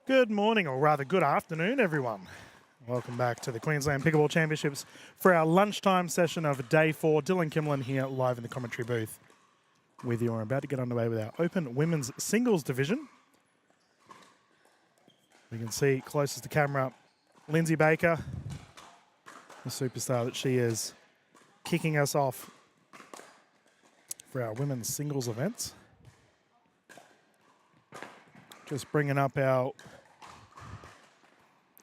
Good morning, or rather good afternoon, everyone. Welcome back to the Queensland Pickleball Championships for our lunchtime session of day 4. Dylan Kimlin here live in the commentary booth with you. We're about to get underway with our Open Women's Singles Division. We can see closest to camera, Lindsay Baker, the superstar that she is, kicking us off for our women's singles events. Just bringing up our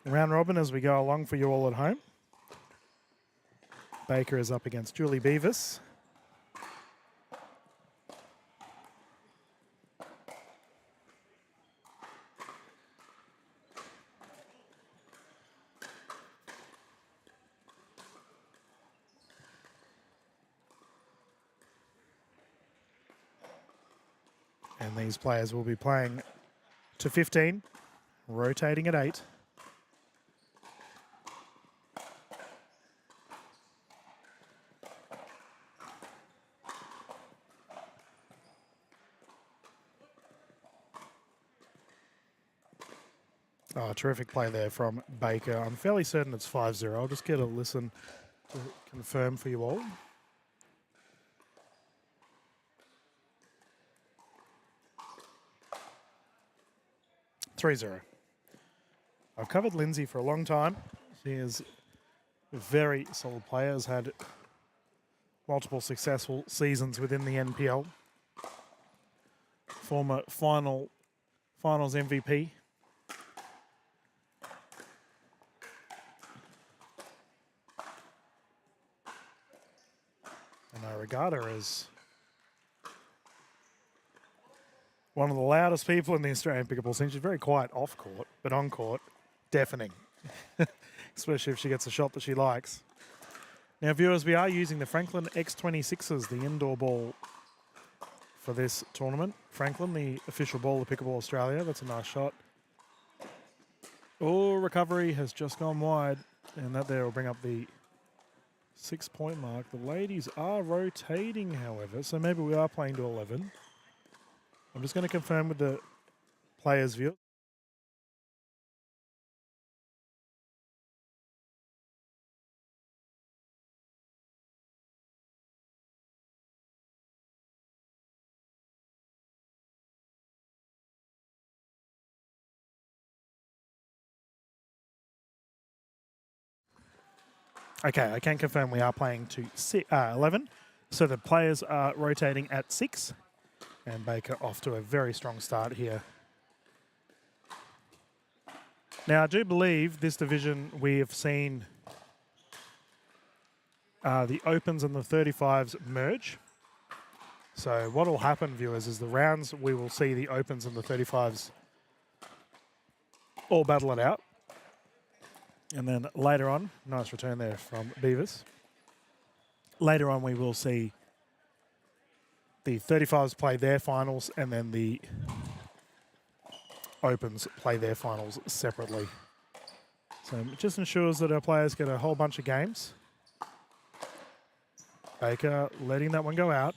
round robin as we go along for you all at home. Baker is up against Julie Beas. And these players will be playing to 15, rotating at 8. Oh, terrific play there from Baker. I'm fairly certain it's 5-0. I'll just get a listen to confirm for you all. I've covered Lindsay for a long time. She is a very solid player, has had multiple successful seasons within the NPL. Former finals MVP. And I regard her as one of the loudest people in the Australian pickleball scene. She's very quiet off court, but on court, deafening. Especially if she gets a shot that she likes. Now, viewers, we are using the Franklin X26s, the indoor ball for this tournament. Franklin, the official ball of Pickleball Australia. That's a nice shot. Oh, recovery has just gone wide. And that there will bring up the 6-point mark. The ladies are rotating, however, so maybe we are playing to 11. I'm just going to confirm with the players' view. Okay, I can confirm we are playing to 11. So the players are rotating at 6. And Baker off to a very strong start here. Now, I do believe this division we have seen the Opens and the 35s merge. So what will happen, viewers, is the rounds we will see the Opens and the 35s all battle it out. And then later on, nice return there from Beavis. Later on, we will see the 35s play their finals, and then the Opens play their finals separately. So it just ensures that our players get a whole bunch of games. Baker letting that one go out.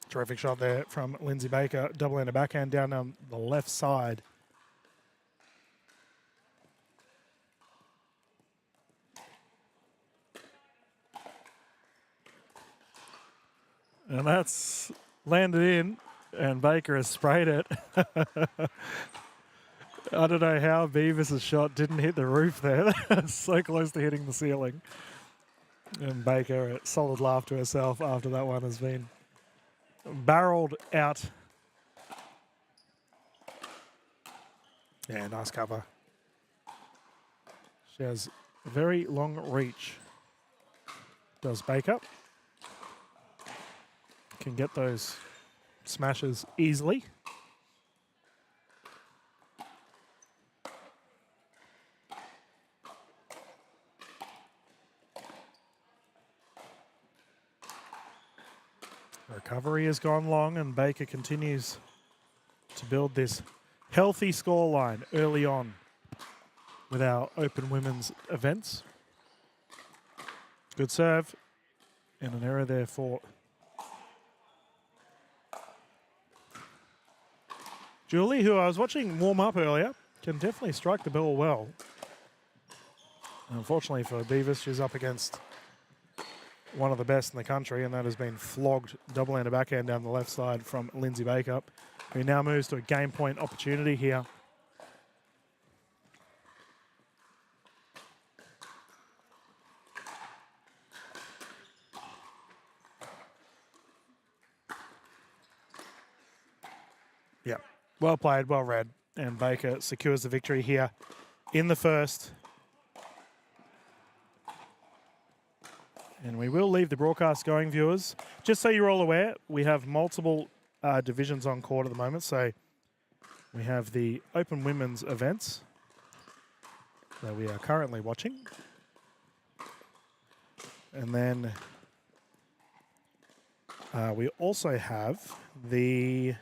Terrific shot there from Lindsay Baker. Double-handed backhand down on the left side. And that's landed in, and Baker has sprayed it. I don't know how Beavis' shot didn't hit the roof there. So close to hitting the ceiling. And Baker, a solid laugh to herself after that one has been barreled out. Yeah, nice cover. She has a very long reach. Does Baker. Can get those smashes easily. Recovery has gone long, and Baker continues to build this healthy scoreline early on with our open women's events. Good serve, and an error there for Julie, who I was watching warm up earlier, can definitely strike the ball well. Unfortunately for Beavis, she's up against one of the best in the country, and that has been flogged double-hander backhand down the left side from Lindsay Baker, who now moves to a game point opportunity here. Yeah, well played, well read, and Baker secures the victory here in the first. And we will leave the broadcast going, viewers. Just so you're all aware, we have multiple divisions on court at the moment. So we have the Open Women's events that we are currently watching. And then we also have the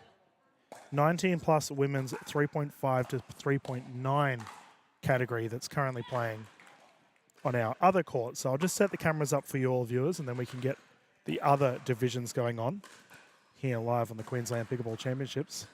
19 plus women's 3.5 to 3.9 category that's currently playing on our other court. So I'll just set the cameras up for you all viewers, and then we can get the other divisions going on here live on the Queensland Pickleball Championships.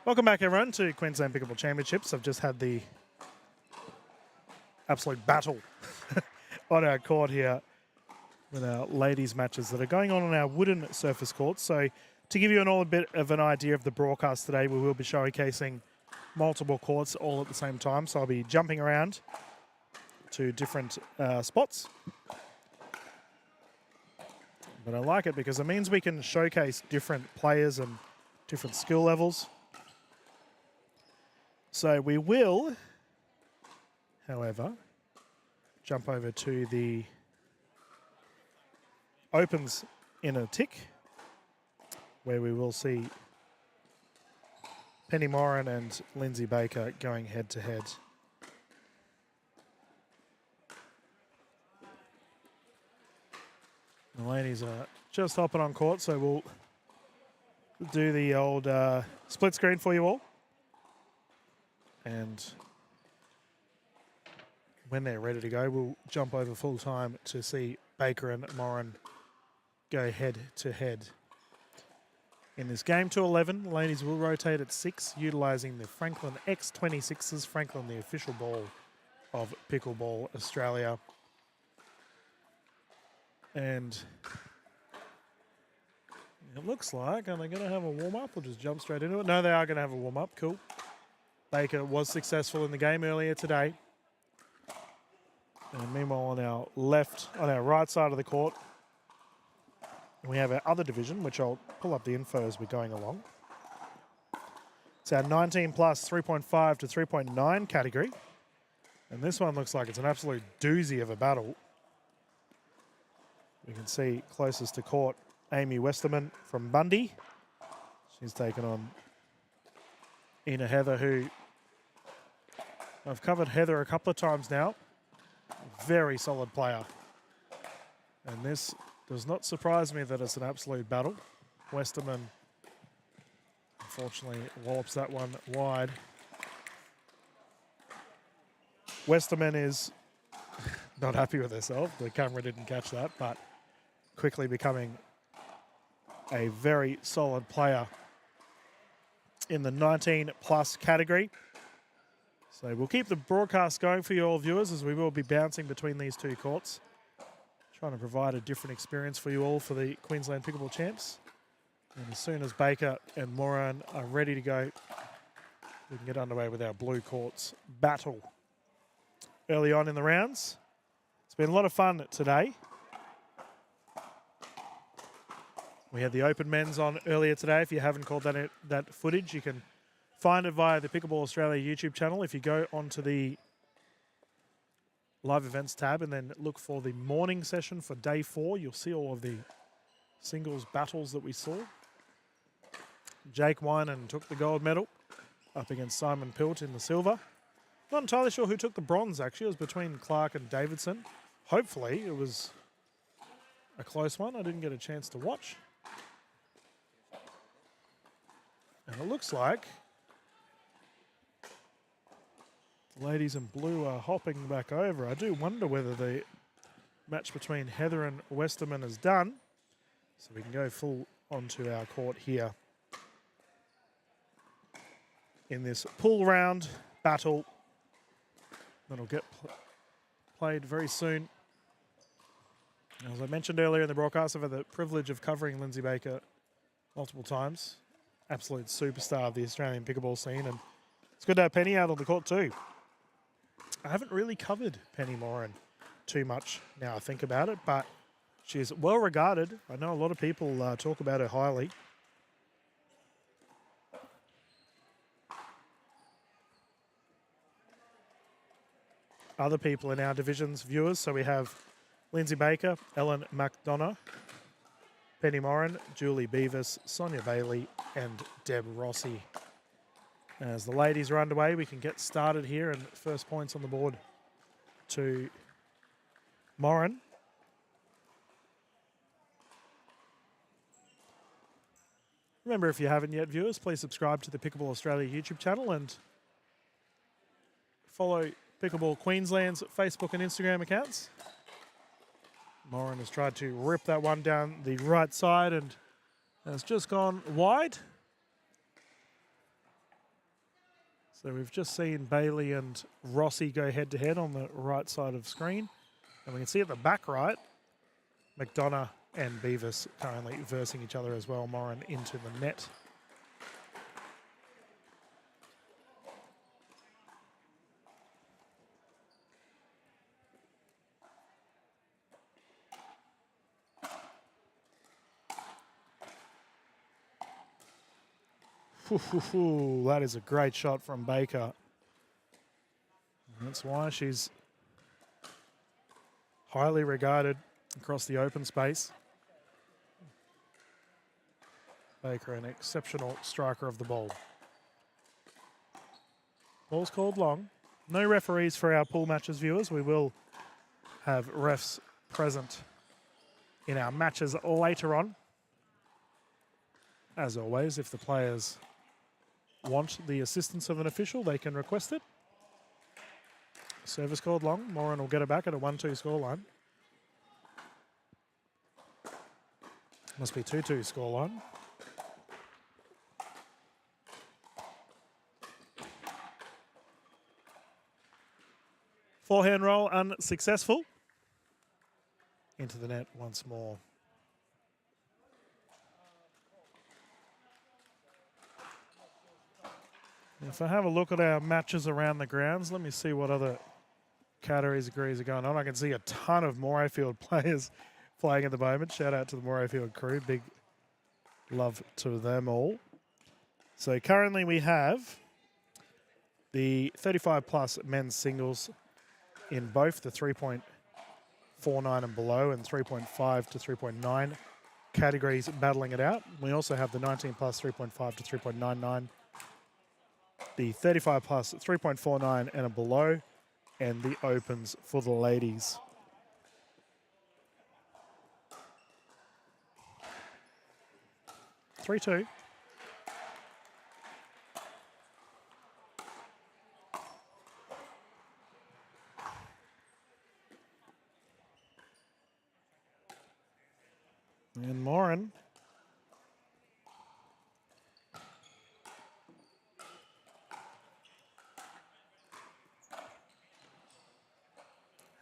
Welcome back, everyone, to Queensland Pickleball Championships. I've just had the absolute battle on our court here with our ladies' matches that are going on our wooden surface courts. So to give you a bit of an idea of the broadcast today, we will be showcasing multiple courts all at the same time. So I'll be jumping around to different spots. But I like it because it means we can showcase different players and different skill levels. So we will, however, jump over to the opens in a tick, where we will see Penny Moran and Lindsay Baker going head to head. The ladies are just hopping on court, so we'll do the old split screen for you all. And when they're ready to go, we'll jump over full time to see Baker and Moran go head to head. In this game to 11, the ladies will rotate at 6, utilising the Franklin X26s, Franklin the official ball of Pickleball Australia. And it looks like, are they going to have a warm-up or just jump straight into it? No, they are going to have a warm-up. Cool. Baker was successful in the game earlier today. And meanwhile, on our right side of the court, we have our other division, which I'll pull up the info as we're going along. It's our 19 plus 3.5 to 3.9 category. And this one looks like it's an absolute doozy of a battle. We can see closest to court, Amy Westerman from Bundy. She's taken on Ina Heather, who I've covered Heather a couple of times now. Very solid player. And this does not surprise me that it's an absolute battle. Westerman, unfortunately, wallops that one wide. Westerman is not happy with herself. The camera didn't catch that, but quickly becoming a very solid player in the 19 plus category. So we'll keep the broadcast going for you all viewers, as we will be bouncing between these two courts, trying to provide a different experience for you all for the Queensland Pickleball Champs. And as soon as Baker and Moran are ready to go, we can get underway with our blue courts battle. Early on in the rounds, it's been a lot of fun today. We had the open men's on earlier today. If you haven't caught that footage, you can find it via the Pickleball Australia YouTube channel. If you go onto the live events tab and then look for the morning session for day 4, you'll see all of the singles battles that we saw. Jake Winan took the gold medal up against Simon Pilt in the silver. Not entirely sure who took the bronze, actually. It was between Clark and Davidson. Hopefully it was a close one. I didn't get a chance to watch. And it looks like the ladies in blue are hopping back over. I do wonder whether the match between Heather and Westerman is done. So we can go full onto our court here in this pool round battle that'll get played very soon. As I mentioned earlier in the broadcast, I've had the privilege of covering Lindsay Baker multiple times. Absolute superstar of the Australian pickleball scene, and it's good to have Penny out on the court too. I haven't really covered Penny Moran too much now I think about it, but she's well regarded. I know a lot of people talk about her highly. Other people in our division's viewers, so we have Lindsay Baker, Ellen Mcdana, Penny Moran, Julie Beavis, Sonia Bailey, and Deb Rossi. As the ladies are underway, we can get started here, and first points on the board to Moran. Remember, if you haven't yet, viewers, please subscribe to the Pickleball Australia YouTube channel and follow Pickleball Queensland's Facebook and Instagram accounts. Moran has tried to rip that one down the right side and has just gone wide. So we've just seen Bailey and Rossi go head-to-head on the right side of screen. And we can see at the back right, Mcdana and Beas currently versing each other as well. Moran into the net. That is a great shot from Baker. That's why she's highly regarded across the open space. Baker, an exceptional striker of the ball. Ball's called long. No referees for our pool matches, viewers. We will have refs present in our matches later on. As always, if the players want the assistance of an official, they can request it. Service called long. Moran will get it back at a 1-2 scoreline. Must be 2-2 scoreline. Forehand roll unsuccessful. Into the net once more. If I have a look at our matches around the grounds, let me see what other categories are going on. I can see a ton of Morayfield players playing at the moment. Shout out to the Morayfield crew. Big love to them all. So currently we have the 35 plus men's singles in both the 3.49 and below and 3.5 to 3.9 categories battling it out. We also have the 19 plus 3.5 to 3.99, the 35 plus 3.49 and below, and the opens for the ladies. Three-two. And Moran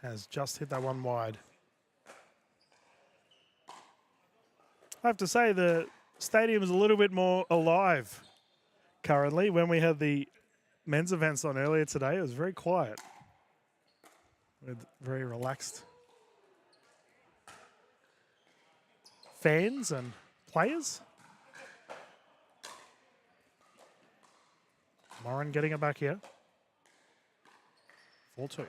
has just hit that one wide. I have to say the stadium is a little bit more alive currently. When we had the men's events on earlier today, it was very quiet with very relaxed fans and players. Moran getting it back here. 4-2.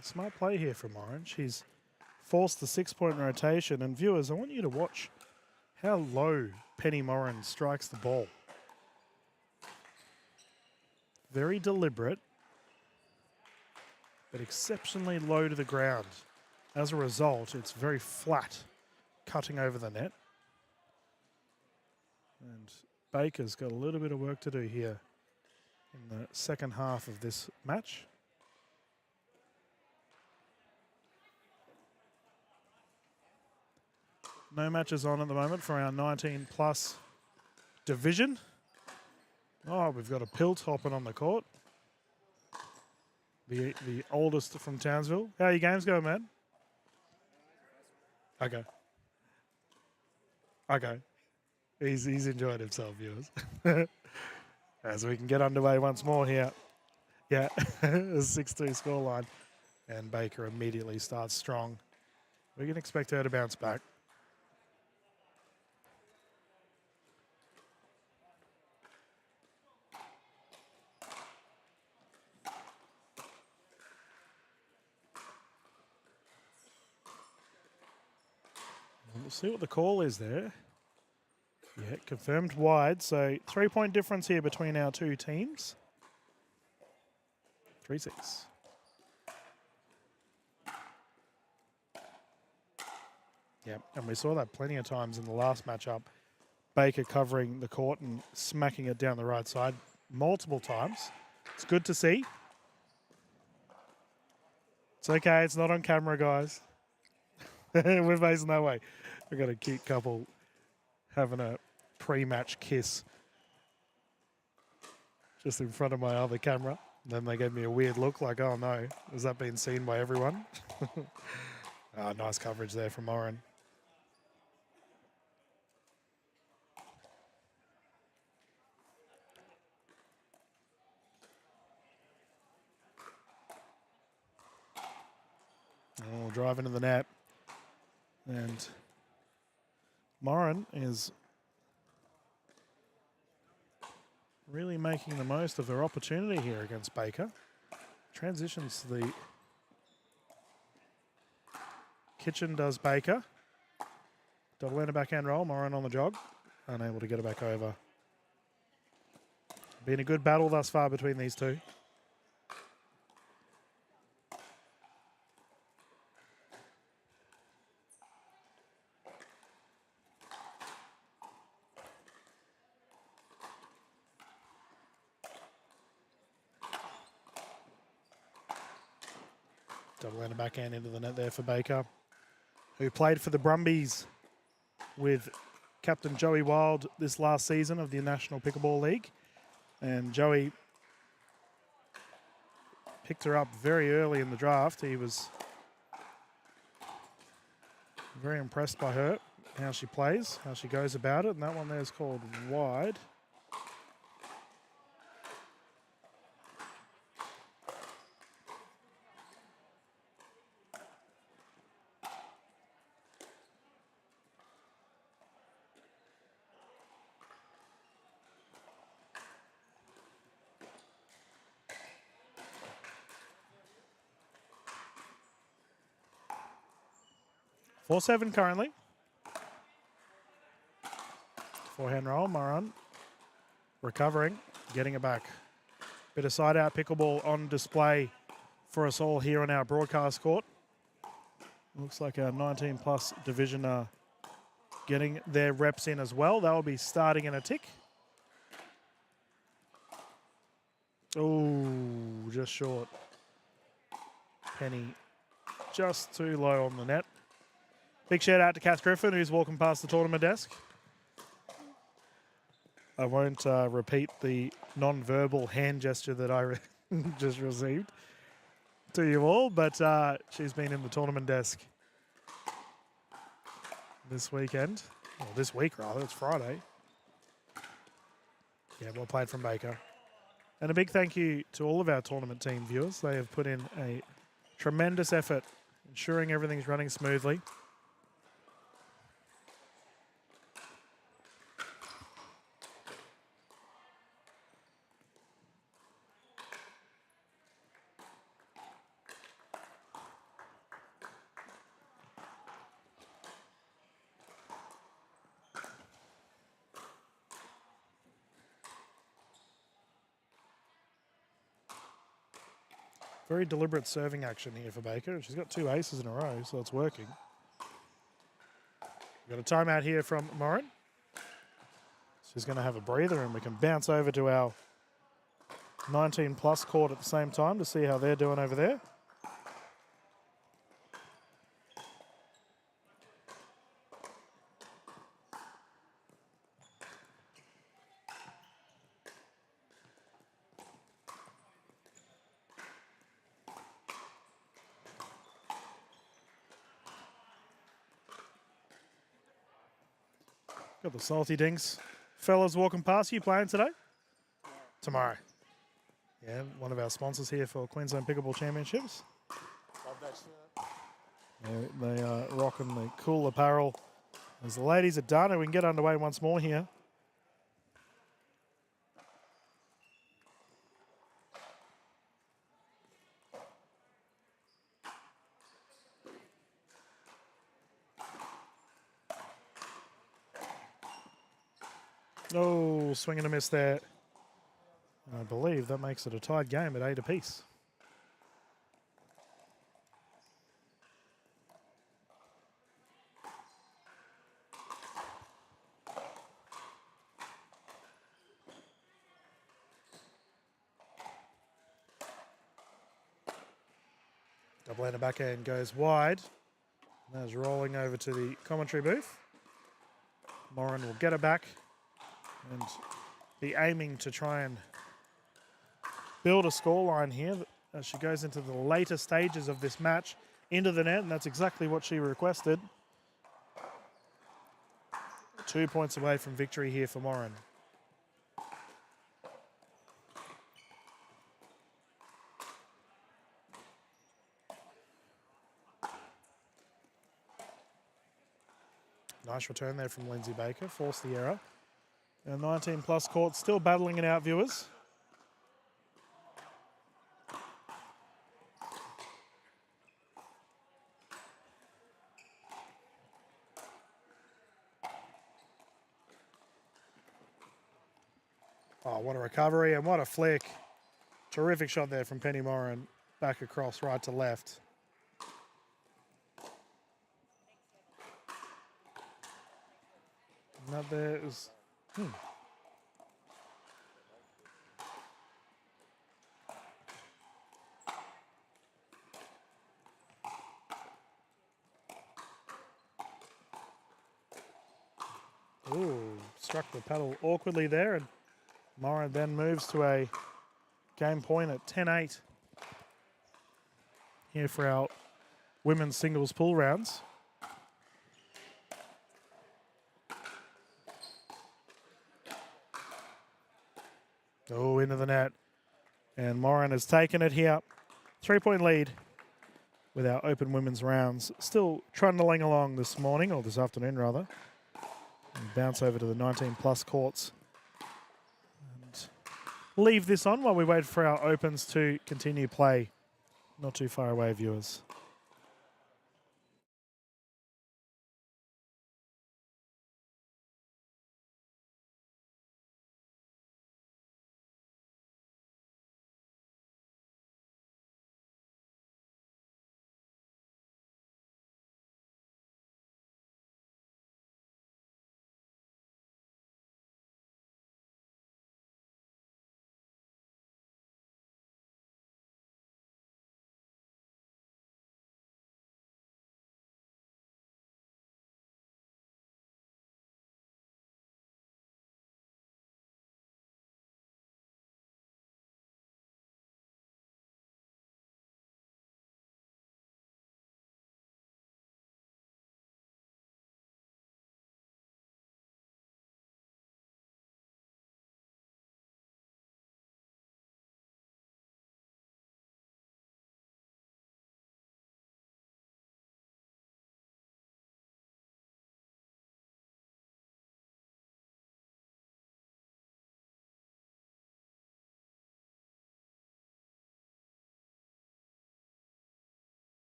Smart play here from Moran. She's forced the 6-point rotation. And viewers, I want you to watch how low Penny Moran strikes the ball. Very deliberate, but exceptionally low to the ground. As a result, it's very flat, cutting over the net. And Baker's got a little bit of work to do here in the second half of this match. No matches on at the moment for our 19 plus division. Oh, we've got a Pilt hopping on the court. The oldest from Townsville. How are your games going, man? Okay. Okay. He's enjoyed himself, viewers. As we can get underway once more here. Yeah, a 6-2 scoreline. And Baker immediately starts strong. We can expect her to bounce back. We'll see what the call is there. Yeah, confirmed wide. So 3-point difference here between our two teams. 3-6. Yep, and we saw that plenty of times in the last matchup. Baker covering the court and smacking it down the right side multiple times. It's good to see. It's okay, it's not on camera, guys. We're facing that way. We've got a cute couple having a pre-match kiss just in front of my other camera. Then they gave me a weird look like, oh no, has that been seen by everyone? Nice coverage there from Moran. Oh, drive into the net. And Moran is really making the most of their opportunity here against Baker. Transitions to the kitchen, does Baker. Double end backhand roll, Moran on the jog. Unable to get it back over. Been a good battle thus far between these two. Double end backhand into the net there for Baker, who played for the Brumbies with Captain Joey Wild this last season of the National Pickleball League. And Joey picked her up very early in the draft. He was very impressed by her, how she plays, how she goes about it. And that one there is called wide. Four-7 currently. Forehand roll, Moran recovering, getting it back. Bit of side-out pickleball on display for us all here on our broadcast court. Looks like our 19-plus division are getting their reps in as well. They'll be starting in a tick. Oh, just short. Penny just too low on the net. Big shout out to Kath Griffin, who's walking past the tournament desk. I won't repeat the non-verbal hand gesture that I just received to you all, but she's been in the tournament desk this weekend. Well, this week, rather. It's Friday. Yeah, well played from Baker. And a big thank you to all of our tournament team viewers. They have put in a tremendous effort ensuring everything's running smoothly. Very deliberate serving action here for Baker. She's got 2 aces in a row, so it's working. We've got a timeout here from Moran. She's going to have a breather, and we can bounce over to our 19-plus court at the same time to see how they're doing over there. Got the salty dinks. Fellas walking past, you playing today? Tomorrow. Yeah, one of our sponsors here for Queensland Pickleball Championships. Yeah, they are rocking the cool apparel. As the ladies are done, and we can get underway once more here. Oh, swing and a miss there. I believe that makes it a tied game at 8 apiece. Double hander backhand goes wide. That's rolling over to the commentary booth. Moran will get it back and be aiming to try and build a scoreline here as she goes into the later stages of this match into the net, and that's exactly what she requested. 2 points away from victory here for Moran. Nice return there from Lindsay Baker, forced the error. And 19 plus court still battling it out, viewers. Oh, what a recovery and what a flick. Terrific shot there from Penny Moran. Back across right to left. And that there is... Ooh, struck the paddle awkwardly there, and Moran then moves to a game point at 10-8 here for our women's singles pool rounds. Oh, into the net. And Moran has taken it here. 3-point lead with our open women's rounds. Still trundling along this morning, or this afternoon rather. And bounce over to the 19 plus courts. And leave this on while we wait for our opens to continue play. Not too far away, viewers.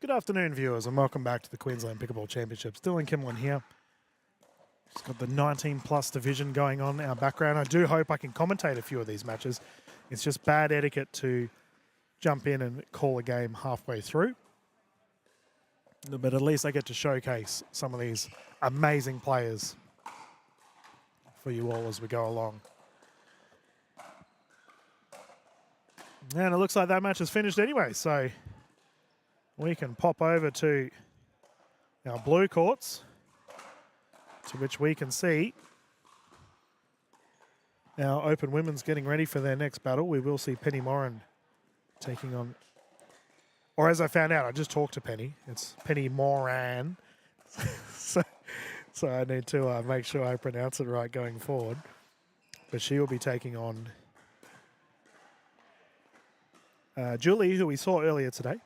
Good afternoon, viewers, and welcome back to the Queensland Pickleball Championships. Dylan Kimlin here. Just got the 19-plus division going on in our background. I do hope I can commentate a few of these matches. It's just bad etiquette to jump in and call a game halfway through. But at least I get to showcase some of these amazing players for you all as we go along. And it looks like that match is finished anyway, so we can pop over to our blue courts, to which we can see our open women's getting ready for their next battle. We will see Penny Moran taking on, or as I found out, I just talked to Penny. It's Penny Moran. so I need to make sure I pronounce it right going forward. But she will be taking on Julie, who we saw earlier today.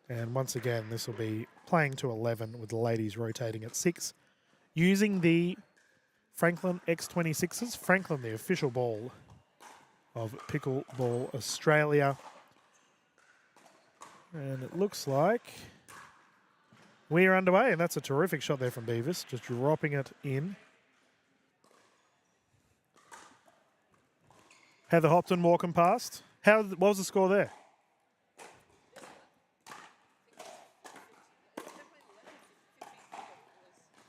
And once again, this will be playing to 11 with the ladies rotating at 6. Using the Franklin X26s. Franklin, the official ball of Pickleball Australia. And it looks like we are underway, and that's a terrific shot there from Beas, just dropping it in. Heather Hopton walking past. What was the score there?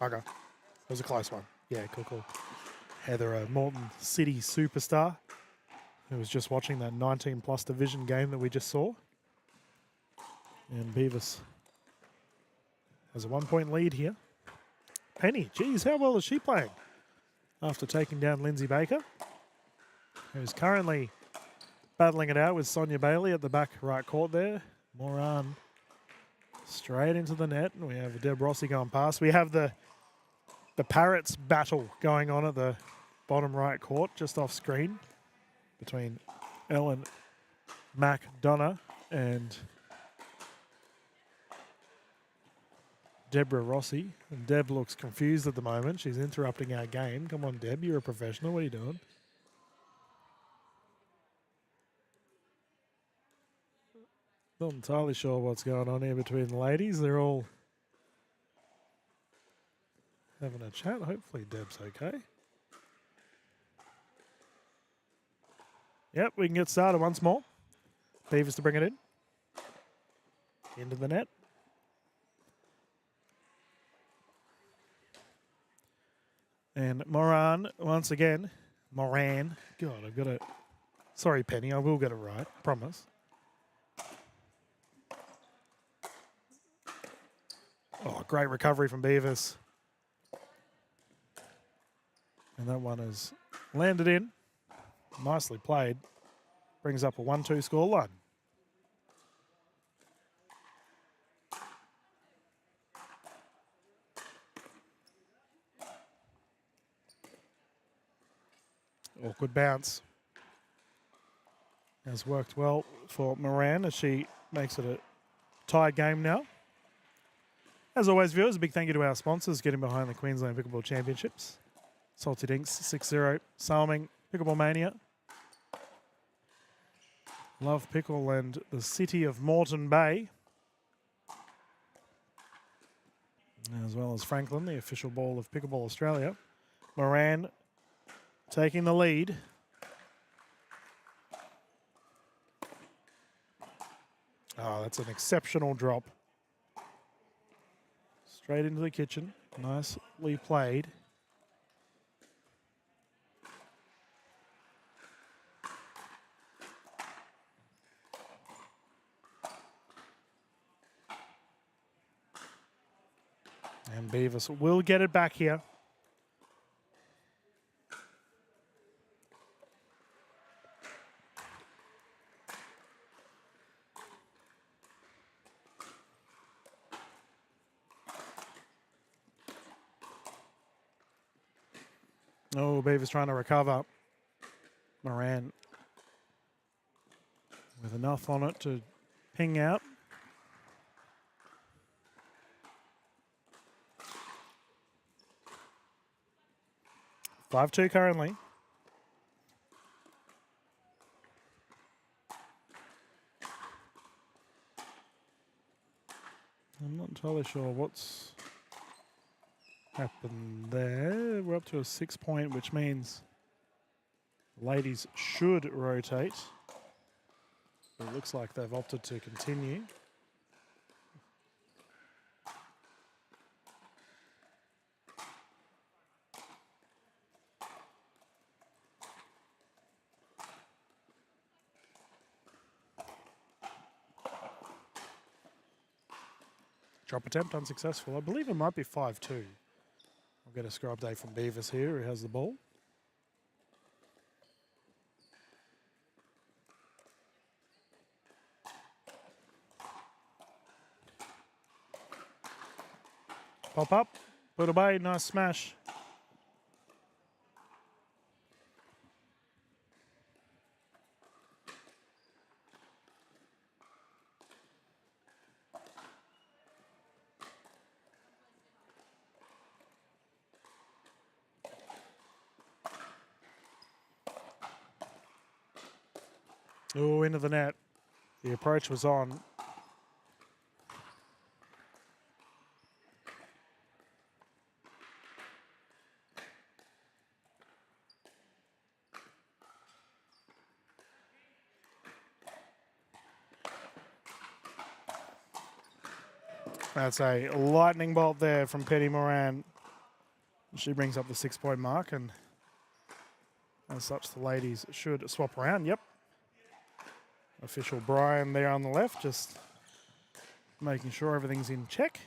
Okay. It was a close one. Yeah, cool. Heather, a Moreton City superstar, who was just watching that 19-plus division game that we just saw. And Beas has a 1-point lead here. Penny, geez, how well is she playing? After taking down Lindsay Baker, who's currently battling it out with Sonia Bailey at the back right court there. Moran straight into the net. And we have Deb Rossi going past. We have the Parrots battle going on at the bottom right court, just off screen, between Ellen Mcdana and Deborah Rossi. And Deb looks confused at the moment. She's interrupting our game. Come on, Deb, you're a professional. What are you doing? Not entirely sure what's going on here between the ladies. They're all having a chat. Hopefully Deb's okay. Yep, we can get started once more. Beas to bring it in. Into the net. And Moran, once again. Moran. God, I've got it. Sorry, Penny, I will get it right. Promise. Oh, great recovery from Beas. And that one is landed in. Nicely played. Brings up a 1-2 scoreline. Awkward bounce. Has worked well for Moran as she makes it a tied game now. As always, viewers, a big thank you to our sponsors getting behind the Queensland Pickleball Championships. Salty Dinks, 6-0, Salming, Pickleball Mania, Love Pickle and the City of Moreton Bay, as well as Franklin, the official ball of Pickleball Australia. Moran taking the lead. Oh, that's an exceptional drop. Straight into the kitchen. Nicely played. And Beas will get it back here. Oh, Beas trying to recover. Moran with enough on it to ping out. Five-2 currently. entirely sure what's happened there. We're up to a 6 point, which means ladies should rotate. But it looks like they've opted to continue. Drop attempt unsuccessful. I believe it might be 5-2. I'll get a score update from Beas here, who has the ball. Pop up, put away, nice smash. Oh, into the net. The approach was on. That's a lightning bolt there from Petty Moran. She brings up the 6 point mark, and as such, the ladies should swap around. Yep. Official Brian there on the left, just making sure everything's in check.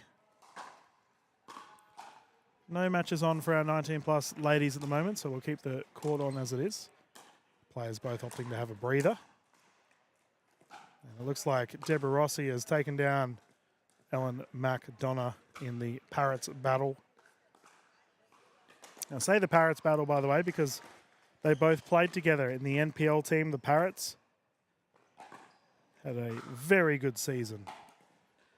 No matches on for our 19 plus ladies at the moment, so we'll keep the court on as it is. Players both opting to have a breather. And it looks like Deborah Rossi has taken down Ellen Mcdana in the Parrots battle. I say the Parrots battle, by the way, because they both played together in the NPL team. The Parrots had a very good season.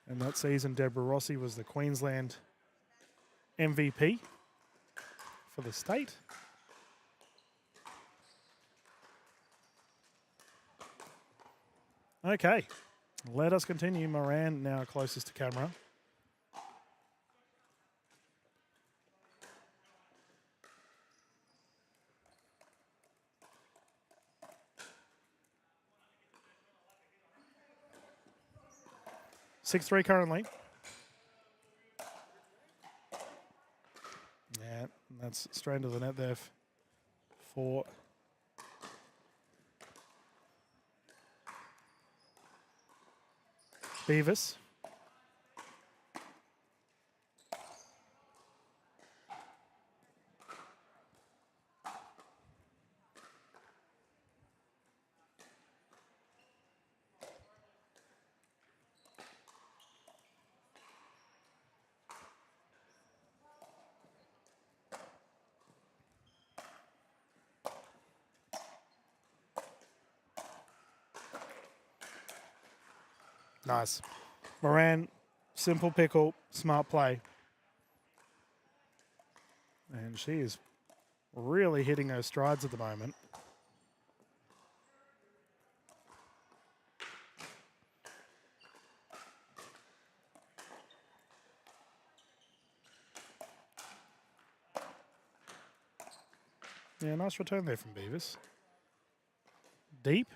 And that season, Deborah Rossi was the Queensland MVP for the state. Okay, let us continue. Moran now closest to camera. Six-3 currently. Yeah, that's straight into the net there for Beas. Nice. Moran, simple pickle, smart play. And she is really hitting her strides at the moment. Yeah, nice return there from Beas. Deep.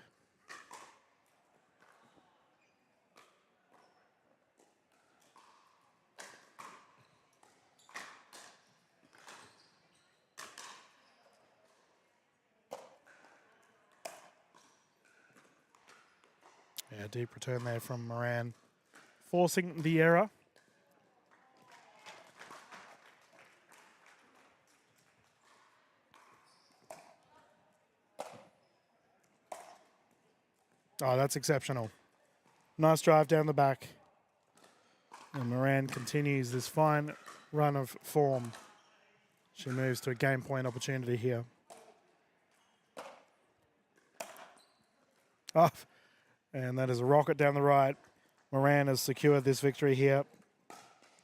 Yeah, deep return there from Moran, forcing the error. Oh, that's exceptional. Nice drive down the back. And Moran continues this fine run of form. She moves to a game point opportunity here. Oh, and that is a rocket down the right. Moran has secured this victory here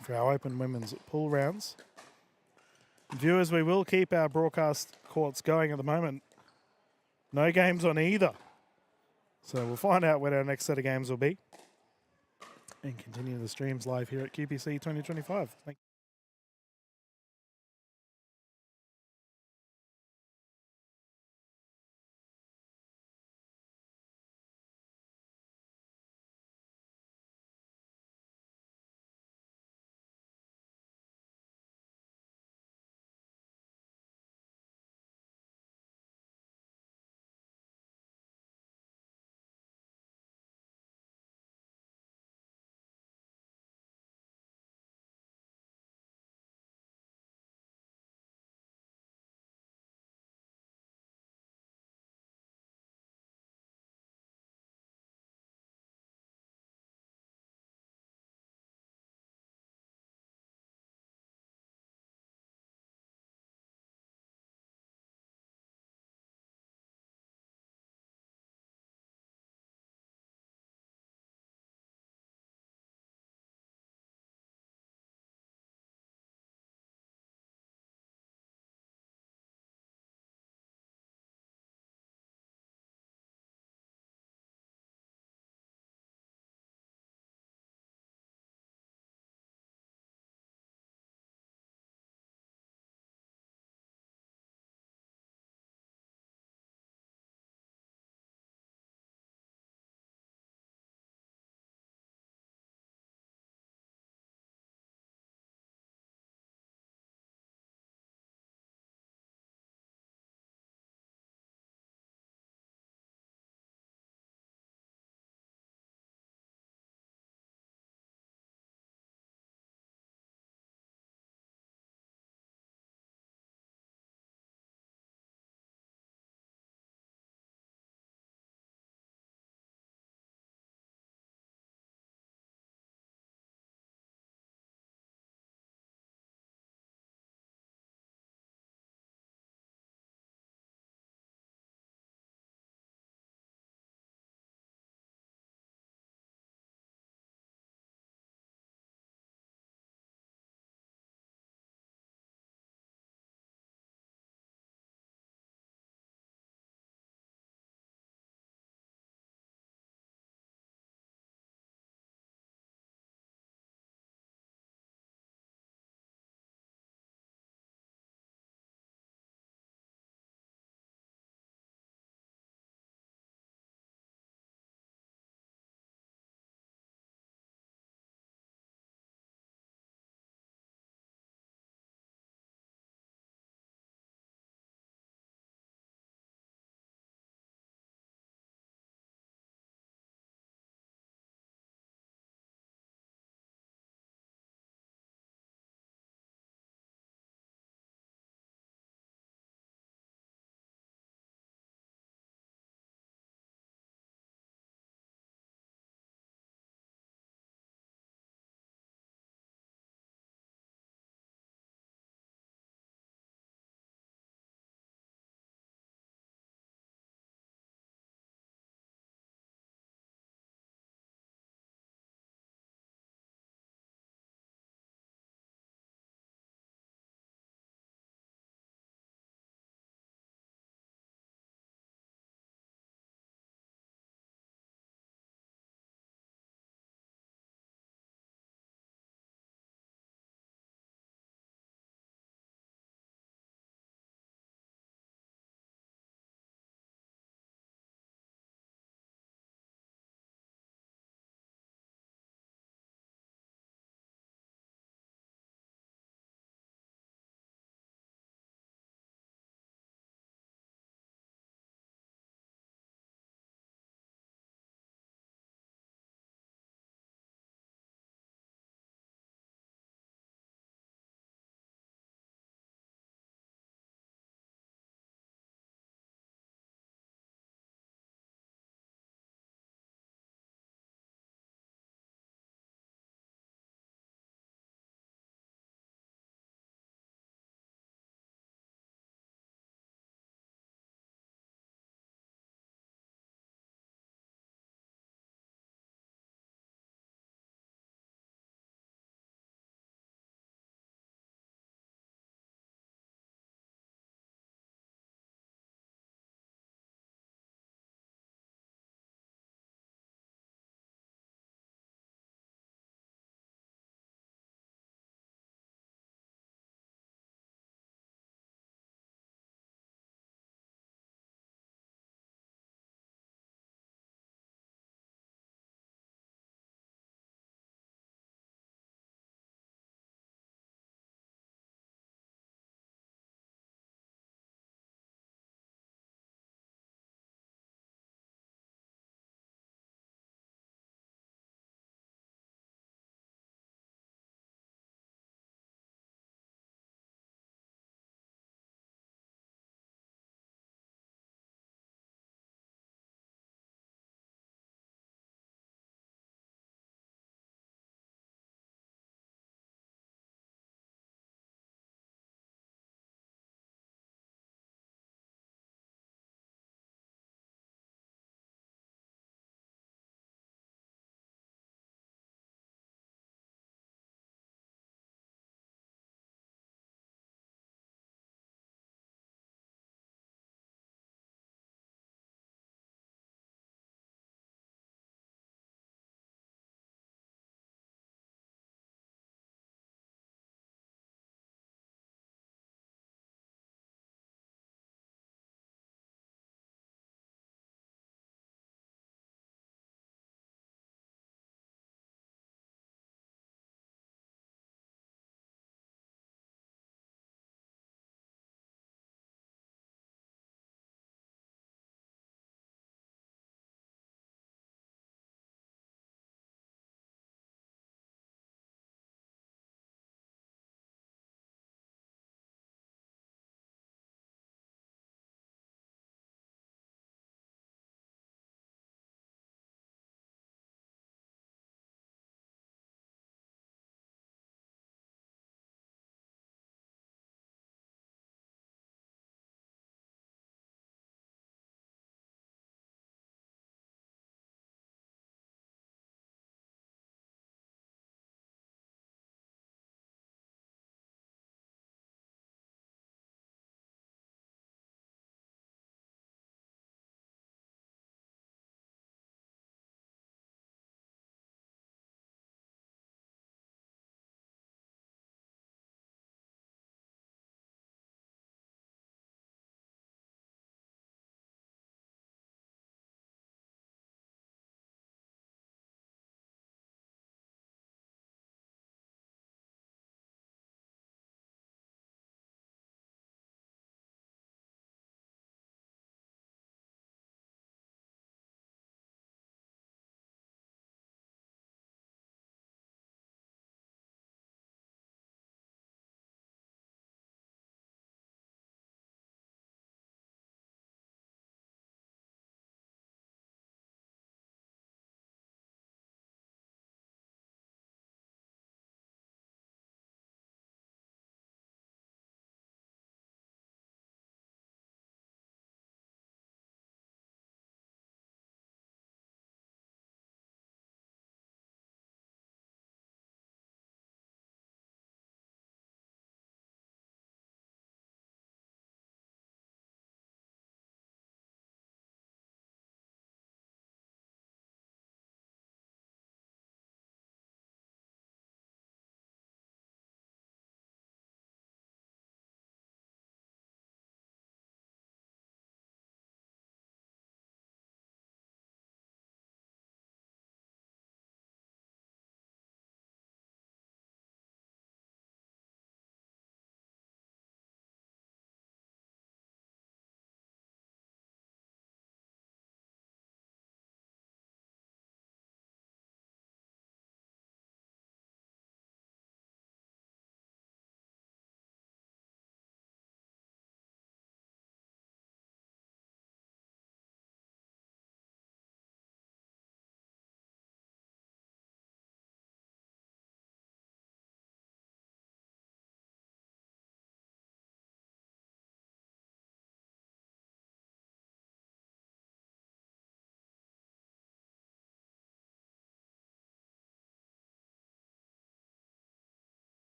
for our Open Women's Pool rounds. Viewers, we will keep our broadcast courts going at the moment. No games on either. So we'll find out when our next set of games will be. and continue the streams live here at QPC 2025. Thank you.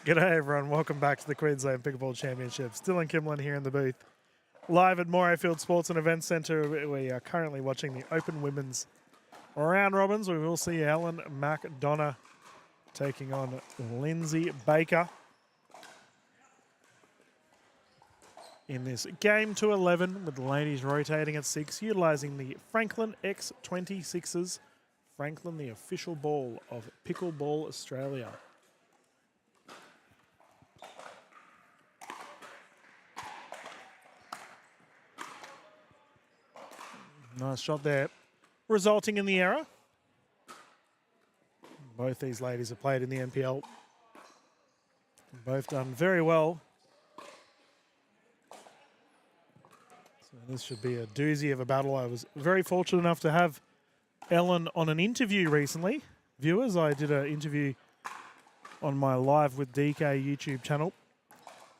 G'day everyone, welcome back to the Queensland Pickleball Championships. Dylan Kimlin here in the booth. Live at Morayfield Sports and Events Centre, we are currently watching the Open Women's Round Robins. We will see Ellen Mcdana taking on Lindsay Baker in this game to 11 with the ladies rotating at 6, utilising the Franklin X26s. Franklin, the official ball of Pickleball Australia. Nice shot there, resulting in the error. Both these ladies have played in the NPL. Both done very well. So this should be a doozy of a battle. I was very fortunate enough to have Ellen on an interview recently. Viewers, I did an interview on my Live with DK YouTube channel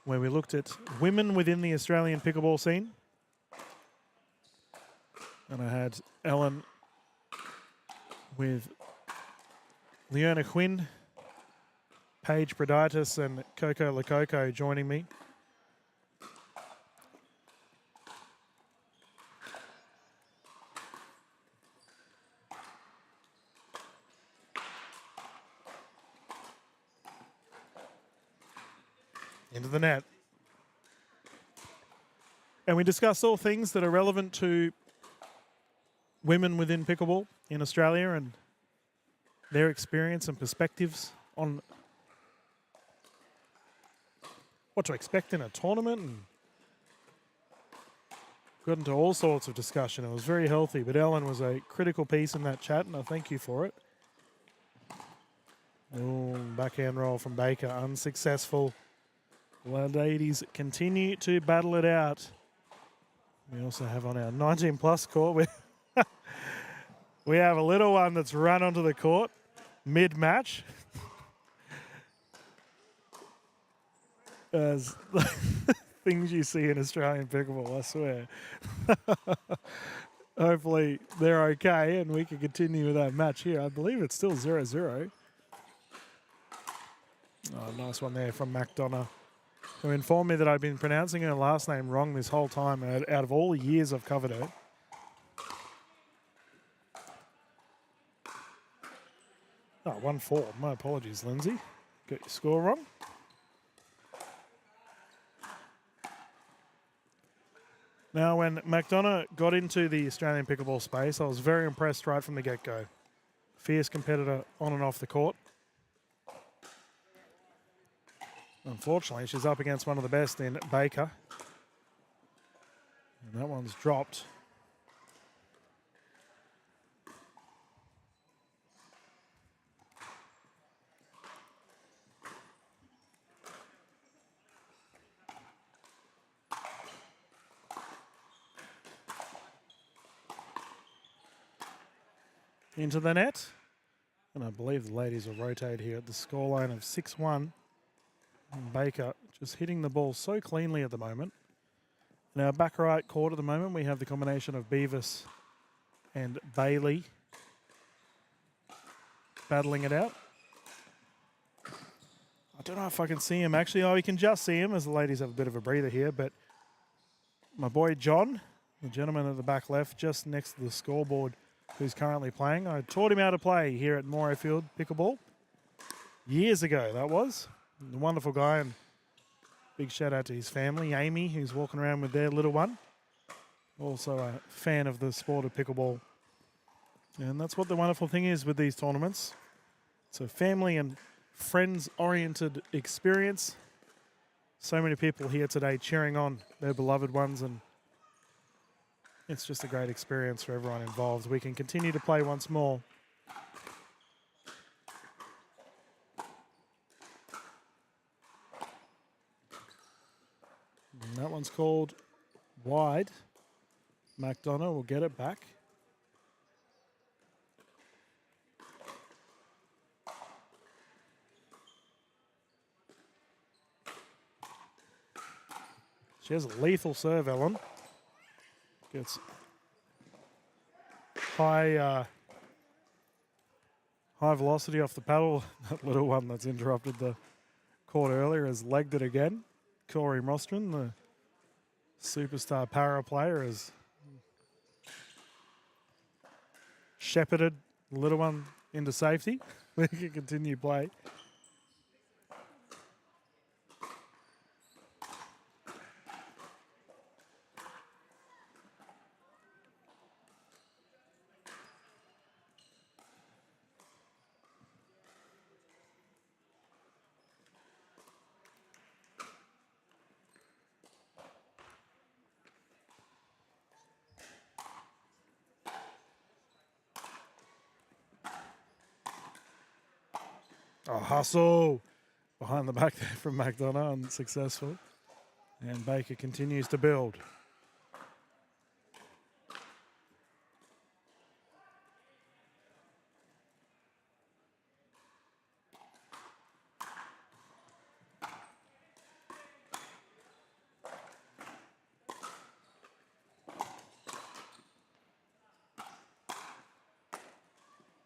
where we looked at women within the Australian pickleball scene. And I had Ellen with Leona Quinn, Paige Proditis and Coco Lococo joining me. Into the net. And we discussed all things that are relevant to women within pickleball in Australia and their experience and perspectives on what to expect in a tournament, and got into all sorts of discussion. It was very healthy, but Ellen was a critical piece in that chat, and I thank you for it. Oh, backhand roll from Baker, unsuccessful. The ladies continue to battle it out. We also have on our 19 plus court, we have a little one that's run onto the court mid-match. As things you see in Australian pickleball, I swear. Hopefully they're okay and we can continue with that match here. I believe it's still 0-0. Oh, nice one there from Mcdana, who informed me that I've been pronouncing her last name wrong this whole time out of all the years I've covered her. Oh, 1-4. My apologies, Lindsay. Got your score wrong. Now, when Mcdona got into the Australian pickleball space, I was very impressed right from the get-go. Fierce competitor on and off the court. Unfortunately, she's up against one of the best in Baker. And that one's dropped. Into the net. And I believe the ladies will rotate here at the scoreline of 6-1. And Baker just hitting the ball so cleanly at the moment. In our back right court at the moment, we have the combination of Beas and Bailey battling it out. I don't know if I can see him actually. Oh, we can just see him as the ladies have a bit of a breather here. But my boy John, the gentleman at the back left, just next to the scoreboard, who's currently playing. I taught him how to play here at Morayfield Pickleball years ago, that was. A wonderful guy, and big shout out to his family, Amy, who's walking around with their little one. Also a fan of the sport of pickleball. And that's what the wonderful thing is with these tournaments. It's a family and friends-oriented experience. So many people here today cheering on their beloved ones, and it's just a great experience for everyone involved. We can continue to play once more. And that one's called wide. Mcdona will get it back. She has a lethal serve, Ellen. Gets high velocity off the paddle. That little one that's interrupted the caught earlier has legged it again. Corey Mostrin, the superstar para player, has shepherded the little one into safety. We can continue play. Oh, hustle behind the back there from Mcdana, unsuccessful. And Baker continues to build.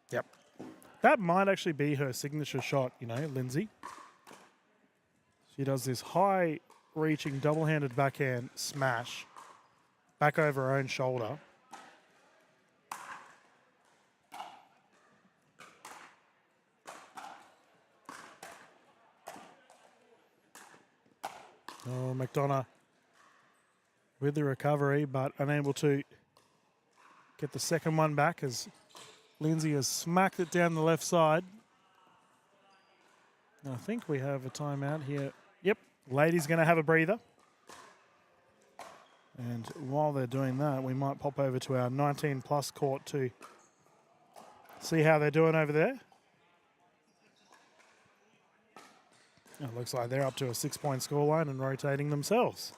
Yep. That might actually be her signature shot, you know, Lindsay. She does this high-reaching double-handed backhand smash back over her own shoulder. Oh, Mcdana with the recovery, but unable to get the second one back as Lindsay has smacked it down the left side. I think we have a timeout here. Yep, Lady's going to have a breather. And while they're doing that, we might pop over to our 19-plus court to see how they're doing over there. It looks like they're up to a 6-point scoreline and rotating themselves.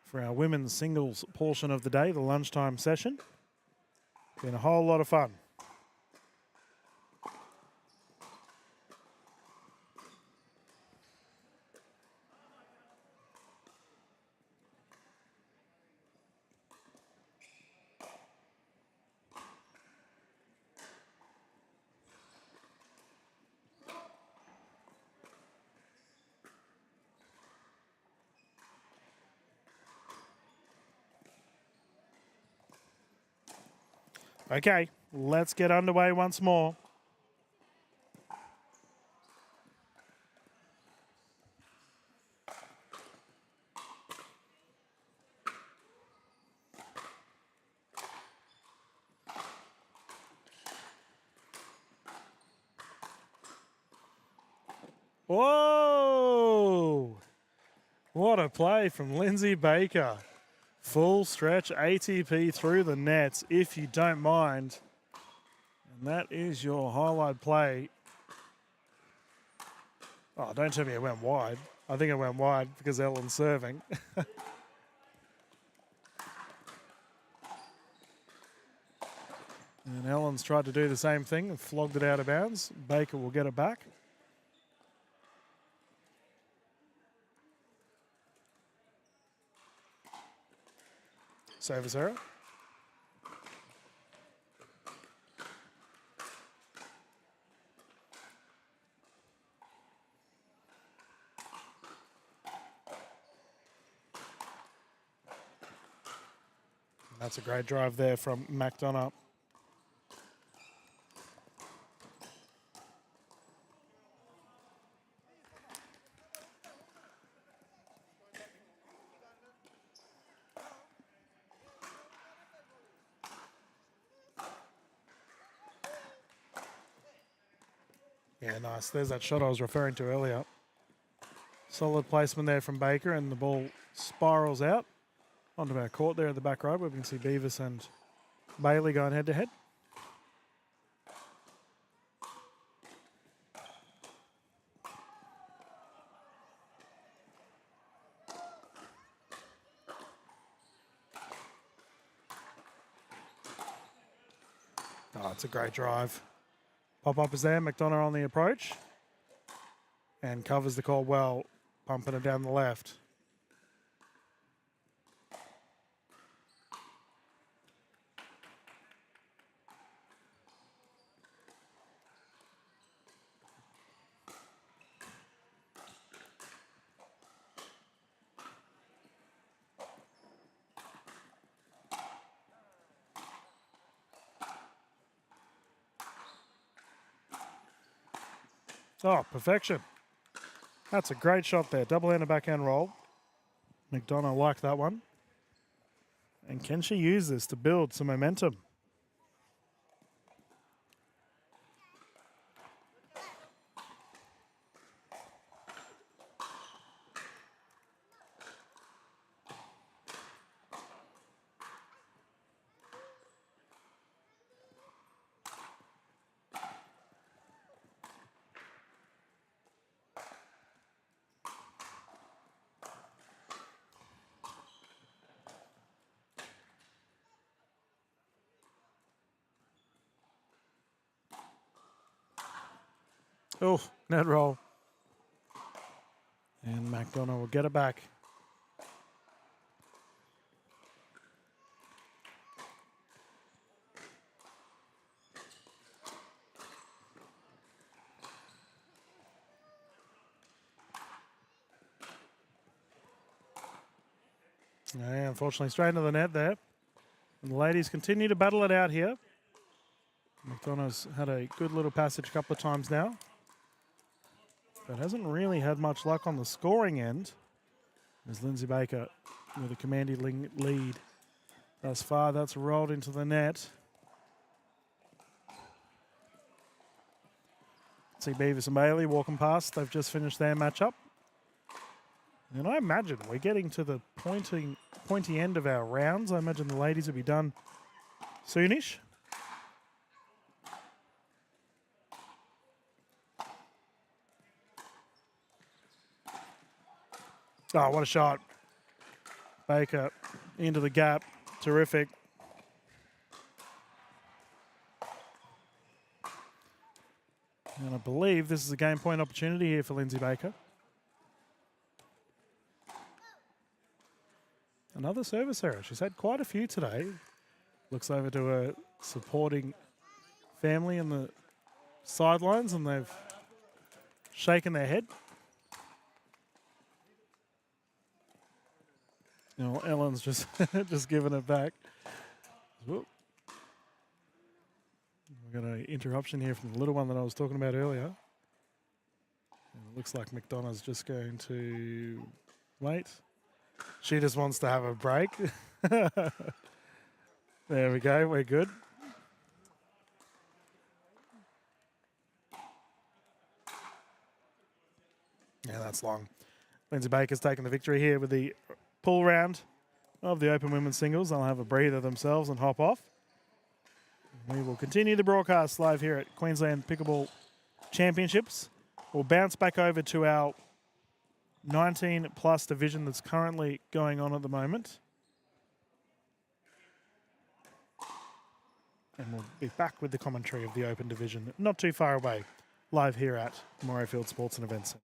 For our women's singles portion of the day, the lunchtime session. Been a whole lot of fun. Okay, let's get underway once more. Whoa! What a play from Lindsay Baker. Full stretch ATP through the nets, if you don't mind. And that is your highlight play. Oh, don't tell me it went wide. I think it went wide because Ellen's serving. And Ellen's tried to do the same thing and flogged it out of bounds. Baker will get it back. Service error. That's a great drive there from Mcdana. Yeah, nice. There's that shot I was referring to earlier. Solid placement there from Baker, and the ball spirals out onto our court there at the back row, where we can see Beavis and Bailey going head-to-head. Oh, it's a great drive. Pop-up is there. Mcdana on the approach. And covers the call well, pumping it down the left. Oh, perfection. That's a great shot there. Double-handed backhand roll. Mcdana liked that one. And can she use this to build some momentum? Oh, net roll. And Mcdana will get it back. Yeah, unfortunately, straight into the net there. And the ladies continue to battle it out here. Mcdonough's had a good little passage a couple of times now, but hasn't really had much luck on the scoring end. There's Lindsay Baker with a commanding lead thus far. That's rolled into the net. See Beavis and Bailey walking past. They've just finished their matchup. And I imagine we're getting to the pointy end of our rounds. I imagine the ladies will be done soonish. Oh, what a shot. Baker into the gap. Terrific. And I believe this is a game point opportunity here for Lindsay Baker. Another service error. She's had quite a few today. Looks over to her supporting family in the sidelines and they've shaken their head. You know, Ellen's just just giving it back. Whoop. We've got an interruption here from the little one that I was talking about earlier. And it looks like Mcdonough's just going to wait. She just wants to have a break. There we go, we're good. Yeah, that's long. Lindsay Baker's taking the victory here with the pull round of the Open Women's Singles. They'll have a breather themselves and hop off. We will continue the broadcast live here at Queensland Pickleball Championships. We'll bounce back over to our 19-plus division that's currently going on at the moment. And we'll be back with the commentary of the Open division not too far away, live here at Morayfield Sports and Events Centre.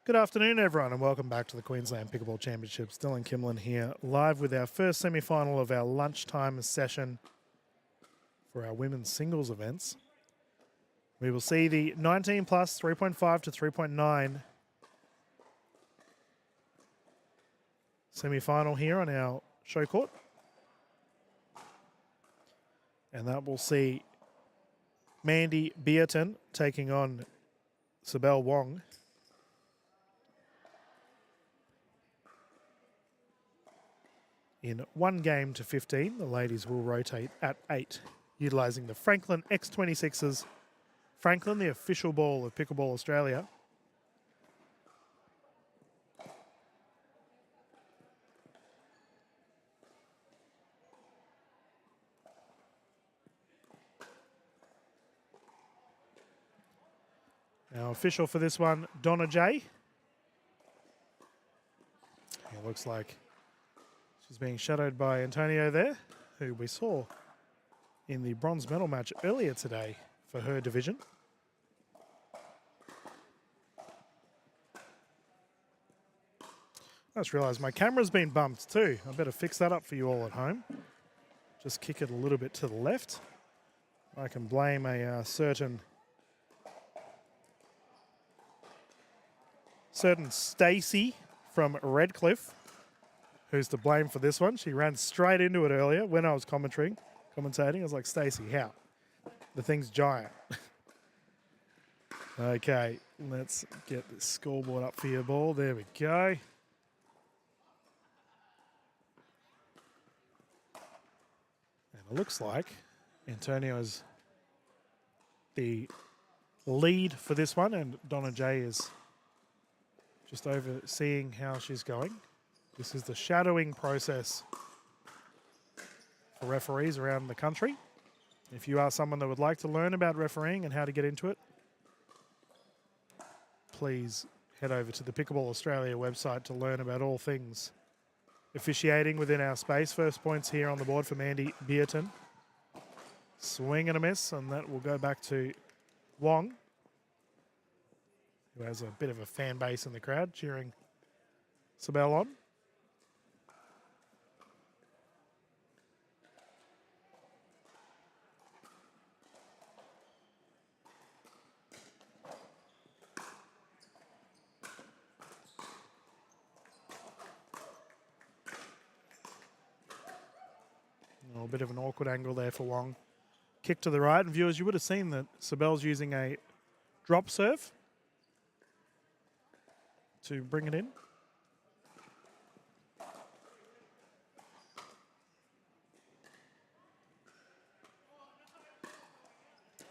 Good afternoon, everyone, and welcome back to the Queensland Pickleball Championships. Dylan Kimlin here, live with our first semi-final of our lunchtime session for our women's singles events. We will see the 19 plus 3.5 to 3.9 semi-final here on our show court. And that will see Mandy Beerton taking on Sibel Wong. In 1 game to 15, the ladies will rotate at 8, utilising the Franklin X26s. Franklin, the official ball of Pickleball Australia. Now, official for this one, Donna J. It looks like she's being shadowed by Antonio there, who we saw in the bronze medal match earlier today for her division. I just realised my camera's been bumped too. I better fix that up for you all at home. Just kick it a little bit to the left. I can blame a certain Stacey from Redcliffe, who's to blame for this one. She ran straight into it earlier when I was commentating. I was like, Stacey, how? The thing's giant. Okay, let's get the scoreboard up for your ball. There we go. And it looks like Antonio's the lead for this one, and Donna J is just overseeing how she's going. This is the shadowing process for referees around the country. If you are someone that would like to learn about refereeing and how to get into it, please head over to the Pickleball Australia website to learn about all things officiating within our space. First points here on the board for Mandy Beerton. Swing and a miss, and that will go back to Wong, who has a bit of a fan base in the crowd cheering Sibel on. A bit of an awkward angle there for Wong. Kick to the right, and viewers, you would have seen that Sibel's using a drop serve to bring it in.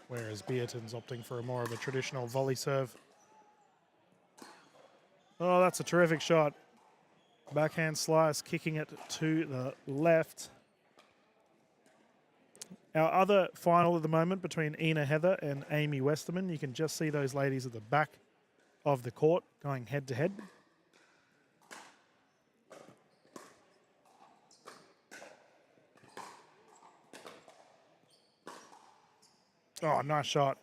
Whereas Beerton's opting for a more of a traditional volley serve. Oh, that's a terrific shot. Backhand slice, kicking it to the left. Our other final at the moment between Ina Heather and Amy Westerman. You can just see those ladies at the back of the court going head to head. Oh, nice shot.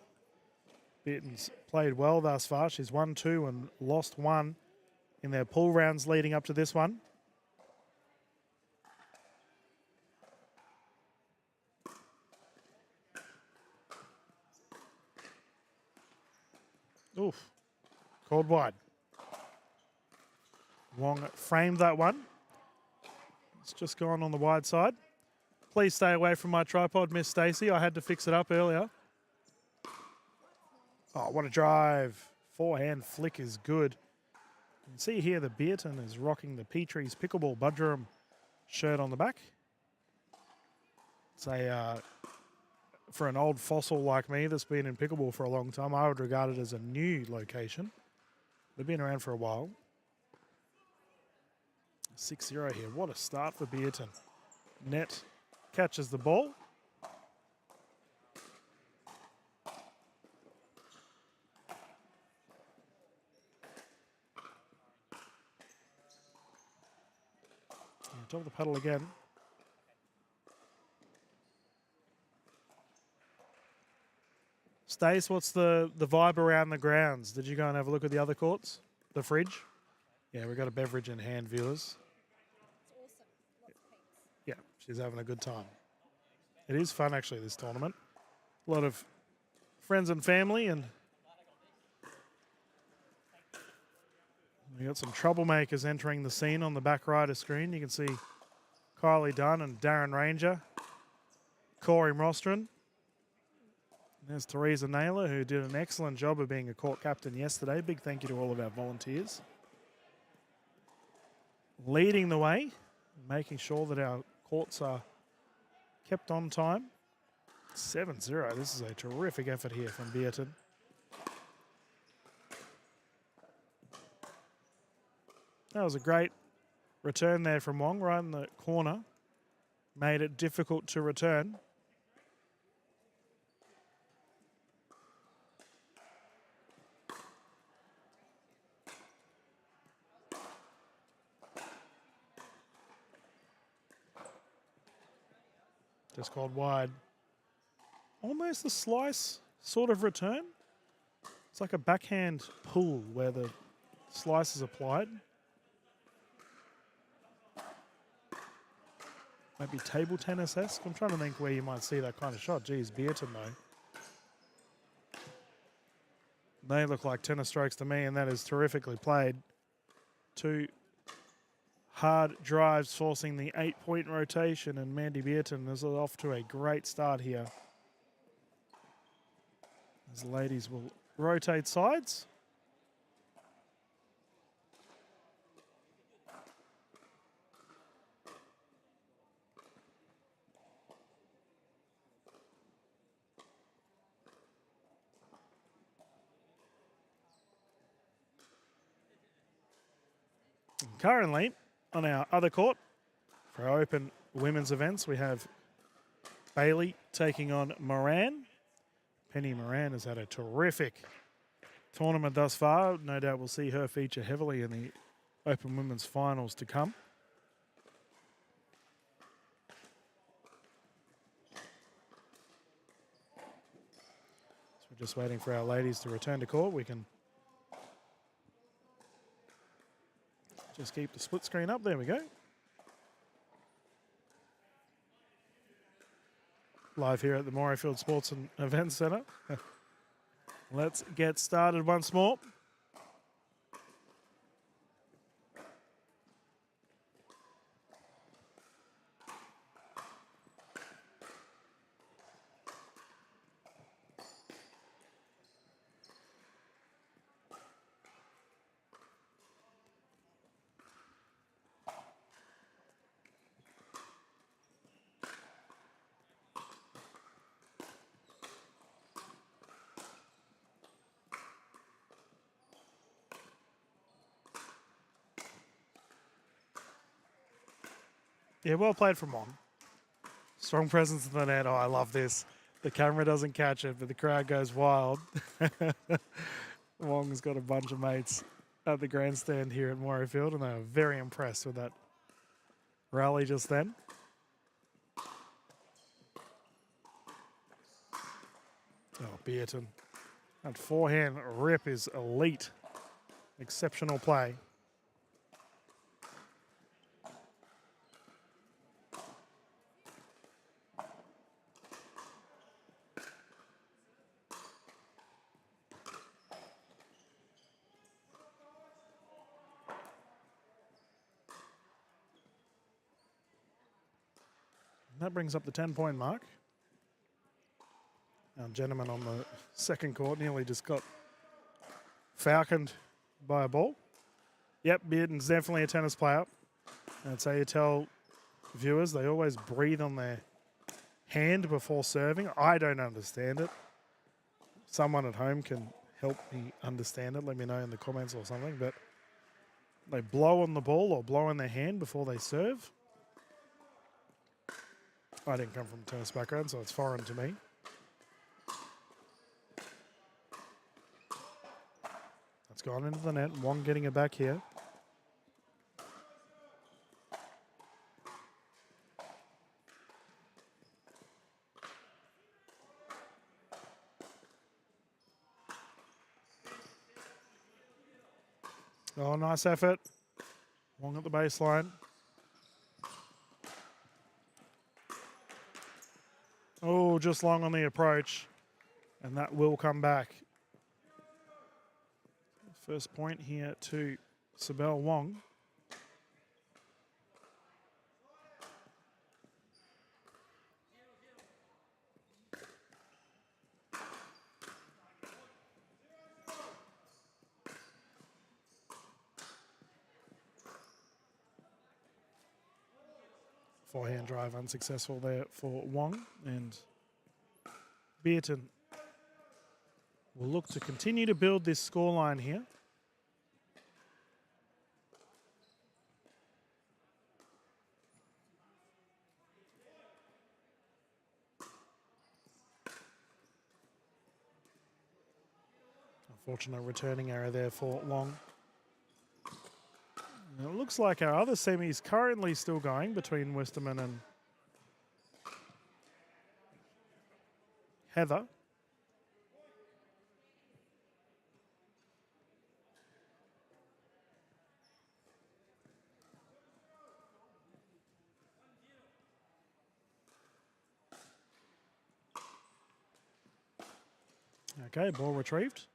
Beerton's played well thus far. She's won 2 and lost 1 in their pool rounds leading up to this one. Oof. Called wide. Wong framed that one. It's just gone on the wide side. Please stay away from my tripod, Miss Stacey. I had to fix it up earlier. Oh, what a drive. Forehand flick is good. You can see here the Beerton is rocking the Petrie's Pickleball Budrum shirt on the back. It's a, for an old fossil like me that's been in pickleball for a long time, I would regard it as a new location. They've been around for a while. 6-0 here. What a start for Beerton. Net catches the ball. Top of the paddle again. Stace, what's the vibe around the grounds? Did you go and have a look at the other courts? The fridge. Yeah, we've got a beverage in hand, viewers. Yeah, she's having a good time. It is fun, actually, this tournament. A lot of friends and family, and we got some troublemakers entering the scene on the back right of screen. You can see Kylie Dunn and Darren Ranger, Corey Mostron. There's Teresa Naylor, who did an excellent job of being a court captain yesterday. Big thank you to all of our volunteers. Leading the way, making sure that our courts are kept on time. 7-0. This is a terrific effort here from Beerton. That was a great return there from Wong, right in the corner. Made it difficult to return. Just called wide. Almost a slice sort of return. It's like a backhand pull where the slice is applied. Maybe table tennis-esque. I'm trying to think where you might see that kind of shot. Geez, Beerton though. They look like tennis strokes to me, and that is terrifically played. Two hard drives forcing the 8-point rotation, and Mandy Beerton is off to a great start here. As the ladies will rotate sides. And currently, on our other court, for our open women's events, we have Bailey taking on Moran. Penny Moran has had a terrific tournament thus far. No doubt we'll see her feature heavily in the open women's finals to come. So we're just waiting for our ladies to return to court. We can just keep the split screen up. There we go. Live here at the Morayfield Sports and Events Centre. Let's get started once more. Yeah, well played from Wong. Strong presence in the net. Oh, I love this. The camera doesn't catch it, but the crowd goes wild. Wong's got a bunch of mates at the grandstand here at Morayfield, and they were very impressed with that rally just then. Oh, Beerton. That forehand rip is elite. Exceptional play. That brings up the 10-point mark. Our gentleman on the second court nearly just got falconed by a ball. Yep, Beerton's definitely a tennis player. That's how you tell viewers. They always breathe on their hand before serving. I don't understand it. Someone at home can help me understand it. Let me know in the comments or something. But they blow on the ball or blow in their hand before they serve. I didn't come from a tennis background, so it's foreign to me. That's gone into the net. Wong getting it back here. Oh, nice effort. Wong at the baseline. Oh, just long on the approach. And that will come back. First point here to Sibel Wong. Forehand drive unsuccessful there for Wong, and Beerton will look to continue to build this scoreline here. Unfortunate returning error there for Wong. And it looks like our other semis currently still going between Westerman and Heather. Okay, ball retrieved.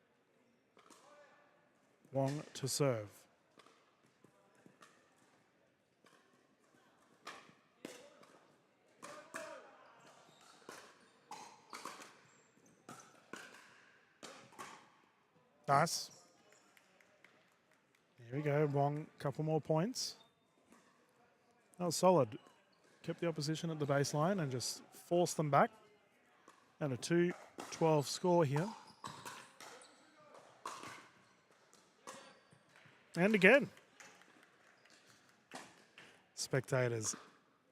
Wong to serve. Nice. Here we go, Wong, couple more points. That was solid. Kept the opposition at the baseline and just forced them back. And a 2-12 score here. And again. Spectators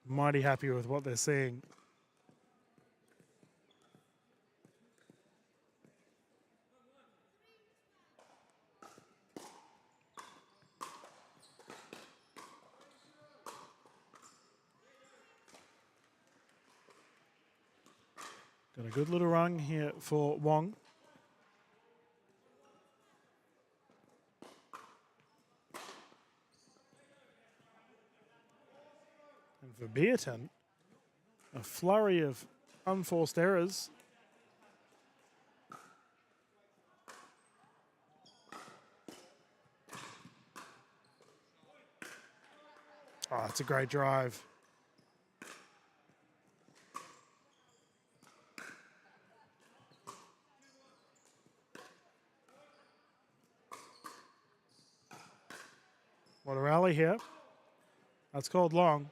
mighty happy with what they're seeing. Got a good little run here for Wong. And for Beerton, a flurry of unforced errors. Oh, it's a great drive. What a rally here. That's called long.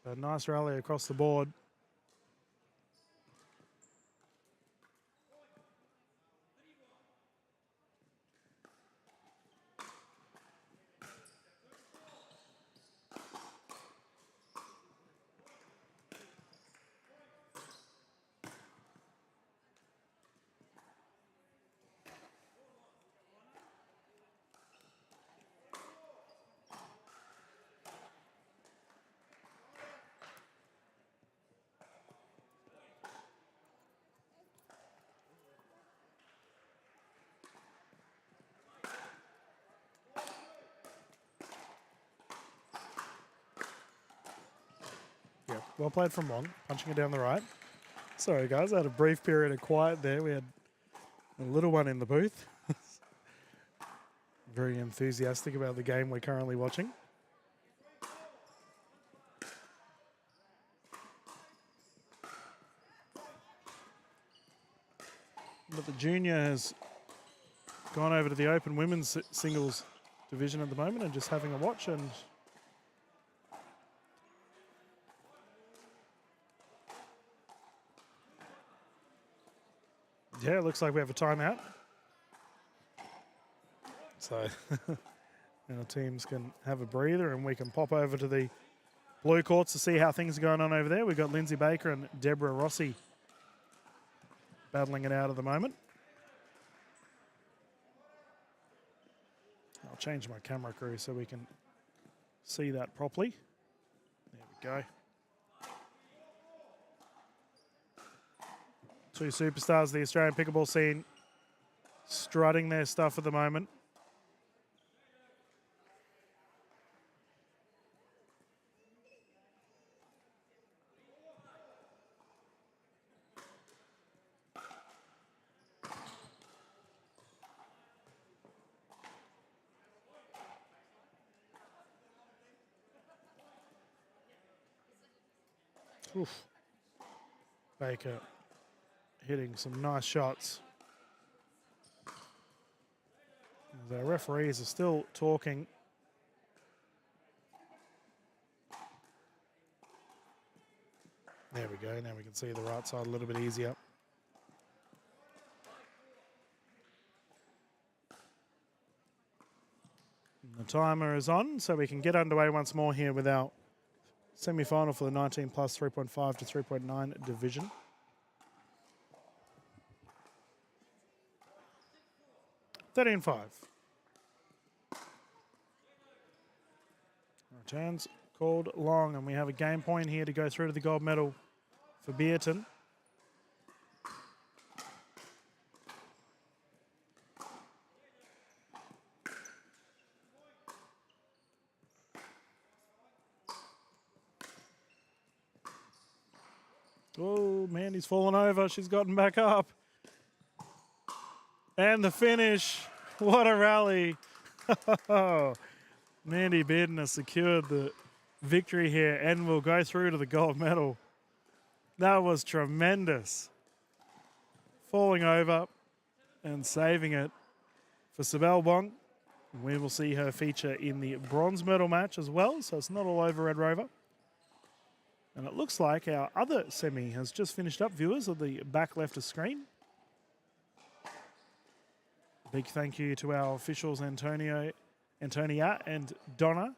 A nice rally across the board. Yeah, well played from Wong, punching it down the right. Sorry guys, I had a brief period of quiet there. We had a little one in the booth. Very enthusiastic about the game we're currently watching. But the junior has gone over to the open women's singles division at the moment and just having a watch, and yeah, it looks like we have a timeout. So our teams can have a breather and we can pop over to the blue courts to see how things are going on over there. We've got Lindsay Baker and Deborah Rossi battling it out at the moment. I'll change my camera crew so we can see that properly. There we go. Two superstars of the Australian pickleball scene strutting their stuff at the moment. Oof. Baker hitting some nice shots. The referees are still talking. There we go. Now we can see the right side a little bit easier. And the timer is on, so we can get underway once more here with our semi-final for the 19 plus 3.5 to 3.9 division. $13.5. Returns called long, and we have a game point here to go through to the gold medal for Beerton. Oh, Mandy's fallen over. She's gotten back up. And the finish. What a rally. Mandy Beerton has secured the victory here and will go through to the gold medal. That was tremendous. Falling over and saving it for Sibel Bong. We will see her feature in the bronze medal match as well, so it's not all over Red Rover. And it looks like our other semi has just finished up, viewers, on the back left of screen. Big thank you to our officials, Antonia and Donna,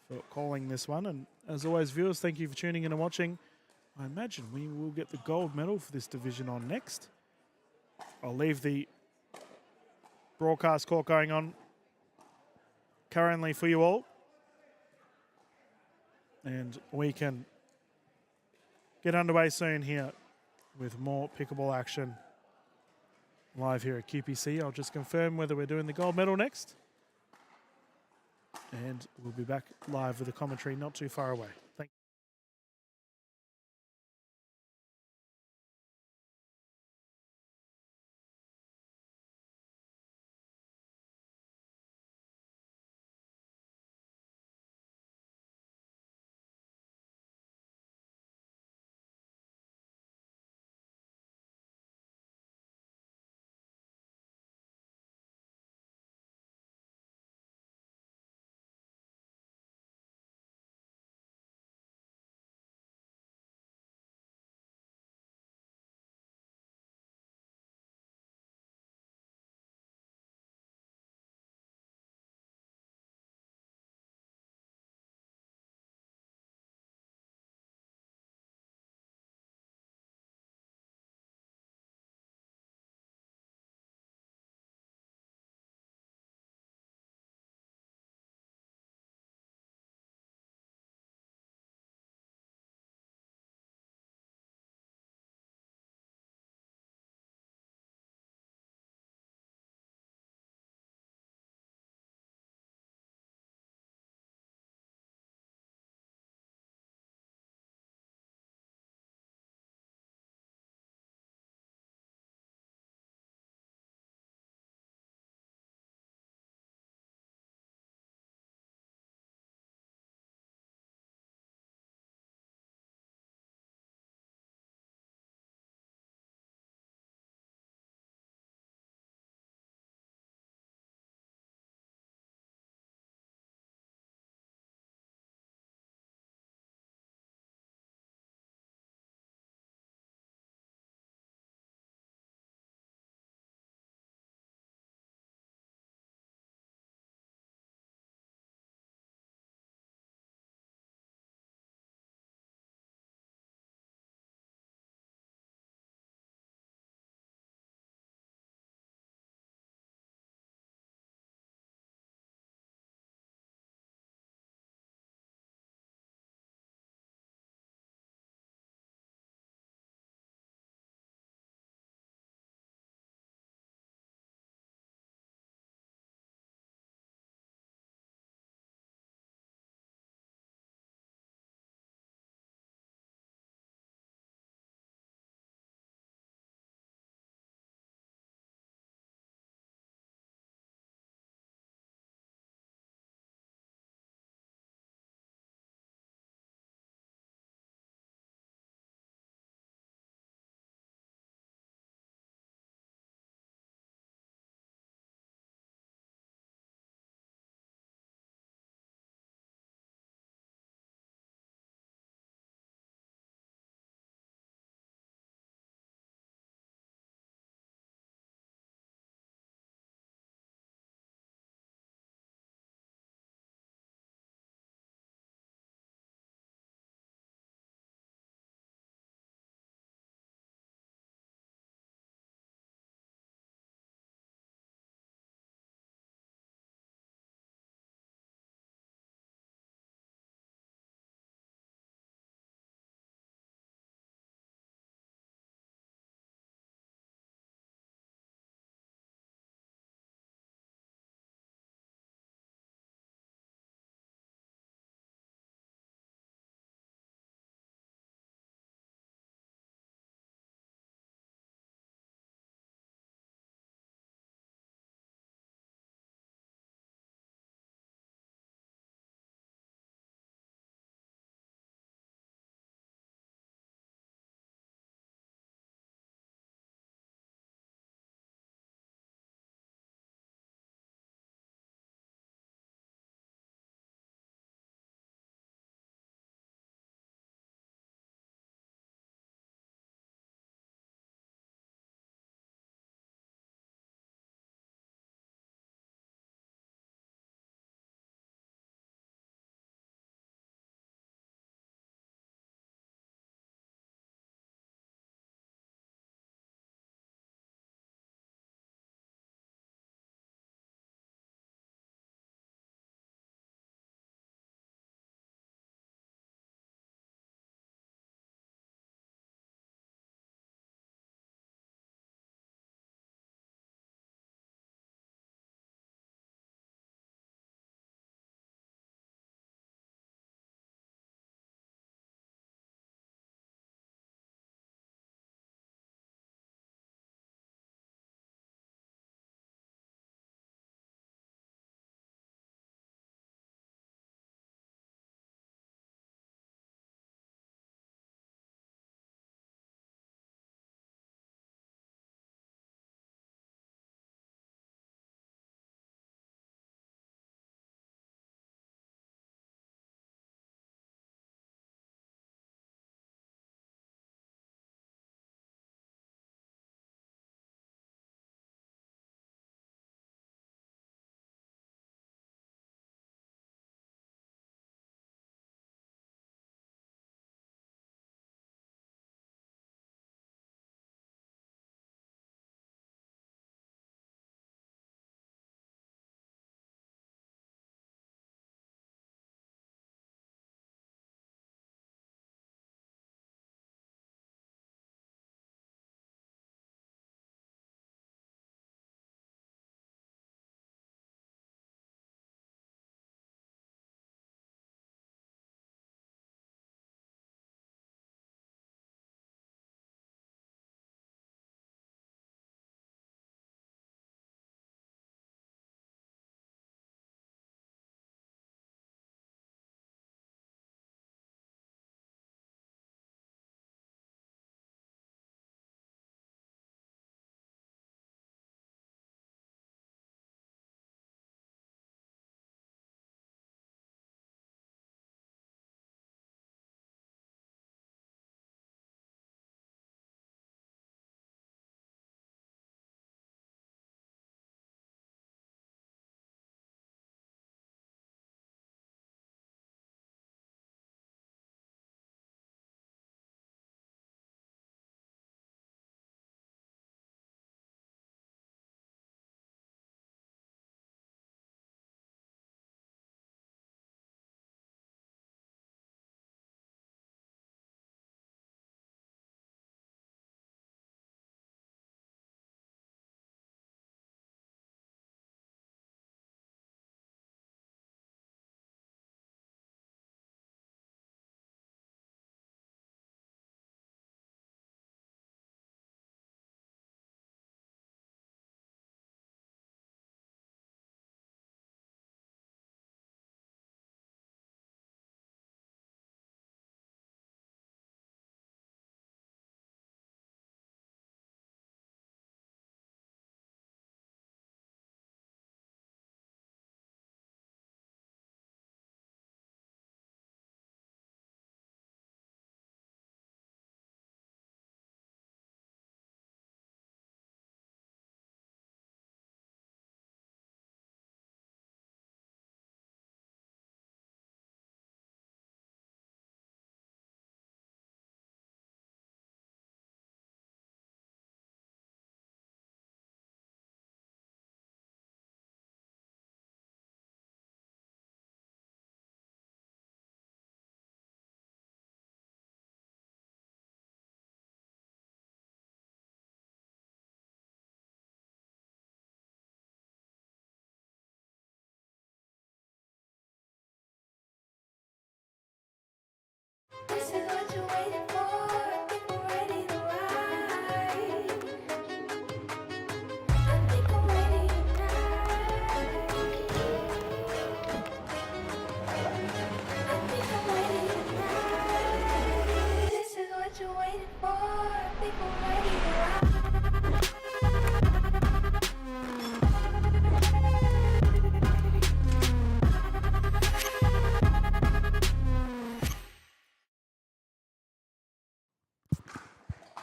for calling this one. And as always, viewers, thank you for tuning in and watching. I imagine we will get the gold medal for this division on next. I'll leave the broadcast court going on currently for you all. And we can get underway soon here with more pickleball action live here at QPC. I'll just confirm whether we're doing the gold medal next. And we'll be back live with a commentary not too far away. Thank you.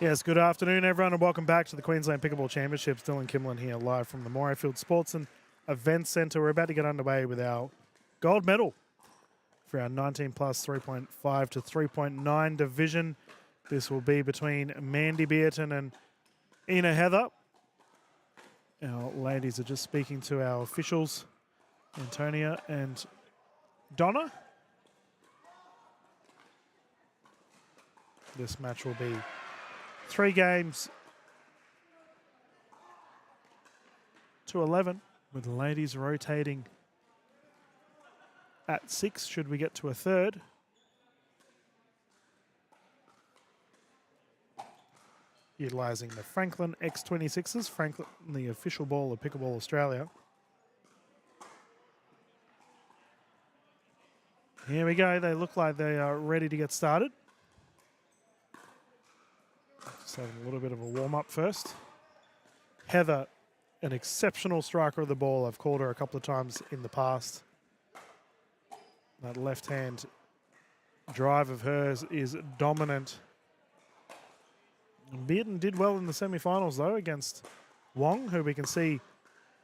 Yes, good afternoon, everyone, and welcome back to the Queensland Pickleball Championships. Dylan Kimlin here, live from the Morayfield Sports and Events Centre. We're about to get underway with our gold medal for our 19 plus 3.5 to 3.9 division. This will be between Mandy Beerton and Ina Heather. Our ladies are just speaking to our officials, Antonia and Donna. This match will be 3 games to 11, with the ladies rotating at 6 should we get to a third. Utilising the Franklin X26s, Franklin, the official ball of Pickleball Australia. Here we go, they look like they are ready to get started. Just having a little bit of a warm-up first. Heather, an exceptional striker of the ball. I've called her a couple of times in the past. That left-hand drive of hers is dominant. Beerton did well in the semi-finals, though, against Wong, who we can see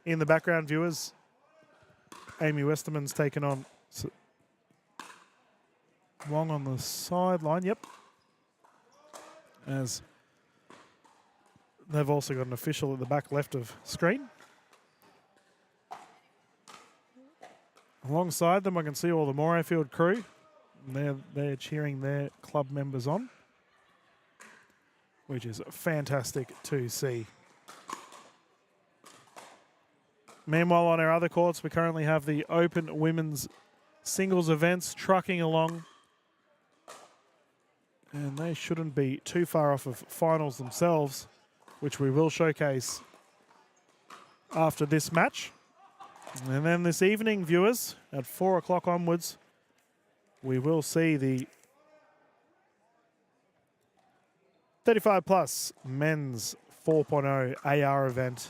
in the background, viewers. Amy Westerman's taken on Wong on the sideline. Yep. As they've also got an official at the back left of screen. Alongside them, I can see all the Morayfield crew. They're cheering their club members on, which is fantastic to see. Meanwhile, on our other courts, we currently have the Open Women's Singles events trucking along. And they shouldn't be too far off of finals themselves, which we will showcase after this match. And then this evening, viewers, at 4 o'clock onwards, we will see the 35 plus men's 4.0 AR event.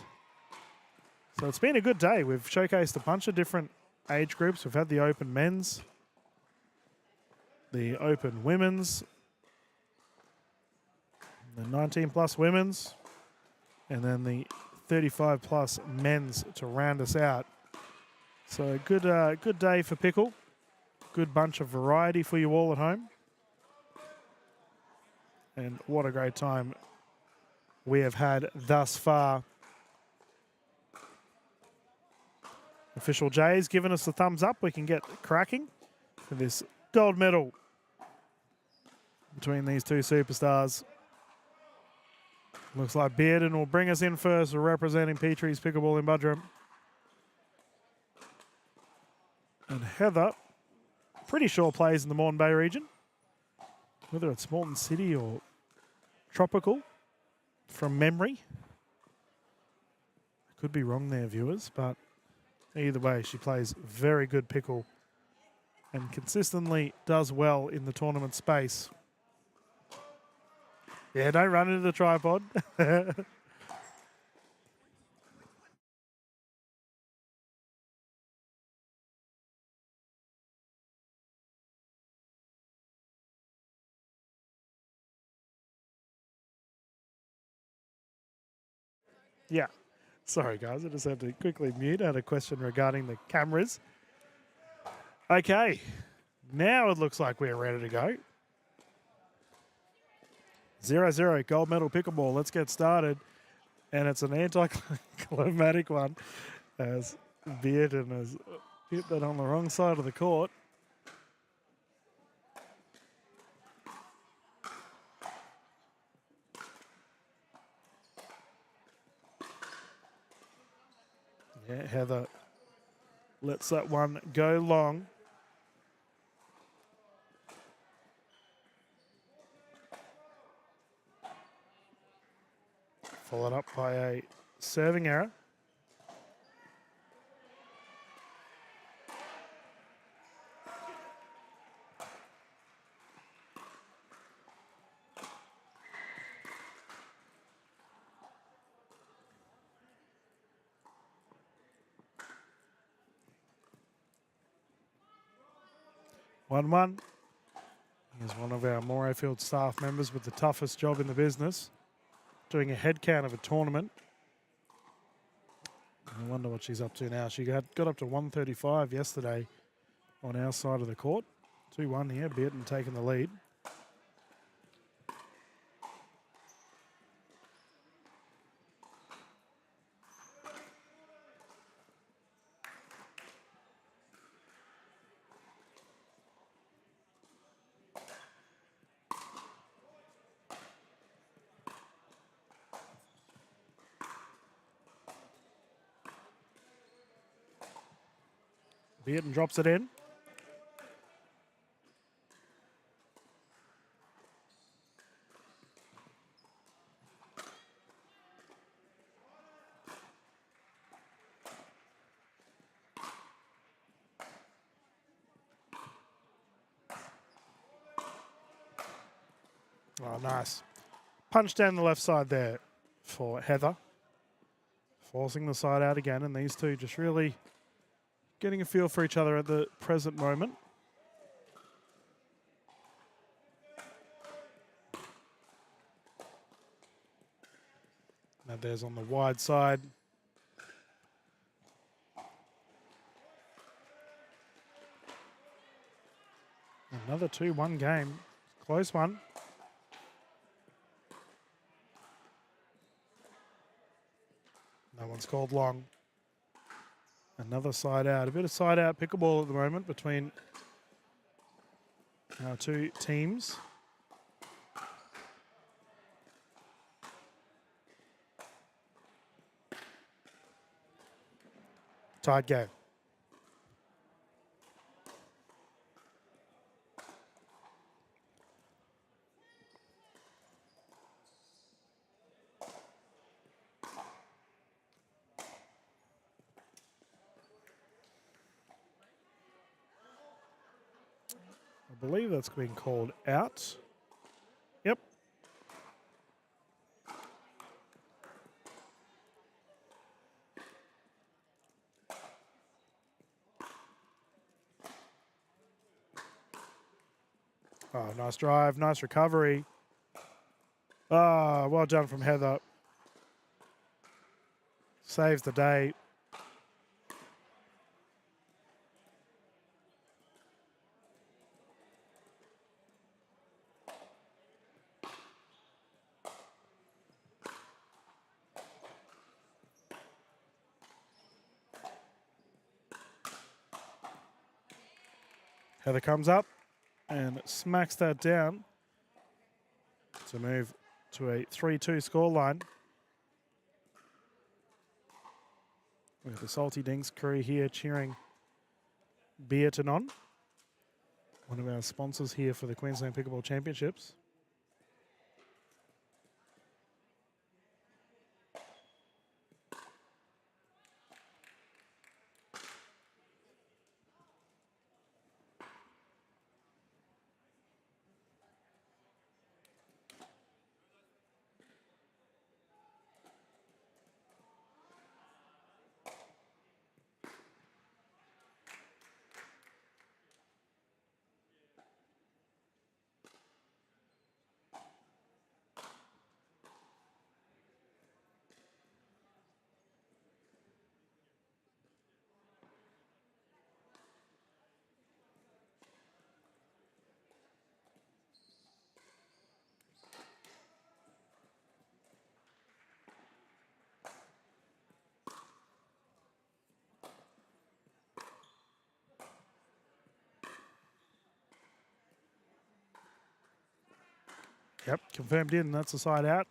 So it's been a good day. We've showcased a bunch of different age groups. We've had the Open men's, the Open women's, the 19 plus women's, and then the 35 plus men's to round us out. So good day for pickle. Good bunch of variety for you all at home. And what a great time we have had thus far. Official Jay's given us the thumbs up. We can get cracking for this gold medal between these two superstars. Looks like Bearden will bring us in first, representing Petrie's Pickleball in Budrum. And Heather, pretty sure plays in the Moreton Bay region. Whether it's Moreton City or Tropical, from memory. I could be wrong there, viewers, but either way, she plays very good pickle and consistently does well in the tournament space. Yeah, don't run into the tripod. Yeah. Sorry, guys. I just had to quickly mute. I had a question regarding the cameras. Okay. Now it looks like we're ready to go. 0-0, gold medal pickleball. Let's get started. And it's an anticlimactic one as Beerton has hit that on the wrong side of the court. Yeah, Heather lets that one go long. Followed up by a serving error. Here's one of our Morayfield staff members with the toughest job in the business. doing a head count of a tournament. I wonder what she's up to now. She got up to 135 yesterday on our side of the court. 2-1 here, Beerton taking the lead. Beerton drops it in. Oh, nice. Punch down the left side there for Heather. Forcing the side out again, and these two just really getting a feel for each other at the present moment. Now there's on the wide side. Another 2-1 game. Close one. No one's called long. Another side out. A bit of side out pickleball at the moment between our two teams. Tied game. I believe that's been called out. Yep. Oh, nice drive, nice recovery. Ah, well done from Heather. Saves the day. Heather comes up and smacks that down to move to a 3-2 scoreline. With the Salty Dinks crew here cheering Beerton on. One of our sponsors here for the Queensland Pickleball Championships. Yep, confirmed in. That's the side out.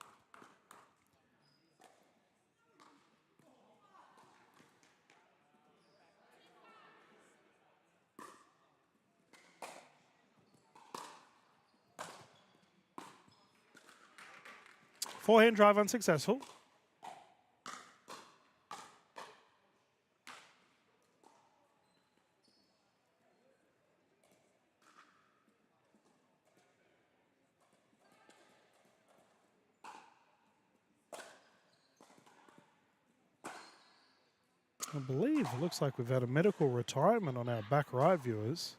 Forehand drive unsuccessful. I believe it looks like we've had a medical retirement on our back right, viewers.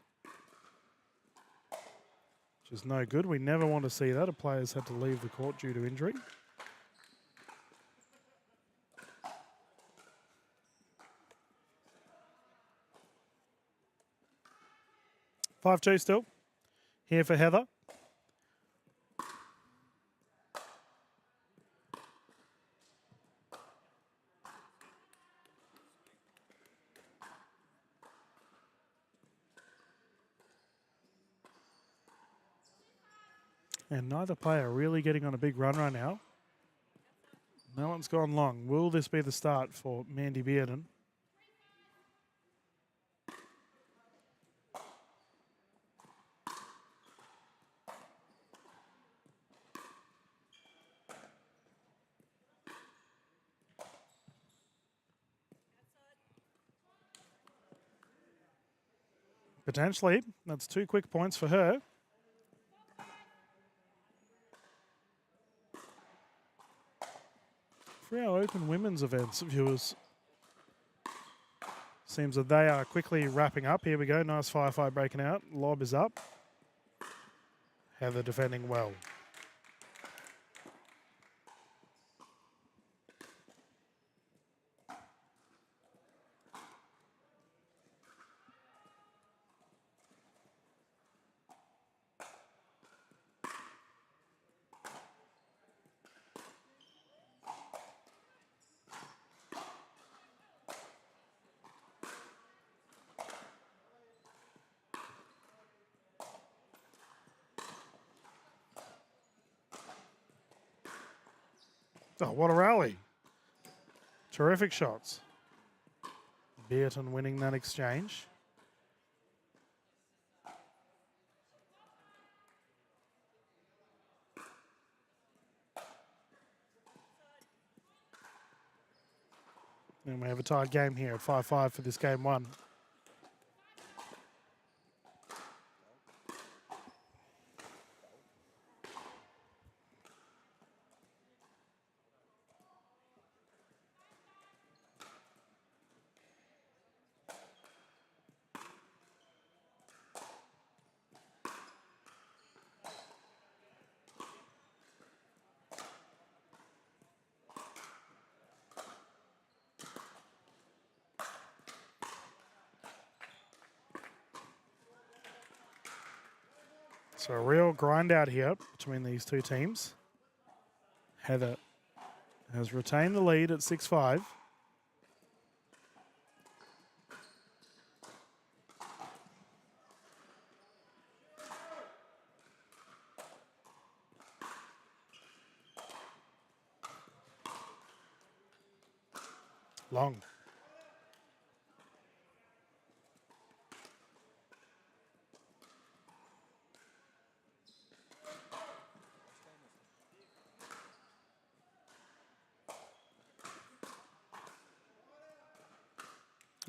Which is no good. We never want to see that. A player's had to leave the court due to injury. 5-2 still. Here for Heather. And neither player really getting on a big run right now. No one's gone long. Will this be the start for Mandy Beerton? Potentially. That's 2 quick points for her. For our open women's events, viewers, seems that they are quickly wrapping up. Here we go. Nice firefight breaking out. Lob is up. Heather defending well. Oh, what a rally. Terrific shots. Beerton winning that exchange. And we have a tied game here at 5-5 for this game 1. So a real grind out here between these two teams. Heather has retained the lead at 6-5. Long.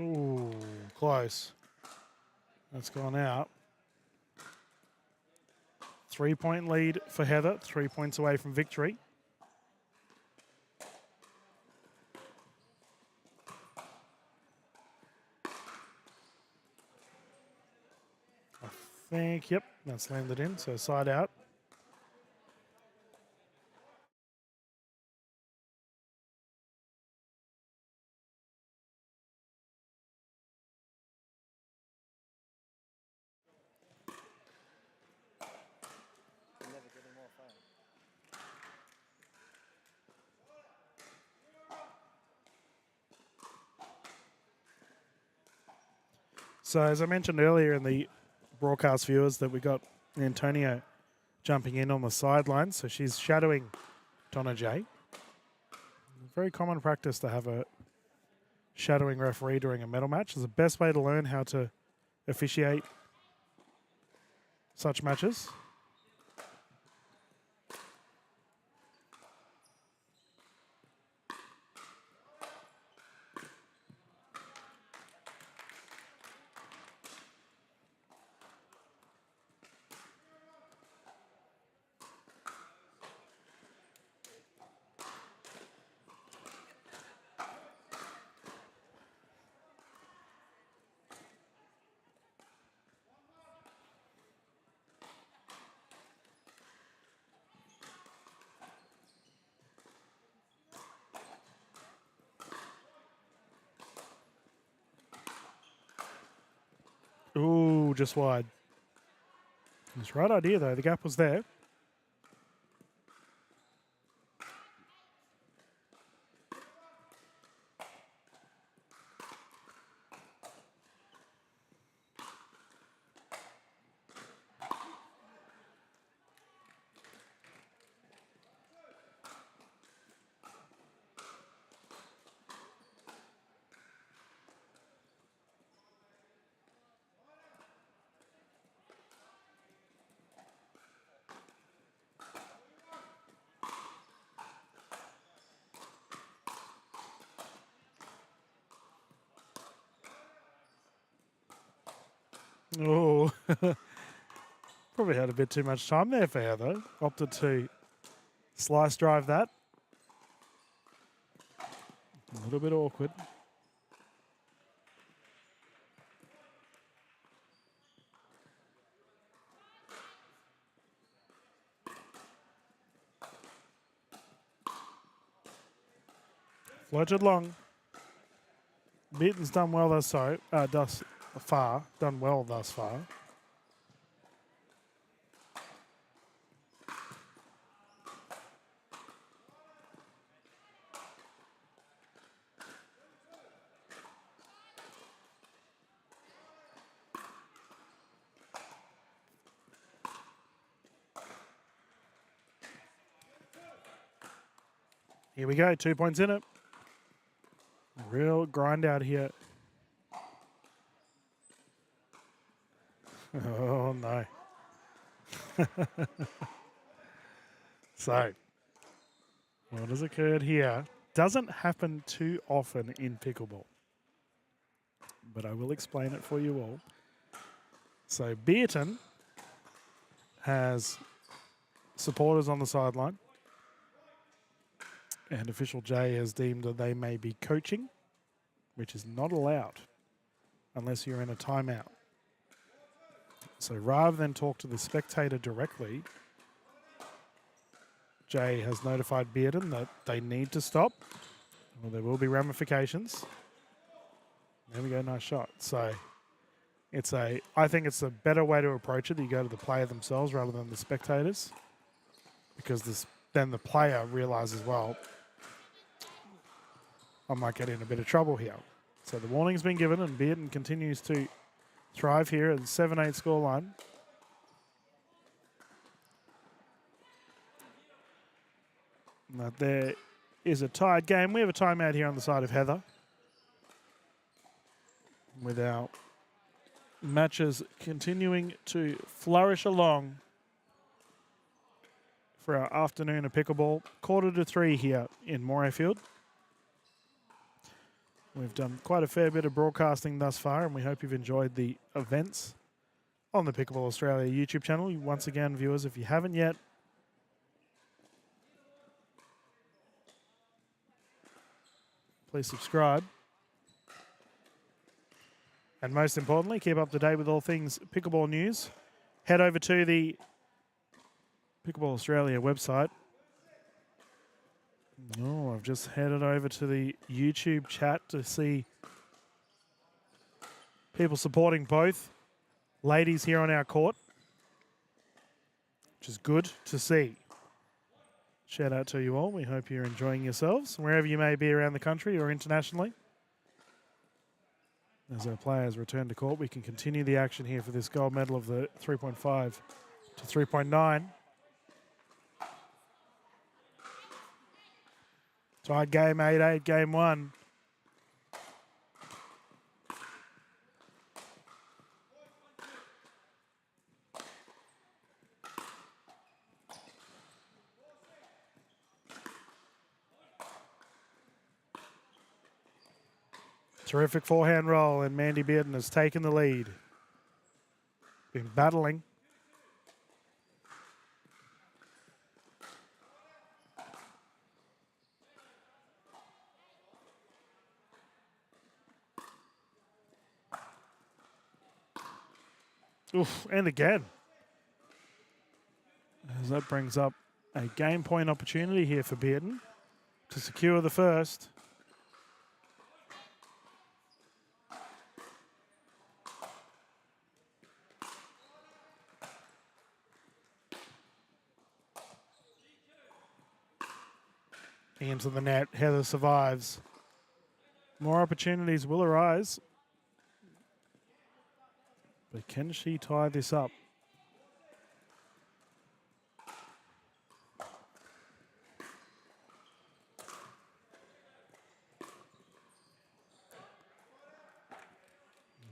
Ooh, close. That's gone out. 3-point lead for Heather, 3 points away from victory. I think, yep, that's landed in, so side out. So as I mentioned earlier in the broadcast viewers that we got Antonio jumping in on the sidelines. So she's shadowing Donna J. Very common practice to have a shadowing referee during a medal match. It's the best way to learn how to officiate such matches. Ooh, just wide. It's the right idea, though. The gap was there. Oh, probably had a bit too much time there for Heather. Opted to slice drive that. A little bit awkward. Floated long. Beerton's done well thus far. Done well thus far. Here we go, 2 points in it. Real grind out here. Oh, no. So, what has occurred here doesn't happen too often in pickleball, but I will explain it for you all. So, Beerton has supporters on the sideline, and official J has deemed that they may be coaching, which is not allowed unless you're in a timeout. So rather than talk to the spectator directly, Jay has notified Beerton that they need to stop. Well, there will be ramifications. There we go, nice shot. So I think it's a better way to approach it. You go to the player themselves rather than the spectators, because then the player realizes, well, I might get in a bit of trouble here. So the warning's been given, and Beerton continues to thrive here at 7-8 scoreline. Now there is a tied game. We have a timeout here on the side of Heather, with our matches continuing to flourish along for our afternoon of pickleball. 2:45 here in Morayfield. We've done quite a fair bit of broadcasting thus far, and we hope you've enjoyed the events on the Pickleball Australia YouTube channel. Once again, viewers, if you haven't yet, please subscribe. And most importantly, keep up to date with all things pickleball news. Head over to the Pickleball Australia website. Oh, I've just headed over to the YouTube chat to see people supporting both ladies here on our court, which is good to see. Shout out to you all. We hope you're enjoying yourselves, wherever you may be around the country or internationally. As our players return to court, we can continue the action here for this gold medal of the 3.5 to 3.9. Tied game 8-8, game 1. Terrific forehand roll, and Mandy Beerton has taken the lead. Been battling. Oof, and again. As that brings up a game point opportunity here for Beerton to secure the first. Into the net. Heather survives. More opportunities will arise. But can she tie this up?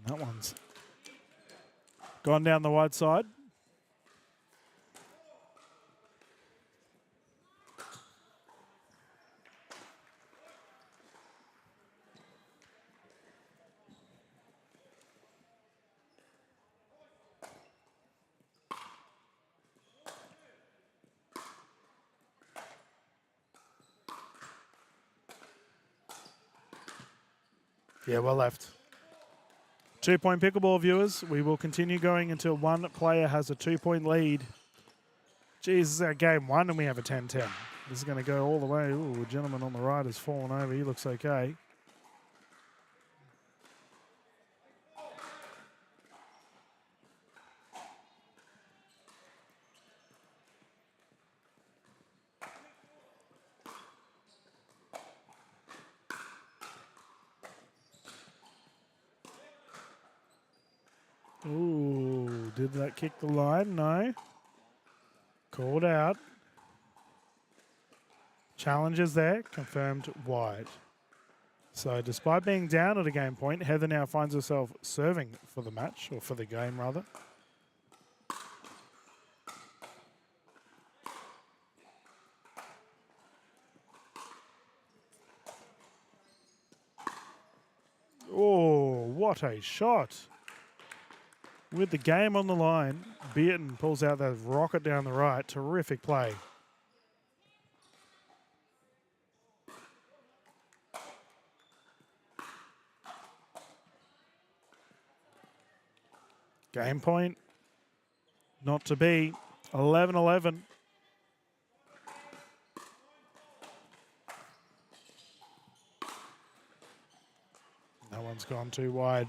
That one's gone down the wide side. Yeah, well left. 2-point pickleball, viewers. We will continue going until one player has a 2-point lead. Geez, this is our game one and we have a 10-10. This is going to go all the way. Ooh, a gentleman on the right has fallen over. He looks okay. Ooh, did that kick the line? No. Called out. Challenges there, confirmed wide. So despite being down at a game point, Heather now finds herself serving for the match, or for the game rather. Oh, what a shot. With the game on the line, Beerton pulls out that rocket down the right. Terrific play. Game point, not to be. 11-11. That one's gone too wide.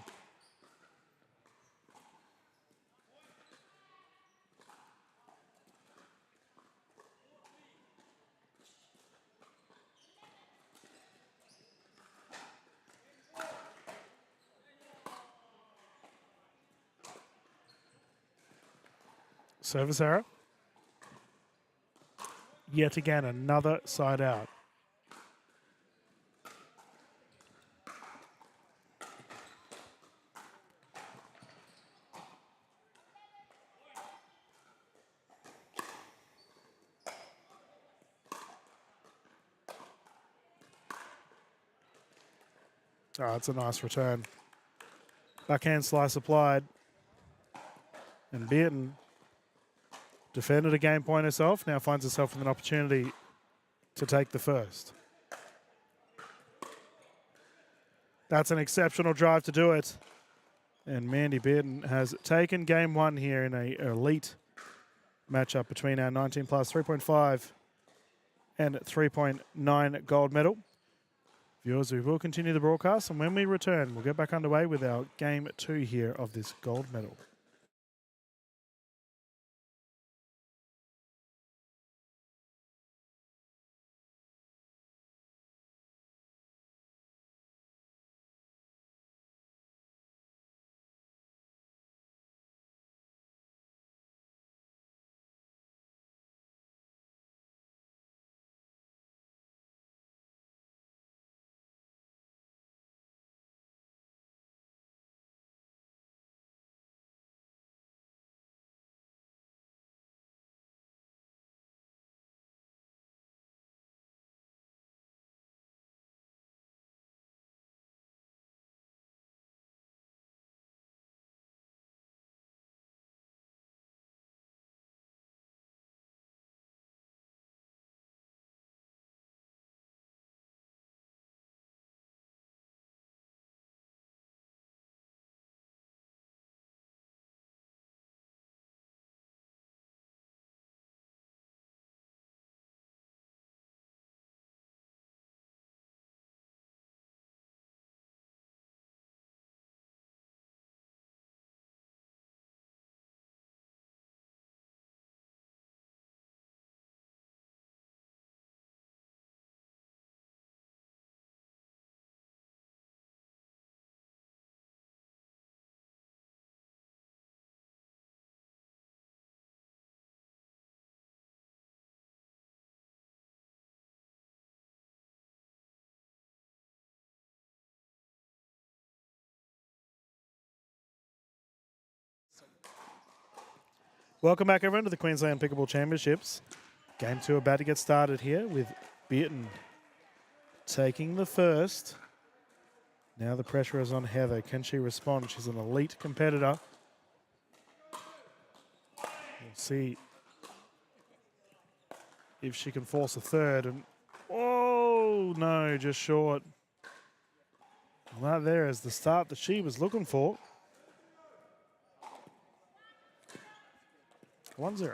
Service error. Yet again, another side out. Oh, it's a nice return. Backhand slice applied. And Beerton defended a game point herself, now finds herself with an opportunity to take the first. That's an exceptional drive to do it. And Mandy Beerton has taken game one here in an elite matchup between our 19 plus 3.5 and 3.9 gold medal. Viewers, we will continue the broadcast, and when we return, we'll get back underway with our game two here of this gold medal. Welcome back, everyone, to the Queensland Pickleball Championships. Game 2 about to get started here with Beerton taking the first. Now the pressure is on Heather. Can she respond? She's an elite competitor. We'll see if she can force a third. And oh, no, just short. And that there is the start that she was looking for. 1-0.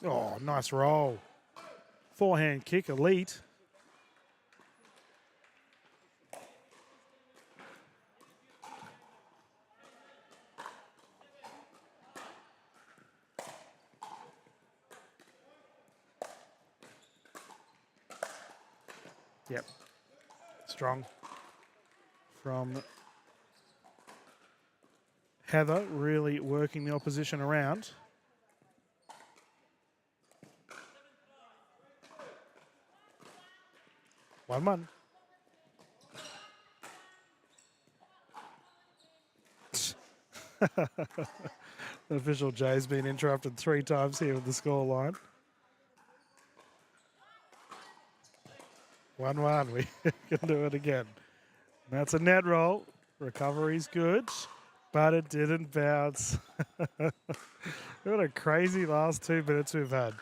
Oh, nice roll. Forehand kick, elite. Yep. Strong from Heather, really working the opposition around. One. The official Jay's been interrupted 3 times here with the score line. 1-1. We can do it again. That's a net roll. Recovery's good, but it didn't bounce. What a crazy last 2 minutes we've had.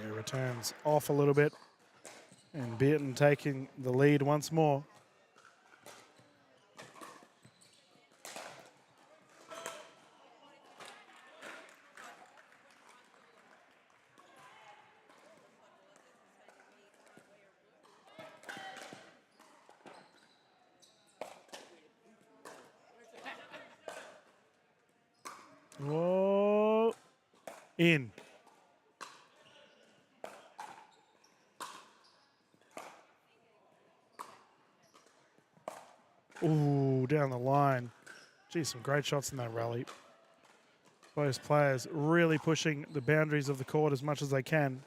Yeah, returns off a little bit. And Beerton taking the lead once more. Whoa. In. Ooh, down the line. Geez, some great shots in that rally. Both players really pushing the boundaries of the court as much as they can.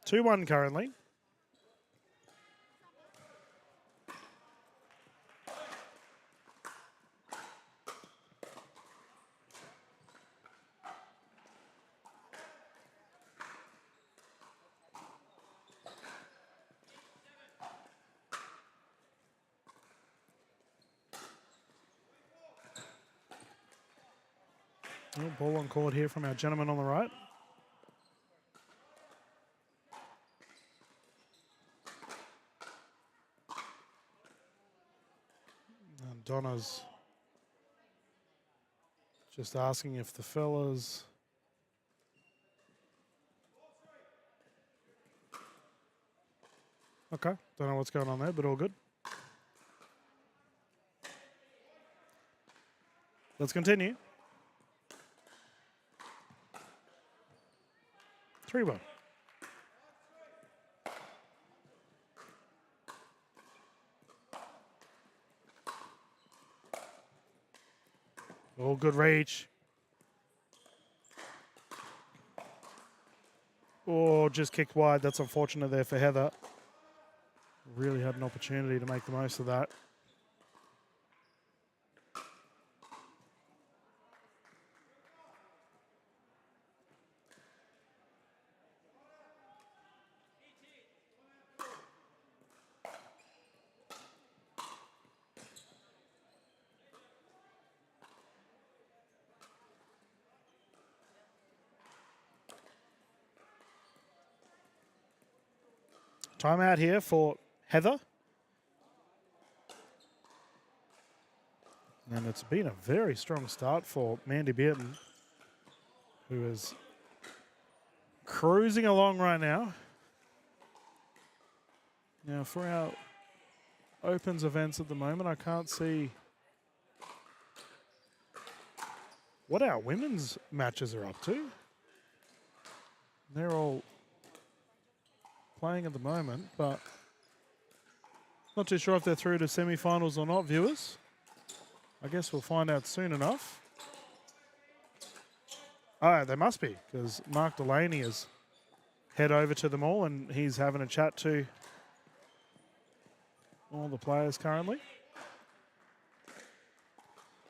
2-1 currently. Oh, ball on court here from our gentleman on the right. And Donna's just asking if the fellas... Okay, don't know what's going on there, but all good. Let's continue. 3-1. Oh, good reach. Oh, just kicked wide. That's unfortunate there for Heather. Really had an opportunity to make the most of that. Timeout here for Heather. And it's been a very strong start for Mandy Beerton, who is cruising along right now. Now, for our opens events at the moment, I can't see what our women's matches are up to. They're all playing at the moment, but not too sure if they're through to semi-finals or not, viewers. I guess we'll find out soon enough. Oh, they must be, because Mark Delaney is head over to them all, and he's having a chat to all the players currently.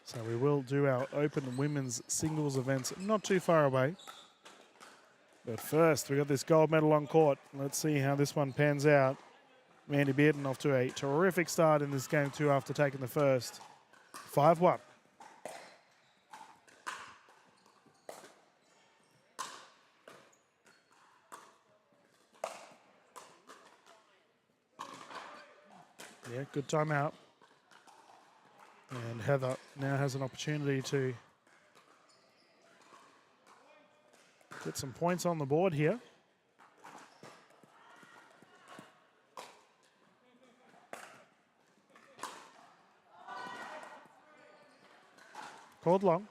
So we will do our open women's singles events not too far away. But first, we got this gold medal on court. Let's see how this one pans out. Mandy Beerton off to a terrific start in this game too after taking the first. 5-1. Yeah, good timeout. And Heather now has an opportunity to get some points on the board here. Called long.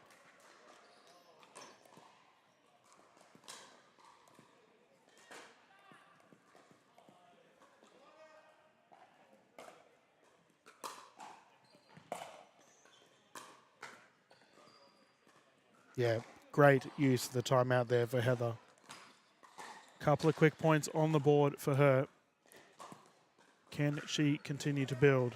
Yeah, great use of the timeout there for Heather. Couple of quick points on the board for her. Can she continue to build?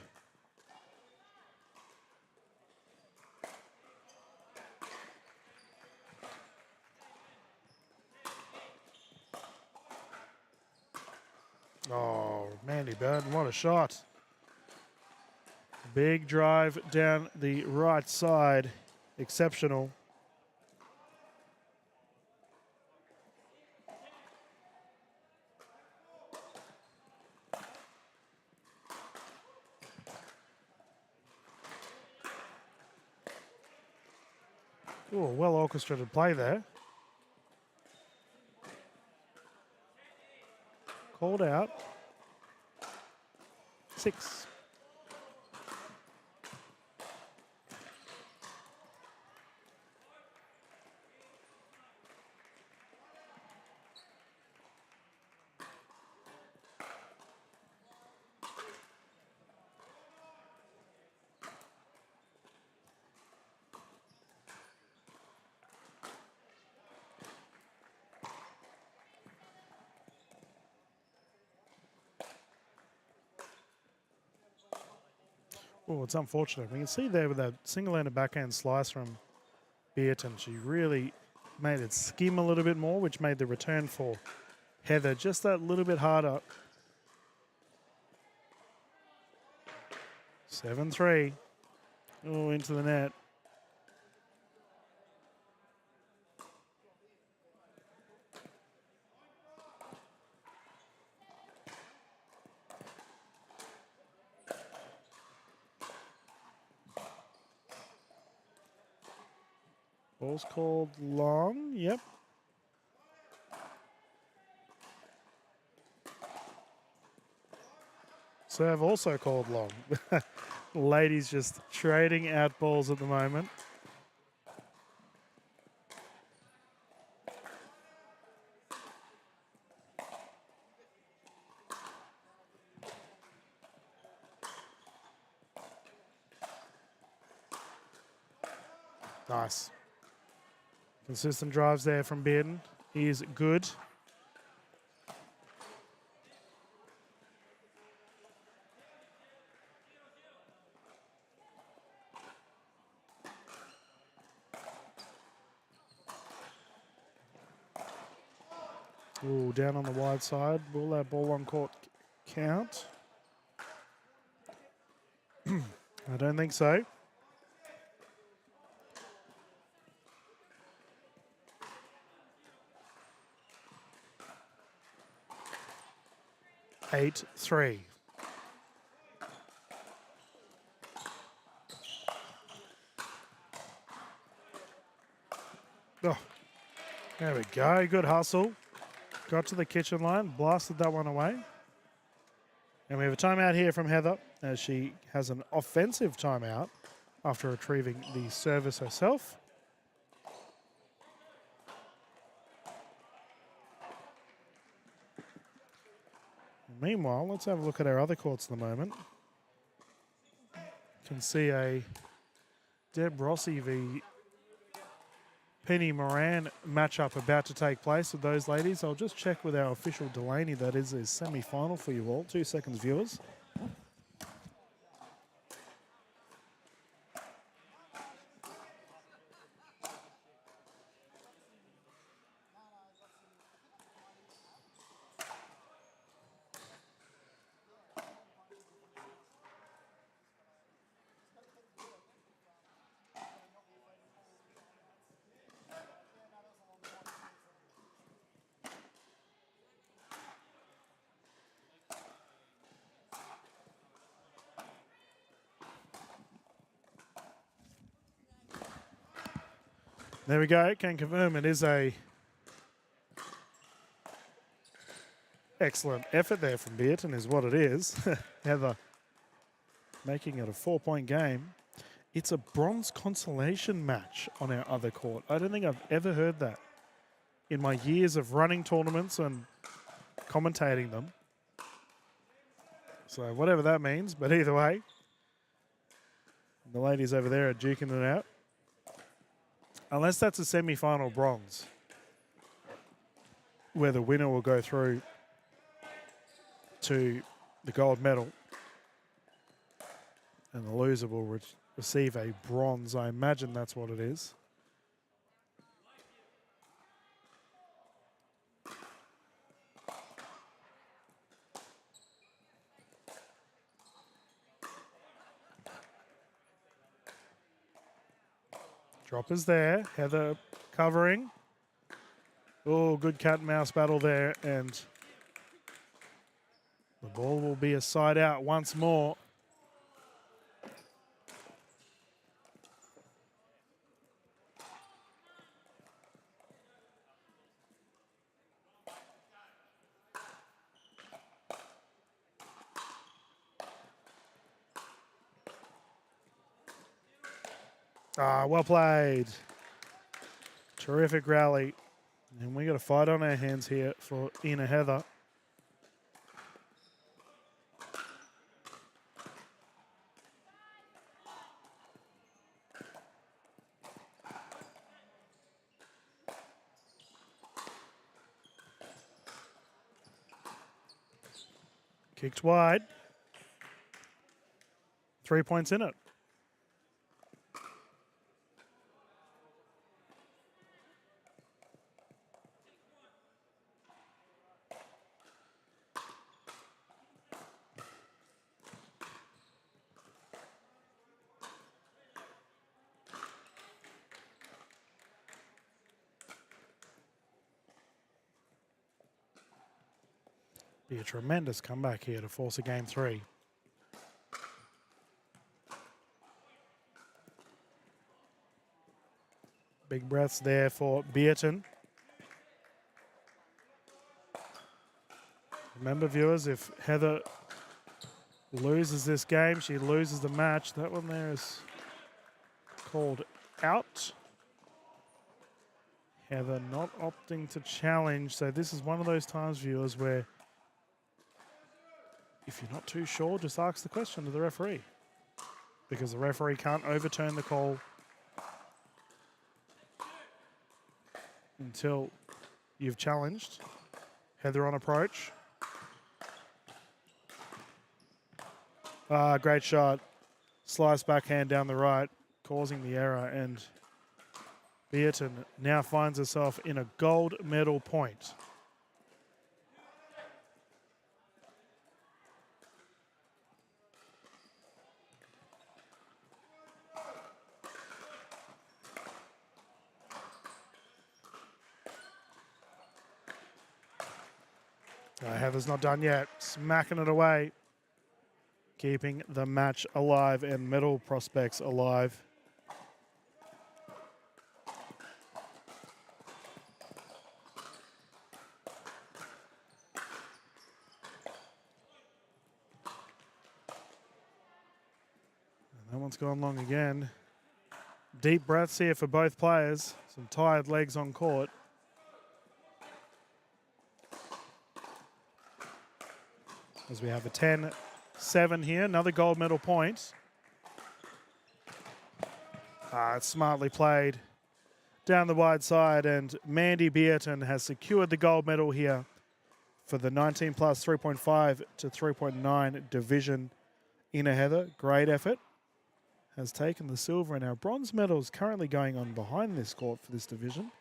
Oh, Mandy Beerton, what a shot. Big drive down the right side. Exceptional. Oh, well orchestrated play there. Called out. 6. Oh, it's unfortunate. We can see there with that single-handed backhand slice from Beerton, she really made it skim a little bit more, which made the return for Heather just that little bit harder. 7-3. Oh, into the net. Ball's called long. Yep. Serve also called long. Ladies just trading out balls at the moment. Nice. Consistent drives there from Beerton. He is good. Ooh, down on the wide side. Will that ball on court count? I don't think so. Eight, 3. Oh, there we go. Good hustle. Got to the kitchen line, blasted that one away. And we have a timeout here from Heather as she has an offensive timeout after retrieving the service herself. Meanwhile, let's have a look at our other courts at the moment. Can see a Deb Rossi v Penny Moran matchup about to take place with those ladies. I'll just check with our official Delaney. That is a semi-final for you all. 2 seconds, viewers. There we go. Can confirm it is a excellent effort there from Beerton is what it is. Heather making it a 4-point game. It's a bronze consolation match on our other court. I don't think I've ever heard that in my years of running tournaments and commentating them. So whatever that means, but either way, the ladies over there are duking it out. Unless that's a semi-final bronze, where the winner will go through to the gold medal and the loser will receive a bronze. I imagine that's what it is. Droppers there. Heather covering. Oh, good cat and mouse battle there. And the ball will be a side out once more. Well played. Terrific rally. And we got a fight on our hands here for Ina Heather. Kicked wide. 3 points in it. Be a tremendous comeback here to force a game 3. Big breaths there for Beerton. Remember, viewers, if Heather loses this game, she loses the match. That one there is called out. Heather not opting to challenge. So this is one of those times, viewers, where if you're not too sure, just ask the question to the referee, because the referee can't overturn the call until you've challenged. Heather on approach. Great shot. Slice backhand down the right, causing the error, and Beerton now finds herself in a gold medal point. Heather's not done yet. Smacking it away. Keeping the match alive and medal prospects alive. That one's gone long again. Deep breaths here for both players. Some tired legs on court. As we have a 10-7 here. Another gold medal point. It's smartly played down the wide side, and Mandy Beerton has secured the gold medal here for the 19 plus 3.5 to 3.9 division. Inner Heather, great effort, has taken the silver, and our bronze medal is currently going on behind this court for this division.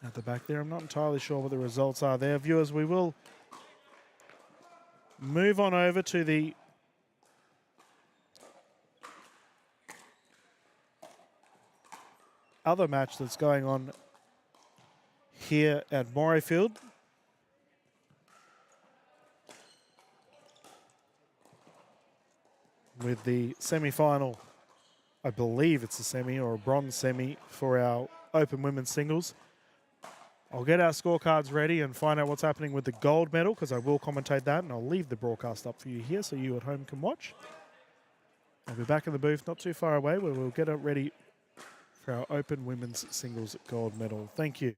At the back there, I'm not entirely sure what the results are there. Viewers, we will move on over to the other match that's going on here at Morayfield. With the semi-final, I believe it's a semi or a bronze semi for our open women's singles. I'll get our scorecards ready and find out what's happening with the gold medal, because I will commentate that, and I'll leave the broadcast up for you here so you at home can watch. I'll be back in the booth not too far away, where we'll get it ready for our open women's singles gold medal. Thank you.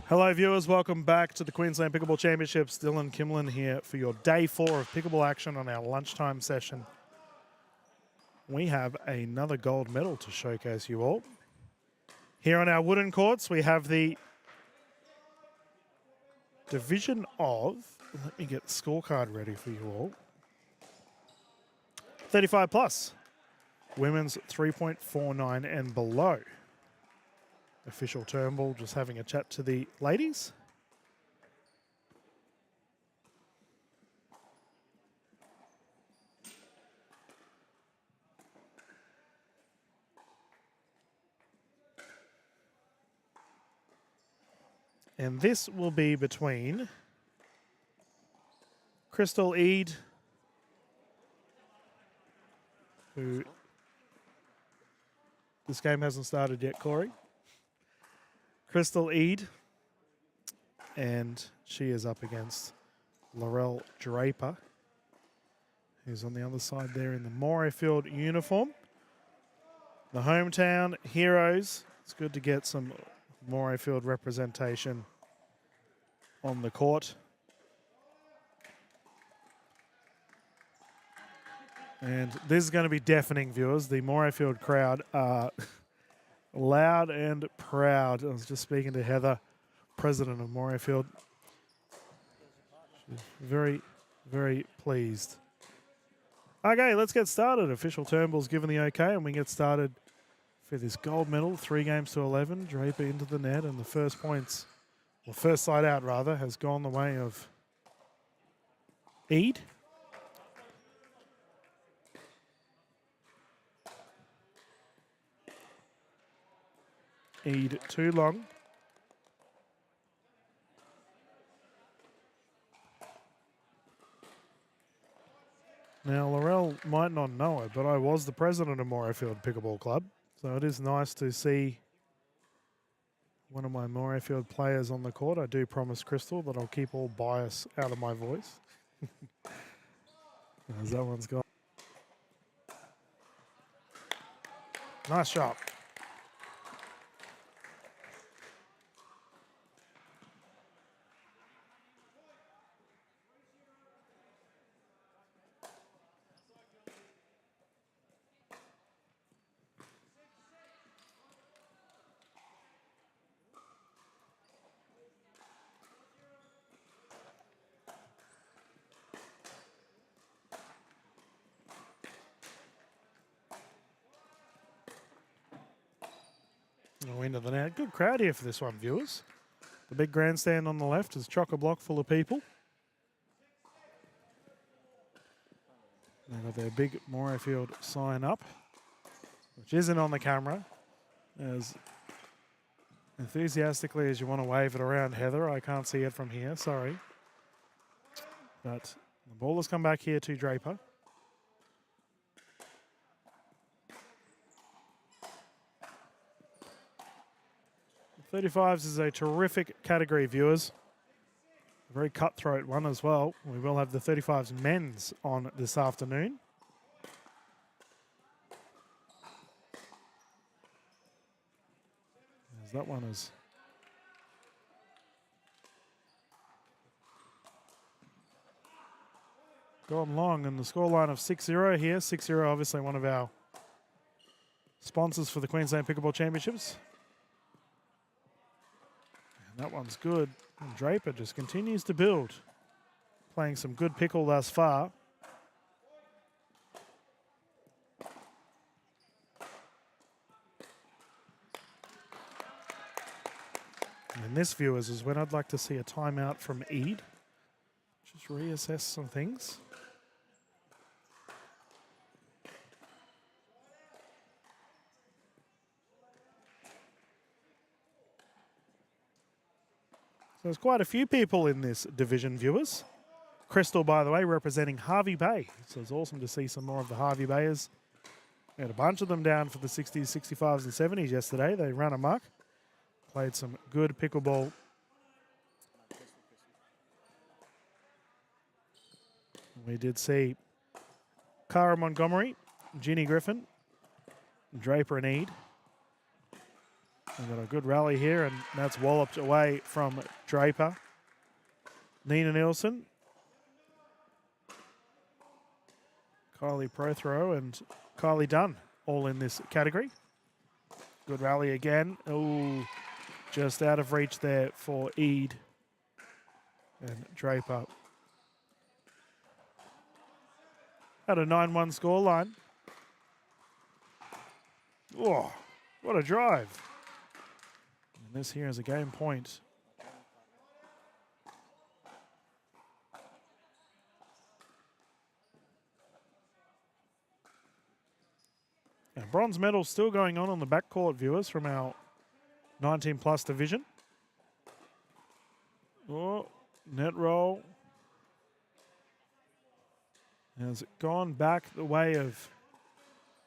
Hello viewers, welcome back to the Queensland Pickleball Championships. Dylan Kimlin here for your day 4 of pickleball action on our lunchtime session. We have another gold medal to showcase you all. Here on our wooden courts, we have the division of, let me get the scorecard ready for you all, 35 plus, women's 3.49 and below. Official Turnbull just having a chat to the ladies. And this will be between Crystal Eade, who This game hasn't started yet, Corey. Crystal Eade. And she is up against Laurel Draper, who's on the other side there in the Morayfield uniform. The hometown heroes. It's good to get some Morayfield representation on the court. And this is going to be deafening, viewers. The Morayfield crowd are loud and proud. I was just speaking to Heather, president of Morayfield. She's very, very pleased. Okay, let's get started. Official Turnbull's given the okay, and we get started for this gold medal. 3 games to 11. Draper into the net, and the first points, well, first side out rather, has gone the way of Eade. Eade too long. Now, Laurel might not know it, but I was the president of Morayfield Pickleball Club, so it is nice to see one of my Morayfield players on the court. I do promise Crystal that I'll keep all bias out of my voice. As that one's gone. Nice shot. Into the net. Good crowd here for this one, viewers. The big grandstand on the left is chock-a-block full of people. They've got their big Morayfield sign up, which isn't on the camera. As enthusiastically as you want to wave it around, Heather, I can't see it from here, sorry. But the ball has come back here to Draper. 35s is a terrific category, viewers. A very cutthroat one as well. We will have the 35s men's on this afternoon. As that one is gone long, and the scoreline of 6-0 here. 6-0, obviously one of our sponsors for the Queensland Pickleball Championships. That one's good. And Draper just continues to build. Playing some good pickle thus far. And this, viewers, is when I'd like to see a timeout from Eade. Just reassess some things. There's quite a few people in this division, viewers. Crystal, by the way, representing Hervey Bay. So it's awesome to see some more of the Hervey Bayers. We had a bunch of them down for the 60s, 65s, and 70s yesterday. They ran amok. Played some good pickleball. We did see Cara Montgomery, Ginny Griffin, Draper and Eade. We've got a good rally here, and that's walloped away from Draper. Nina Nielsen, Kylie Prothrow, and Kylie Dunn all in this category. Good rally again. Oh, just out of reach there for Eade and Draper. At a 9-1 scoreline. Oh, what a drive. And this here is a game point. And bronze medal still going on the backcourt, viewers, from our 19+ division. Oh, net roll. Has gone back the way of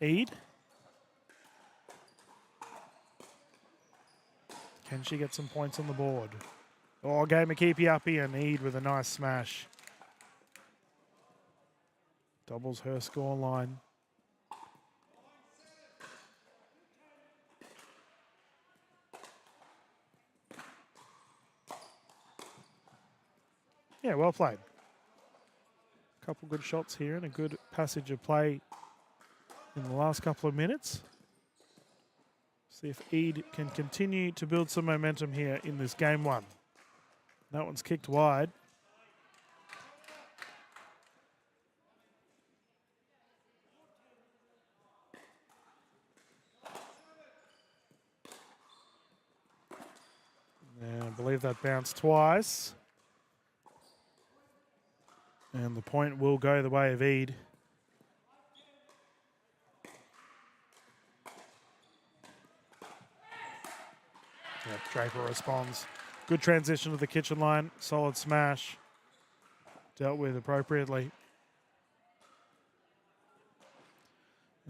Eade. Can she get some points on the board? Oh, game of keepy uppy and Eid with a nice smash. Doubles her score line. Yeah, well played. A couple good shots here and a good passage of play in the last couple of minutes. See if Eid can continue to build some momentum here in this game one. That one's kicked wide. And I believe that bounced twice. And the point will go the way of Eid. Yep, Draper responds. Good transition to the kitchen line. Solid smash. Dealt with appropriately.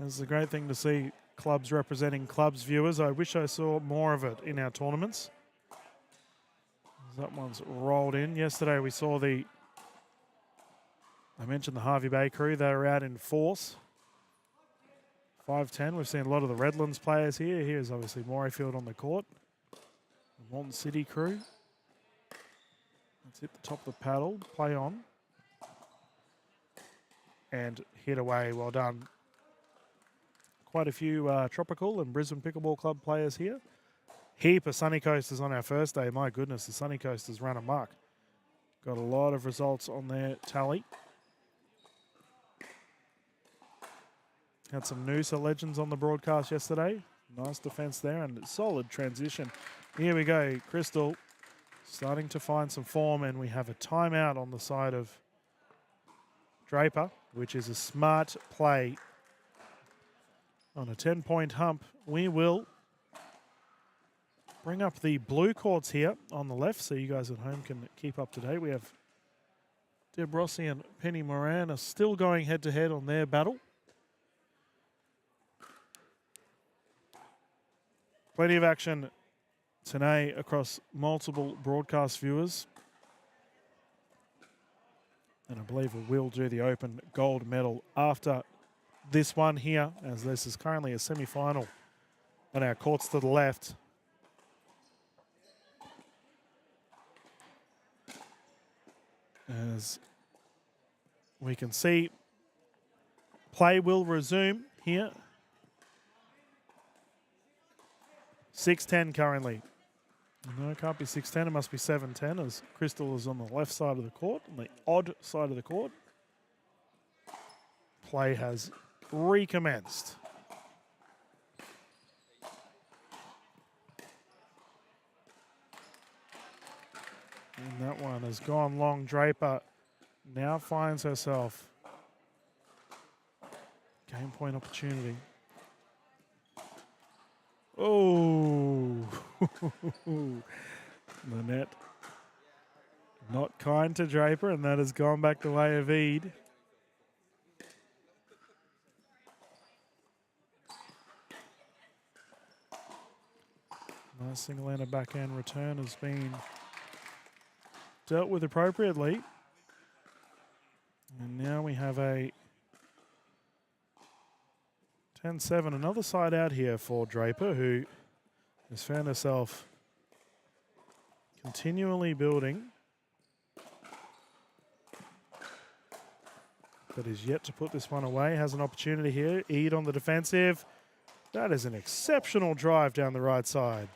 It's a great thing to see clubs representing clubs, viewers. I wish I saw more of it in our tournaments. That one's rolled in. Yesterday we saw I mentioned the Harvey Bay crew. They were out in force. 5-10. We've seen a lot of the Redlands players here. Here's obviously Morayfield on the court. The Mountain City crew. Let's hit the top of the paddle. Play on. And hit away. Well done. Quite a few Tropical and Brisbane Pickleball Club players here. Heap of Sunny Coasters on our first day. My goodness, the Sunny Coasters ran amok. Got a lot of results on their tally. Had some Noosa legends on the broadcast yesterday. Nice defense there and solid transition. Here we go. Crystal starting to find some form, and we have a timeout on the side of Draper, which is a smart play. On a 10-point hump, we will bring up the blue courts here on the left so you guys at home can keep up to date. We have Deb Rossi and Penny Moran are still going head-to-head on their battle. Plenty of action today across multiple broadcast viewers. And I believe we will do the Open gold medal after this one here, as this is currently a semi-final on our courts to the left. As we can see, play will resume here. 6-10 currently. No, it can't be 6-10. It must be 7-10 as Crystal is on the left side of the court, on the odd side of the court. Play has recommenced. And that one has gone long. Draper now finds herself game point opportunity. Oh, the net not kind to Draper, and that has gone back the way of Eid. Nice single-hander backhand return has been dealt with appropriately. And now we have a 10-7, another side out here for Draper, who has found herself continually building, but is yet to put this one away. Has an opportunity here. Eid on the defensive. That is an exceptional drive down the right side.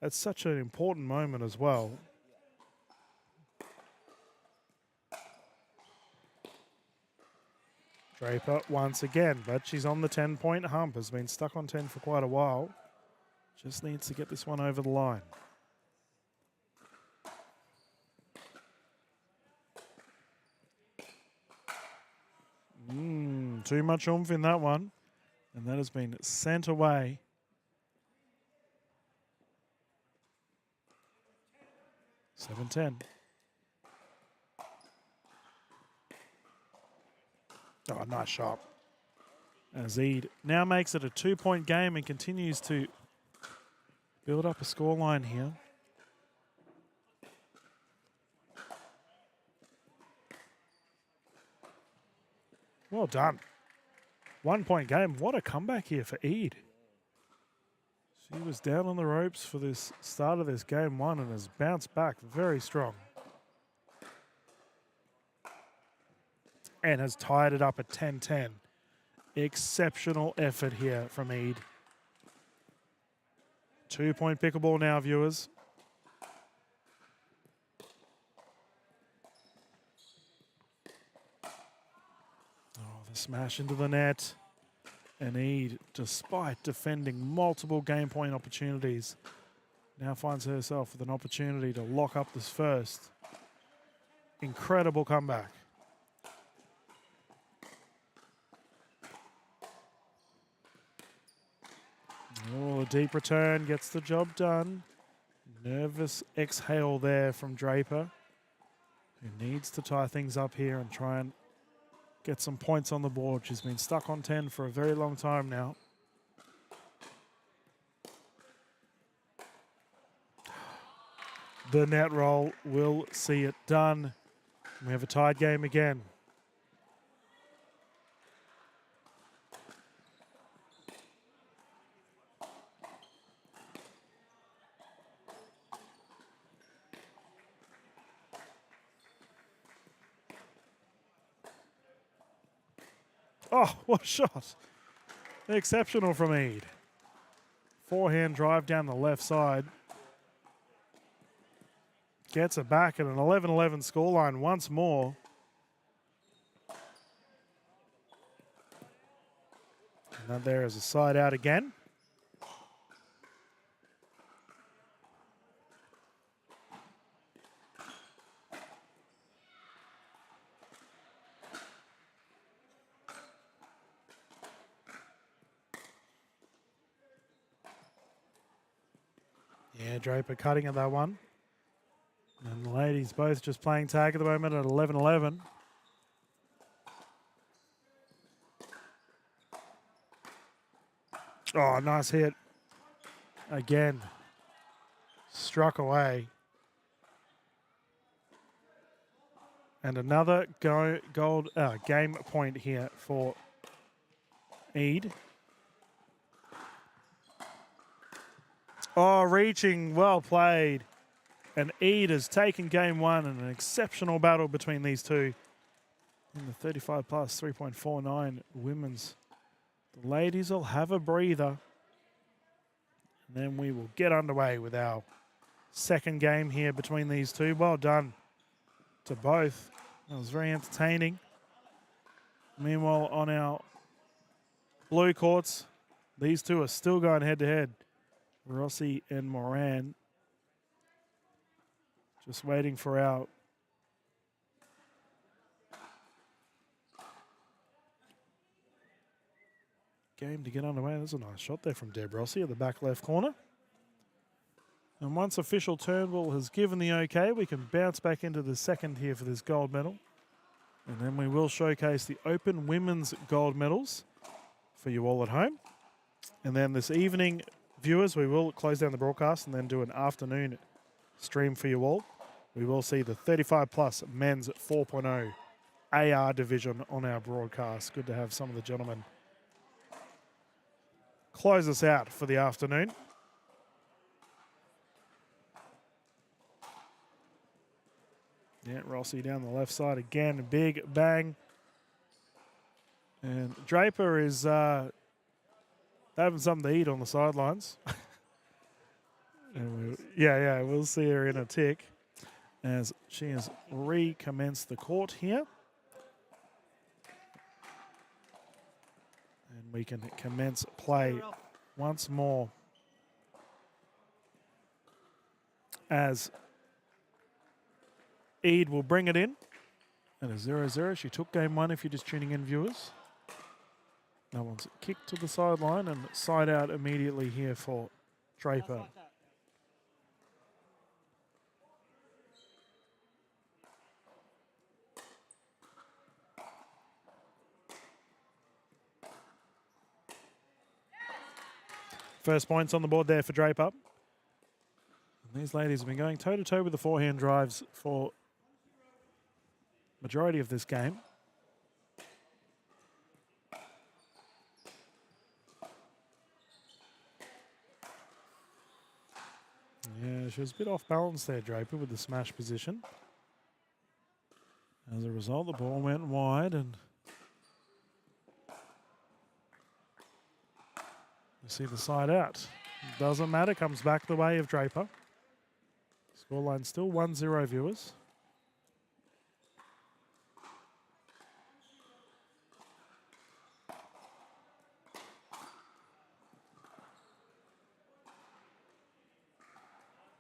That's such an important moment as well. Draper once again, but she's on the 10-point hump. Has been stuck on 10 for quite a while. Just needs to get this one over the line. Too much oomph in that one. And that has been sent away. $7-10. Oh, nice shot. As Eid now makes it a 2-point game and continues to build up a scoreline here. Well done. 1 point game. What a comeback here for Eid. She was down on the ropes for this start of this game one and has bounced back very strong. And has tied it up at 10-10. Exceptional effort here from Eid. 2 point pickleball now, viewers. Oh, the smash into the net. And Eid, despite defending multiple game point opportunities, now finds herself with an opportunity to lock up this first. Incredible comeback. Oh, a deep return gets the job done. Nervous exhale there from Draper, who needs to tie things up here and try and get some points on the board. She's been stuck on 10 for a very long time now. The net roll will see it done. We have a tied game again. Oh, what a shot. Exceptional from Eid. Forehand drive down the left side. Gets it back at an 11-11 scoreline once more. And that there is a side out again. Yeah, Draper cutting at that one. And the ladies both just playing tag at the moment at 11-11. Oh, nice hit. Again. Struck away. And another game point here for Eid. Oh, reaching, well played. And Eid has taken game one in an exceptional battle between these two. In the 35 plus 3.49 women's. The ladies will have a breather. And then we will get underway with our second game here between these two. Well done to both. That was very entertaining. Meanwhile, on our blue courts, these two are still going head to head. Rossi and Moran. Just waiting for our game to get underway. There's a nice shot there from Deb Rossi at the back left corner. And once official Turnbull has given the okay, we can bounce back into the second here for this gold medal. And then we will showcase the Open Women's gold medals for you all at home. And then this evening, viewers, we will close down the broadcast and then do an afternoon stream for you all. We will see the 35 plus men's 4.0 AR division on our broadcast. Good to have some of the gentlemen close us out for the afternoon. Yeah, Rossi down the left side again, a big bang. And Draper is having something to eat on the sidelines. And we'll see her in a tick as she has recommenced the court here. And we can commence play once more as Eid will bring it in. And a 0-0. She took game one if you're just tuning in, viewers. That one's kicked to the sideline and side out immediately here for Draper. First points on the board there for Draper. These ladies have been going toe-to-toe with the forehand drives for majority of this game. Yeah, she was a bit off balance there, Draper, with the smash position. As a result, the ball went wide, and you see the side out. Doesn't matter, comes back the way of Draper. Scoreline still 1-0, viewers.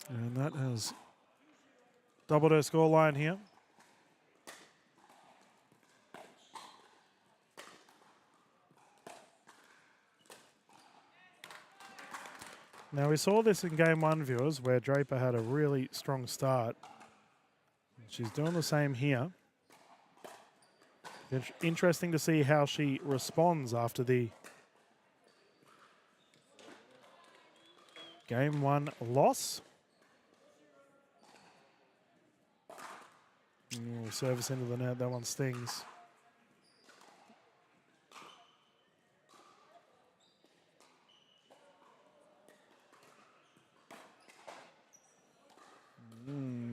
And that has doubled her scoreline here. Now, we saw this in game one, viewers, where Draper had a really strong start. She's doing the same here. It's interesting to see how she responds after the game one loss. Service into the net, that one stings.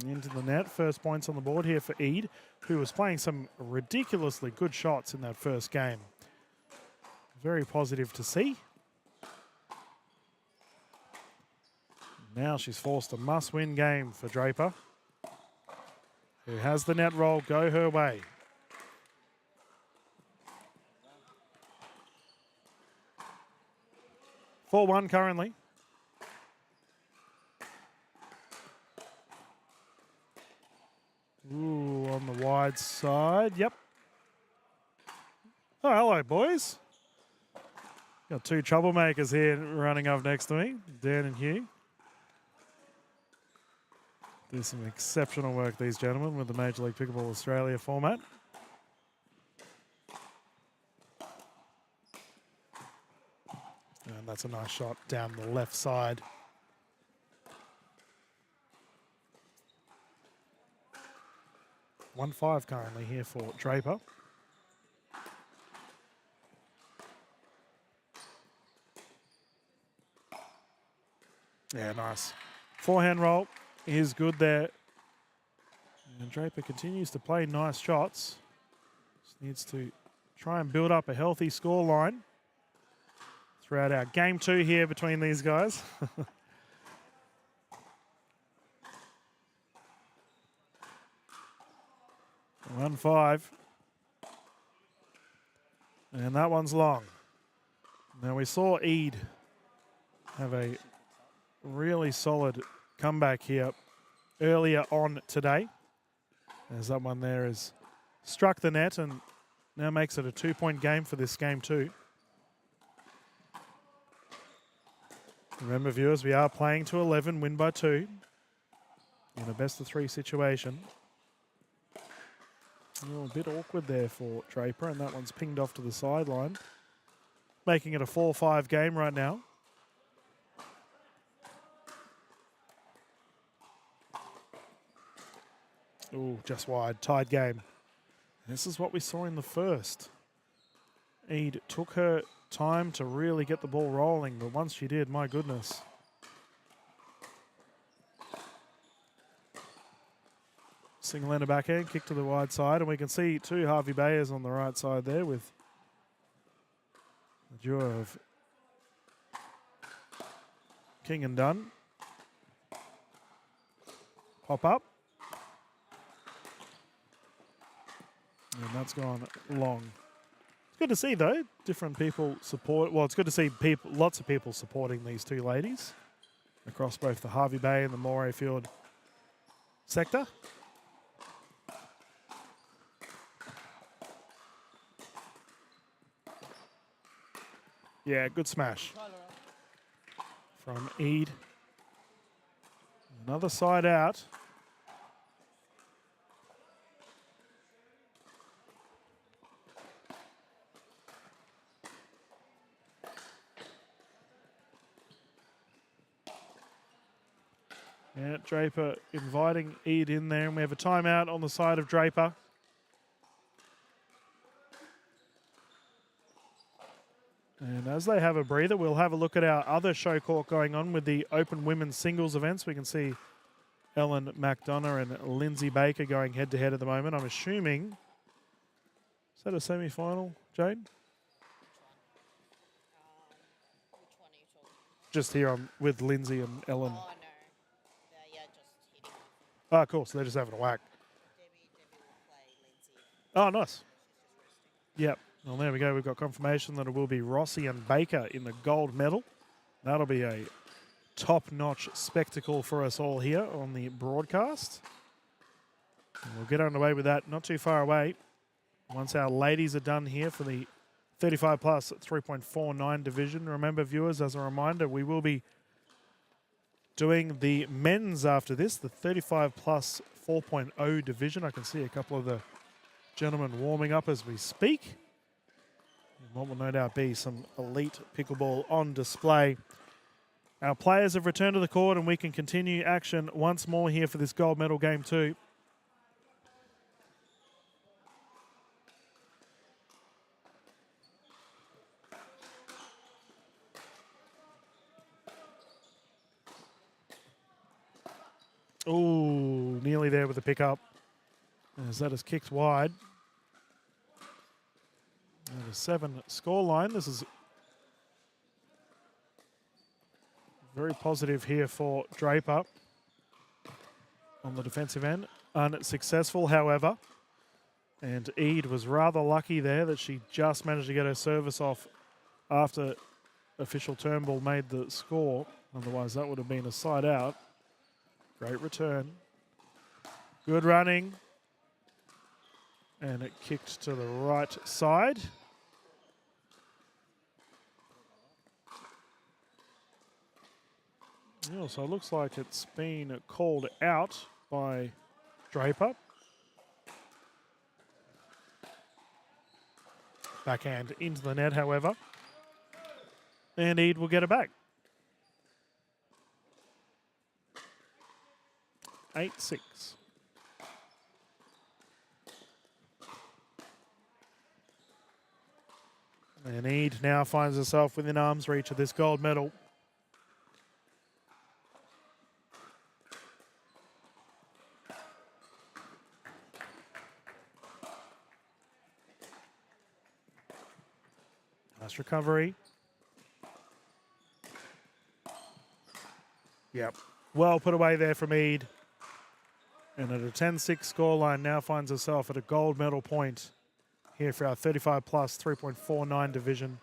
Into the net. First points on the board here for Eid, who was playing some ridiculously good shots in that first game. Very positive to see. Now she's forced a must-win game for Draper, who has the net roll go her way. (4-1) currently. Ooh, on the wide side. Yep. Oh, hello, boys. Got two troublemakers here running up next to me, Dan and Hugh. Do some exceptional work, these gentlemen, with the Major League Pickleball Australia format. And that's a nice shot down the left side. (1-5) currently here for Draper. Yeah, nice. Forehand roll is good there. And Draper continues to play nice shots. Just needs to try and build up a healthy score line throughout our game two here between these guys. 1-5. And that one's long. Now, we saw Eid have a really solid comeback here earlier on today, as that one there has struck the net and now makes it a 2-point game for this game too. Remember, viewers, we are playing to 11, win by 2 in a best-of-3 situation. Oh, a bit awkward there for Draper, and that one's pinged off to the sideline, making it a 4-5 game right now. Ooh, just wide, tied game. This is what we saw in the first. Eid took her time to really get the ball rolling, but once she did, my goodness. Single-ender backhand, kick to the wide side, and we can see two Harvey Beas on the right side there with the duo of King and Dunn. Pop up. And that's gone long. It's good to see, though, different people support. Well, it's good to see lots of people supporting these two ladies across both the Harvey Bay and the Morayfield sector. Yeah, good smash from Eid. Another side out. Yeah, Draper inviting Eid in there, and we have a timeout on the side of Draper. And as they have a breather, we'll have a look at our other show court going on with the open women's singles events. We can see Ellen Mcdana and Lindsay Baker going head-to-head at the moment. I'm assuming, is that a semi-final, Jade? Which one are you talking about? Just here with Lindsay and Ellen. Oh, no. Yeah, just hitting. Oh, cool. So they're just having a whack. Debbie will play Lindsay. Oh, nice. She's just resting. Yep. Well, there we go. We've got confirmation that it will be Rossi and Baker in the gold medal. That'll be a top-notch spectacle for us all here on the broadcast. And we'll get underway with that not too far away. Once our ladies are done here for the 35 plus 3.49 division. Remember, viewers, as a reminder, we will be doing the men's after this, the 35 plus 4.0 division. I can see a couple of the gentlemen warming up as we speak. And what will no doubt be some elite pickleball on display. Our players have returned to the court and we can continue action once more here for this gold medal game 2. Ooh, nearly there with the pickup. As that is kicked wide. And a 7 scoreline. This is very positive here for Draper on the defensive end. Unsuccessful, however. And Eid was rather lucky there that she just managed to get her service off after official Turnbull made the score. Otherwise, that would have been a side out. Great return. Good running. And it kicked to the right side. Yeah, so it looks like it's been called out by Draper. Backhand into the net, however. And Eid will get it back. 8-6. And Eid now finds herself within arm's reach of this gold medal. Nice recovery. Yep. Well put away there from Eid. And at a 10-6 scoreline, now finds herself at a gold medal point here for our 35 plus 3.49 division.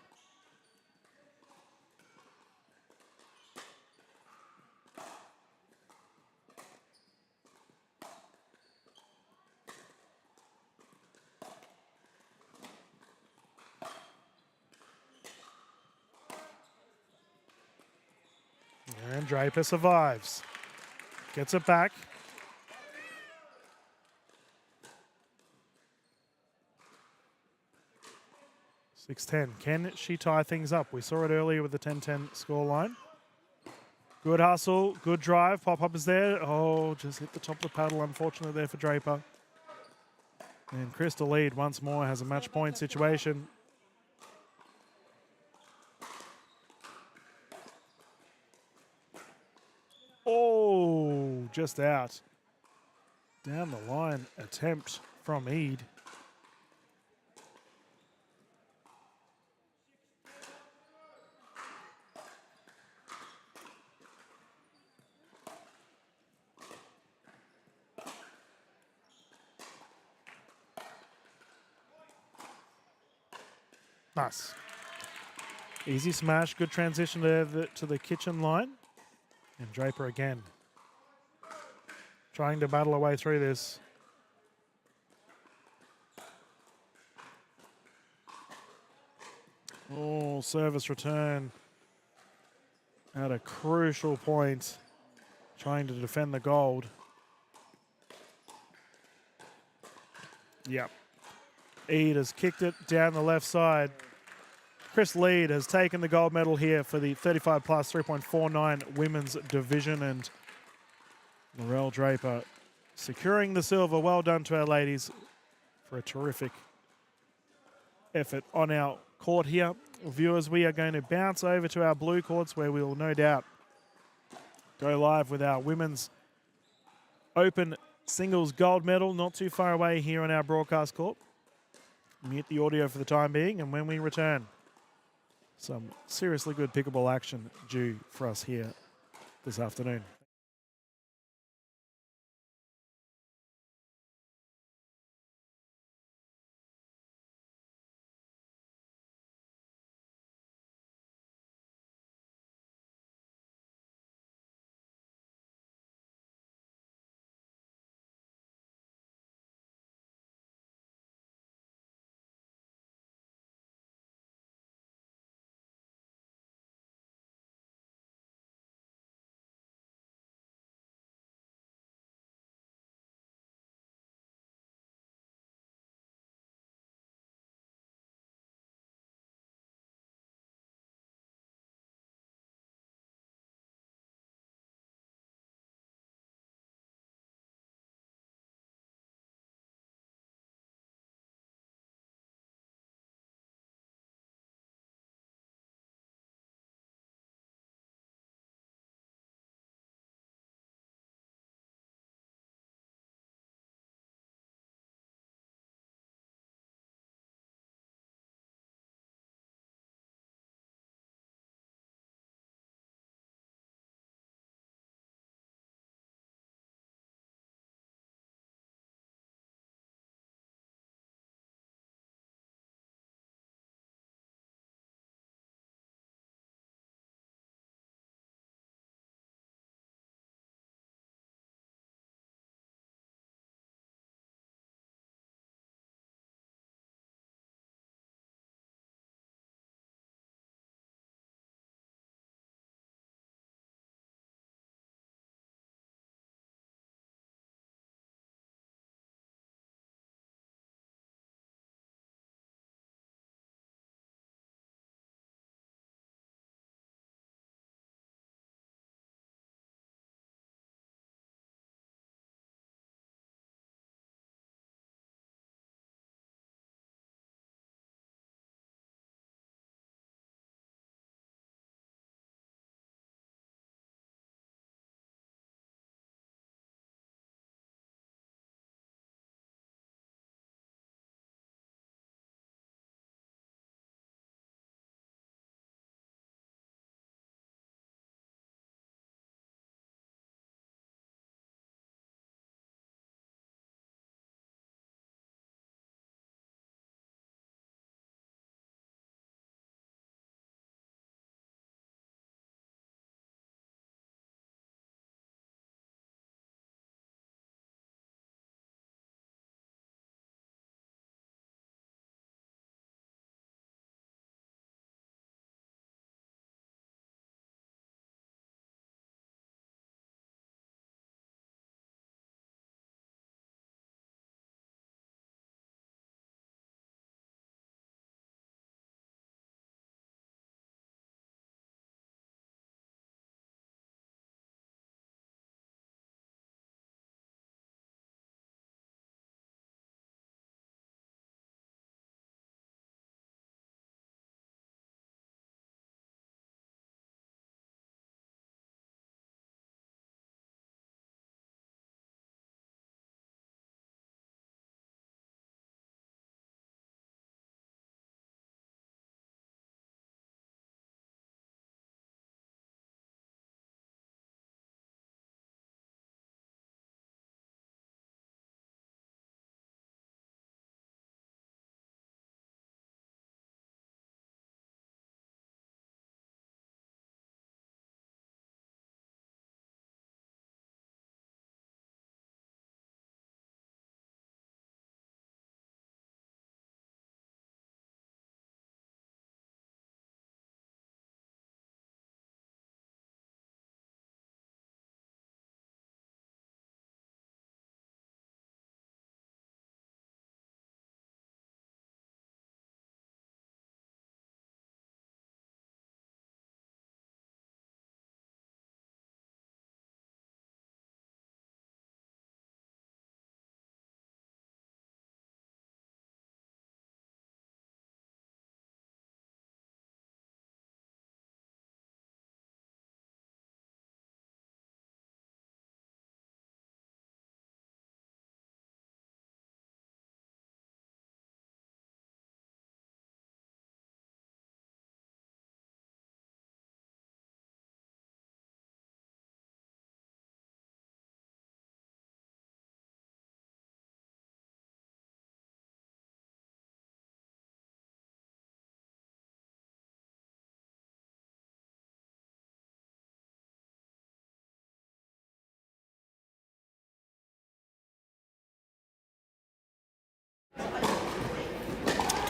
And Draper survives. Gets it back. .610. Can she tie things up? We saw it earlier with the 10-10 scoreline. Good hustle, good drive. Pop-up is there. Oh, just hit the top of the paddle. Unfortunate there for Draper. And Crystal Eid once more has a match point situation. Oh, just out. Down the line attempt from Eid. Nice. Easy smash, good transition there to the kitchen line. And Draper again. Trying to battle her way through this. Oh, service return at a crucial point. Trying to defend the gold. Yep. Eid has kicked it down the left side. Chris Lead has taken the gold medal here for the 35 plus 3.49 women's division, and Laurel Draper securing the silver. Well done to our ladies for a terrific effort on our court here. Viewers, we are going to bounce over to our blue courts where we will no doubt go live with our women's open singles gold medal, not too far away here on our broadcast court. Mute the audio for the time being, and when we return, some seriously good pickleball action due for us here this afternoon.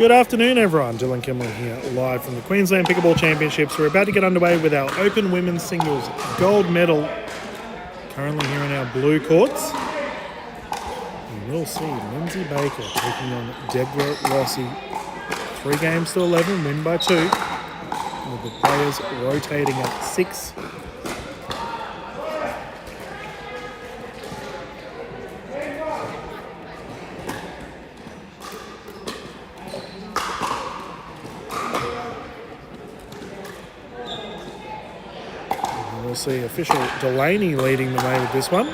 Good afternoon, everyone. Dylan Kimley here, live from the Queensland Pickleball Championships. We're about to get underway with our Open Women's Singles Gold Medal. Currently here in our blue courts. And we'll see Lindsay Baker taking on Deborah Rossi. 3 games to 11, win by 2. With the players rotating at 6. We'll see official Delaney leading the way with this one.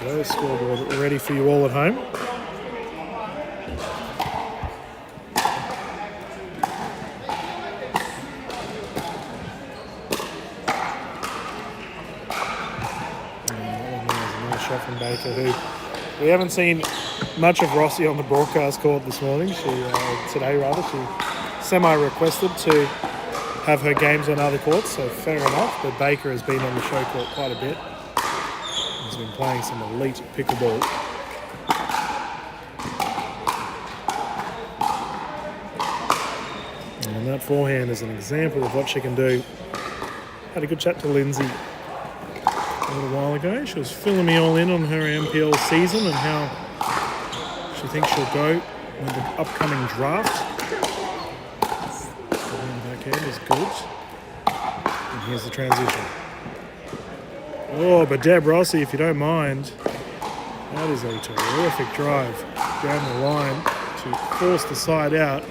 There we go, scoreboard ready for you all at home. Shot from Baker, who we haven't seen much of Rossi on the broadcast court this morning. Today she semi-requested to have her games on other courts, so fair enough. But Baker has been on the show court quite a bit. He's been playing some elite pickleball. And that forehand is an example of what she can do. Had a good chat to Lindsay a little while ago. She was filling me all in on her MPL season and how she thinks she'll go with the upcoming draft. The backhand is good. And here's the transition. Oh, but Deb Rossi, if you don't mind, that is a terrific drive down the line to force the side out.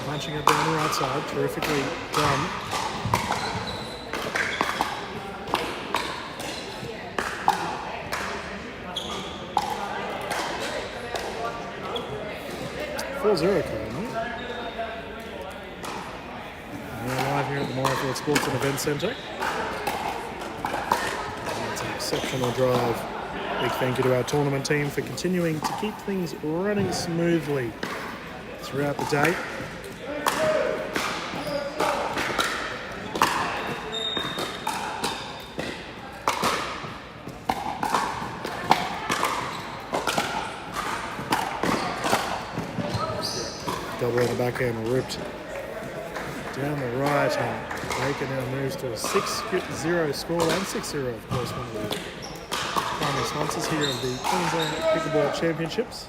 Punching it down the right side, terrifically done. Currently. We're live here at the Morayfield Sports and Event Centre. That's an exceptional drive. Big thank you to our tournament team for continuing to keep things running smoothly throughout the day. Double on the backhand ripped down the right, and Draper now moves to a 6-0 scoreline. 6-0, of course, one of the primary sponsors here of the Queensland Pickleball Championships.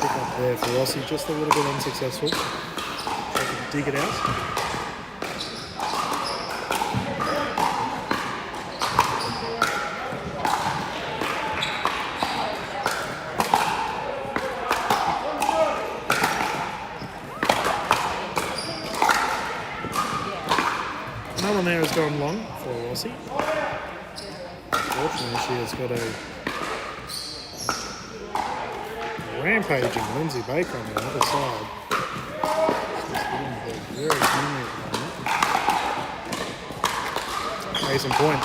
Pick up there for Rossi, just a little bit unsuccessful. Trying to dig it out. Another one there has gone long for Rossi. Unfortunately, she has got a rampaging Lindsay Baker on the other side. She's hitting the very cleanly at the moment. Case in point.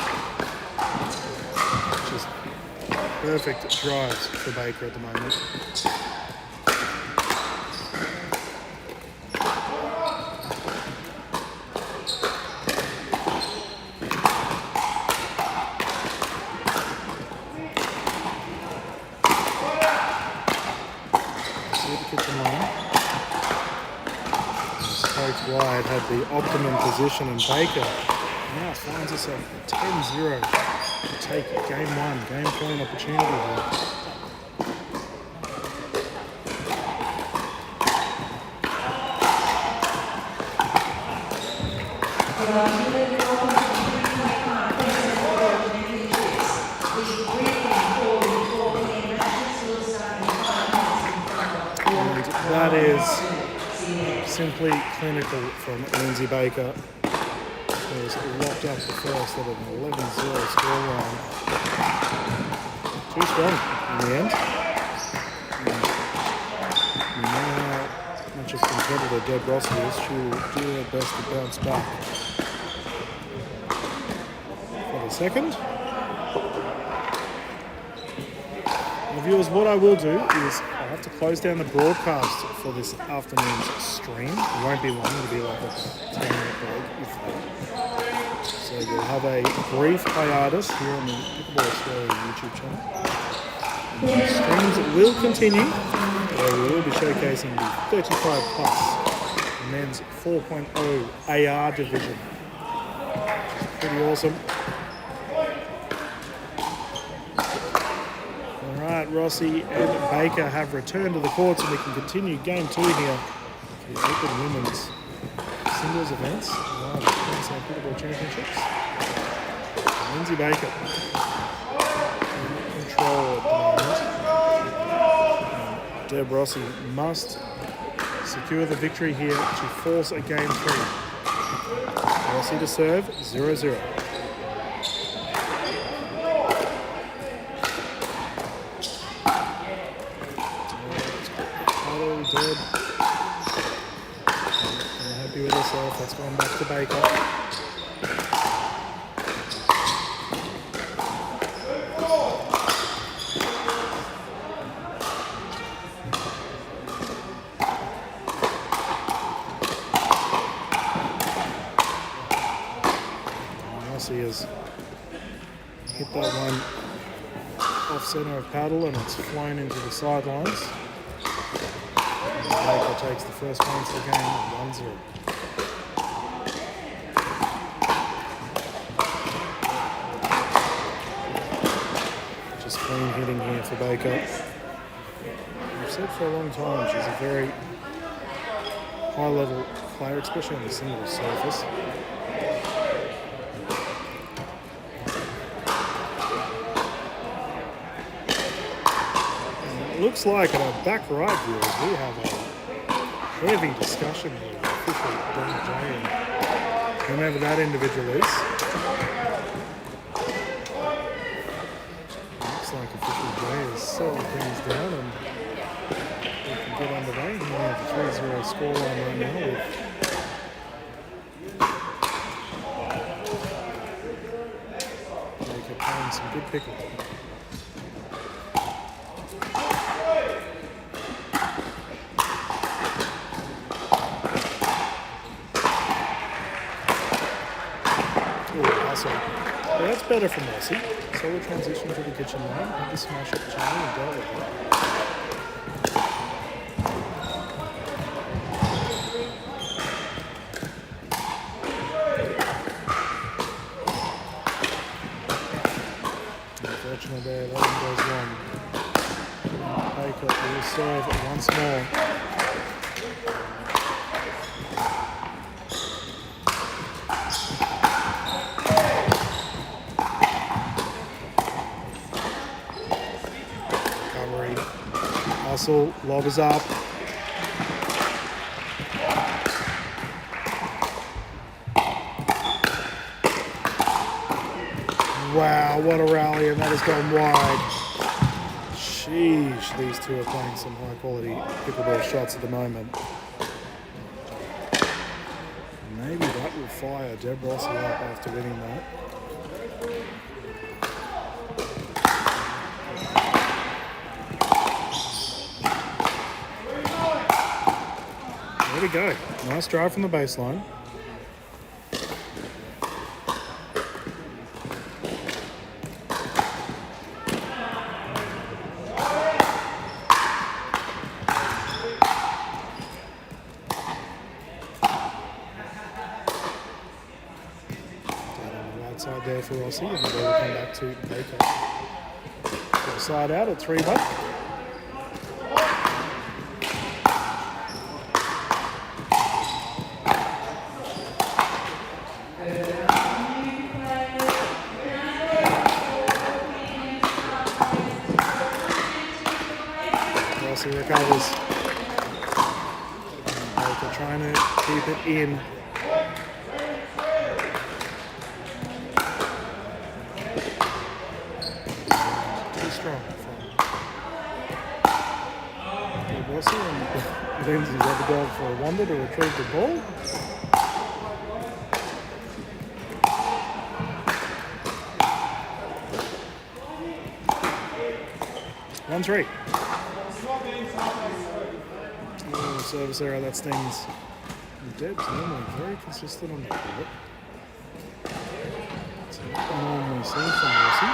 Just perfect drives for Baker at the moment. Wide had the optimum position, and Baker now finds herself at 10-0 to take game 1, game point opportunity here. And that is simply clinical from Lindsay Baker. Beas locked up the first at an 11-0 scoreline. Too strong in the end. Now, much of competitor Deb Rossi is, she will do her best to bounce back. For the second. Now, viewers, what I will do is I have to close down the broadcast for this afternoon's stream. It won't be long, it'll be like a 10-minute break, if that. So we'll have a brief hiatus here on the Pickleball Australia YouTube channel. And the streams will continue, where we will be showcasing the 35 plus men's 4.0 AR division. Pretty awesome. Alright, Rossi and Baker have returned to the courts and we can continue game 2 here. The Open Women's Singles events. The Queensland Pickleball Championships. Lindsay Baker in control at the moment. Deb Rossi must secure the victory here to force a game 3. Rossi to serve, 0-0. Deb. Happy with herself. That's gone back to Baker. Rossi has hit that one off centre of paddle and it's flown into the sidelines. Baker takes the first points of the game, 1-0. Just clean hitting here for Baker. I've said for a long time she's a very high-level player, especially on the singles surface. It looks like at our back right viewers we have a heavy discussion here with official Don J and whomever that individual is. Looks like official J has settled things down and we can get underway. We have a 3-0 scoreline right now with Baker playing some good pickleball. Yeah, that's better from Rossi. Solid transition to the kitchen line. Had to smash up the channel and dealt with it. Unfortunately there, that one goes wrong. Baker will serve once more. Lob is up. Wow, what a rally, and that has gone wide. Sheesh, these two are playing some high quality pickleball shots at the moment. Maybe that will fire Deb Rossi up after winning that. There we go. Nice drive from the baseline. Side there for Rossi, and then we'll come back to Baker. Get the side out at 3-1. Rossi recovers. Baker trying to keep it in. Lindsay's had to go for a wander to retrieve the ball. One three. Oh, service error, that stings. Deb's normally very consistent on the court. It's not normally seen from Rossi.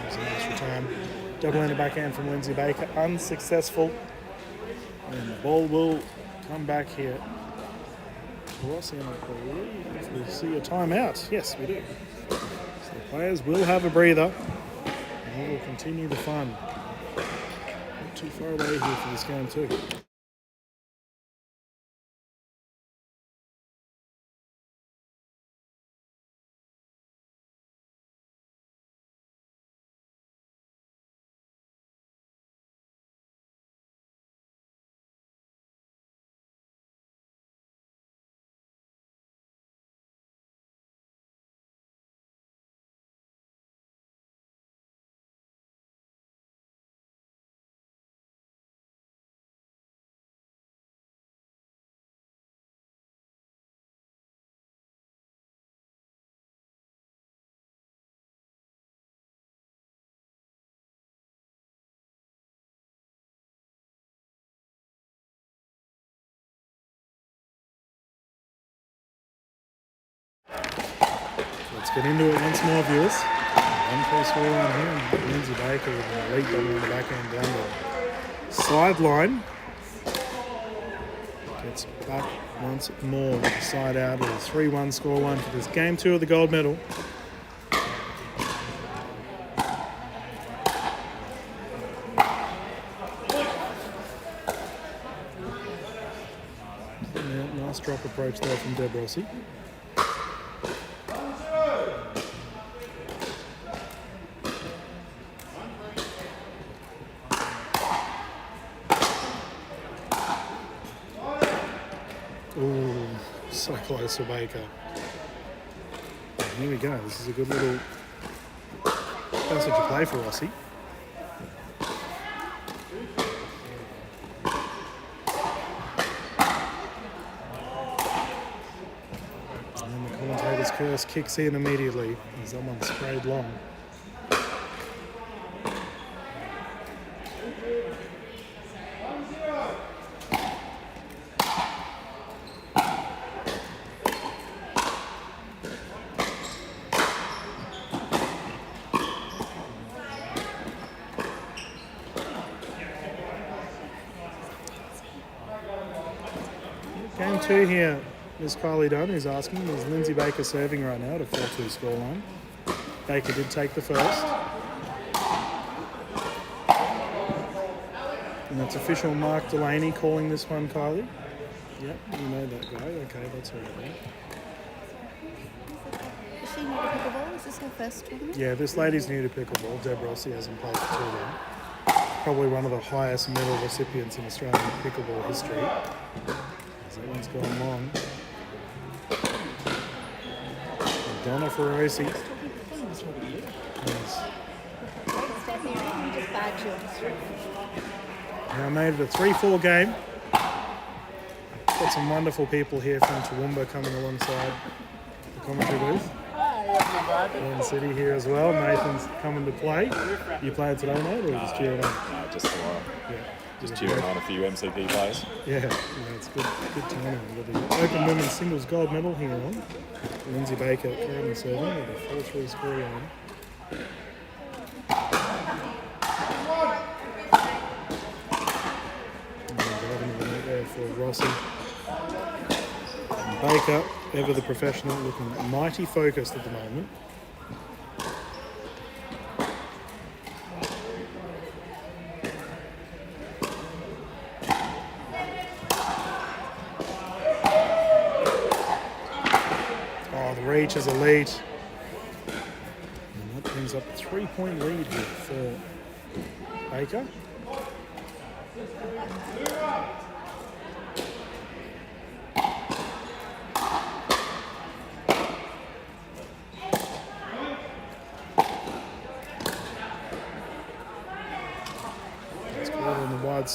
There's a nice return. Double end backhand from Lindsay Baker, unsuccessful. And the ball will come back here. Rossi, and I believe we see a timeout. Yes, we do. So the players will have a breather and we will continue the fun. Not too far away here for this game too. Let's get into it once more, viewers. 1-3 scoreline here, and Lindsay Baker with an elite double on the backhand down the sideline. Gets back once more with the side out of the 3-1 scoreline for this game 2 of the gold medal. Yeah, nice drop approach there from Deb Rossi. Ooh, so close for Baker. Here we go. This is a good little passage of play for Rossi. And then the commentator's curse kicks in immediately as someone sprayed long. Game 2 here, Miss Kylie Dunn is asking, is Lindsay Baker serving right now at a 4-2 scoreline? Baker did take the first. And that's official Mark Delaney calling this one, Kylie. Yep, you know that guy. Okay, that's all right. Is she new to pickleball? Is this her first tournament? Yeah, this lady's new to pickleball. Deb Rossi hasn't played for too long. Probably one of the highest medal recipients in Australian pickleball history. That one's gone long. Mcdana for Rossi. Yes. Now made it a 3-4 game. Got some wonderful people here from Toowoomba coming alongside the commentary booth. Morayfield City here as well. Nathan's coming to play. You playing today, mate, or just cheering on? Just tomorrow. Yeah. Just cheering on a few MCP players. Yeah, it's good tournament. We've got the Open Women's Singles Gold Medal here on. Lindsay Baker currently serving with a 4-3 scoreline. There for Rossi. And Baker, ever the professional, looking mighty focused at the moment. Reach is elite. And that brings up a 3-point lead here for Baker.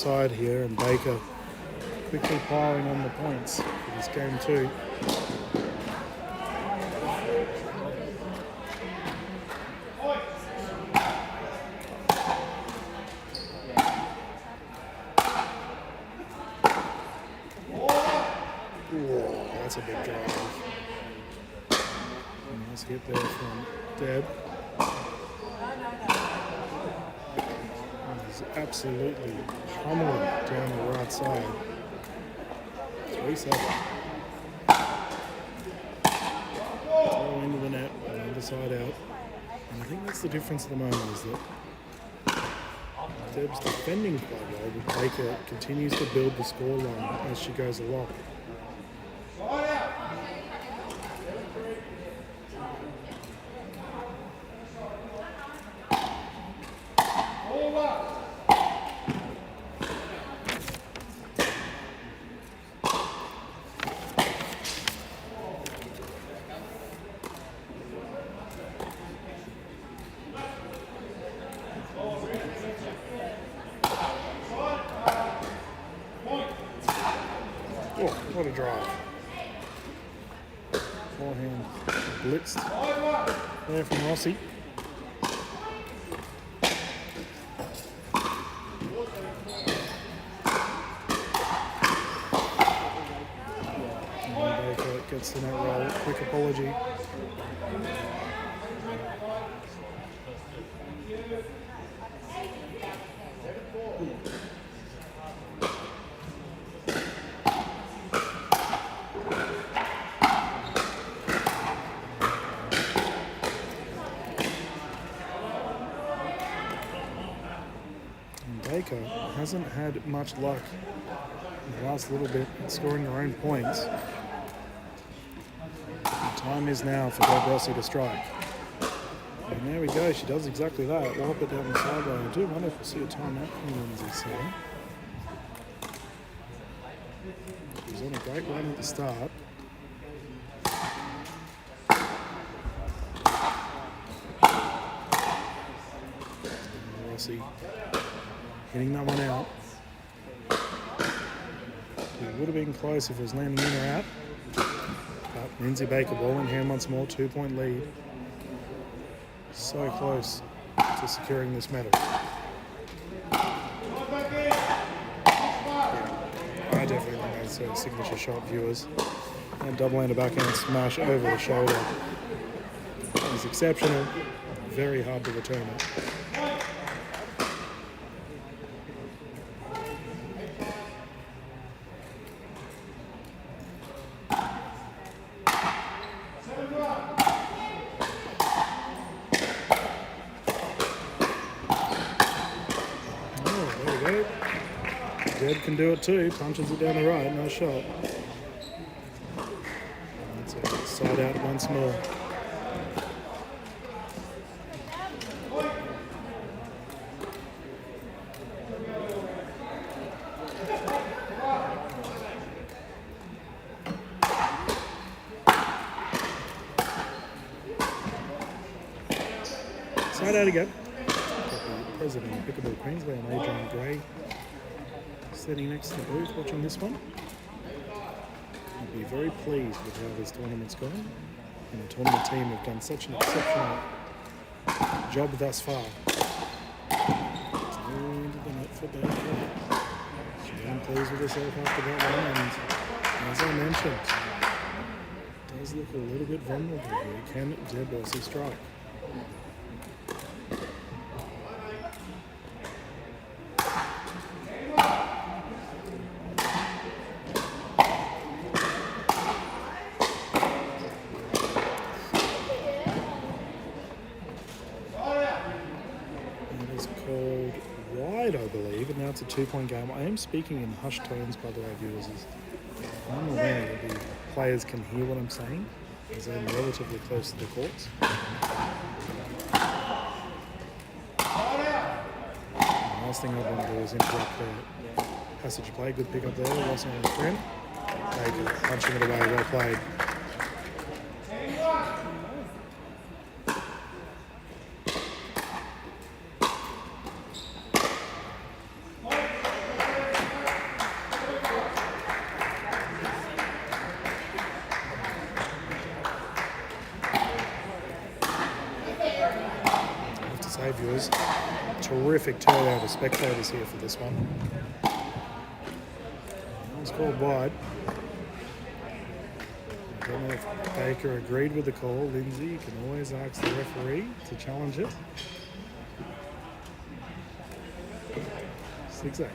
outside here, and Baker quickly piling on the points for this game too. Whoa, that's a big drive. Nice hit there from Deb. He's absolutely pummeling down the right side. 3-7. Throw into the net, on the other side out. And I think that's the difference at the moment is that Deb's defending quite well, but Baker continues to build the scoreline as she goes along. Oh, what a drive. Forehand blitzed there from Rossi. And Baker gets the net roll. Quick apology. Baker hasn't had much luck in the last little bit at scoring her own points. The time is now for Deb Rossi to strike. And there we go, she does exactly that. Wallop it down the sideline. I do wonder if we'll see a timeout from Lindsay soon. She was on a great run at the start. And Rossi hitting that one out. It would have been close if it was landing in or out. But Lindsay Baker ball in hand once more, 2-point lead. So close to securing this medal. Yeah, I definitely think that's a signature shot, viewers. And double-handed backhand smash over the shoulder is exceptional. Very hard to return it. Deb can do it too, punches it down the right, nice shot. That's it, side out once more. Side out again. President of Pickleball Queensland, Adrian Gray, sitting next to the booth watching this one. I'd be very pleased with how this tournament's gone. And the tournament team have done such an exceptional job thus far. Through into the net for Baker. She's been pleased with herself after that one, and as I mentioned, it does look a little bit vulnerable here. Can Deb Rossi strike? It's a 2-point game. I am speaking in hushed tones, by the way, viewers. I'm aware that the players can hear what I'm saying, as I'm relatively close to the courts. The last thing I want to do is interrupt the passage of play. Good pick up there. Rossi on the front. Baker punching it away. Well played. terrific turnout of spectators here for this one. It's called wide. I don't know if Baker agreed with the call. Lindsay, you can always ask the referee to challenge it. 6-8.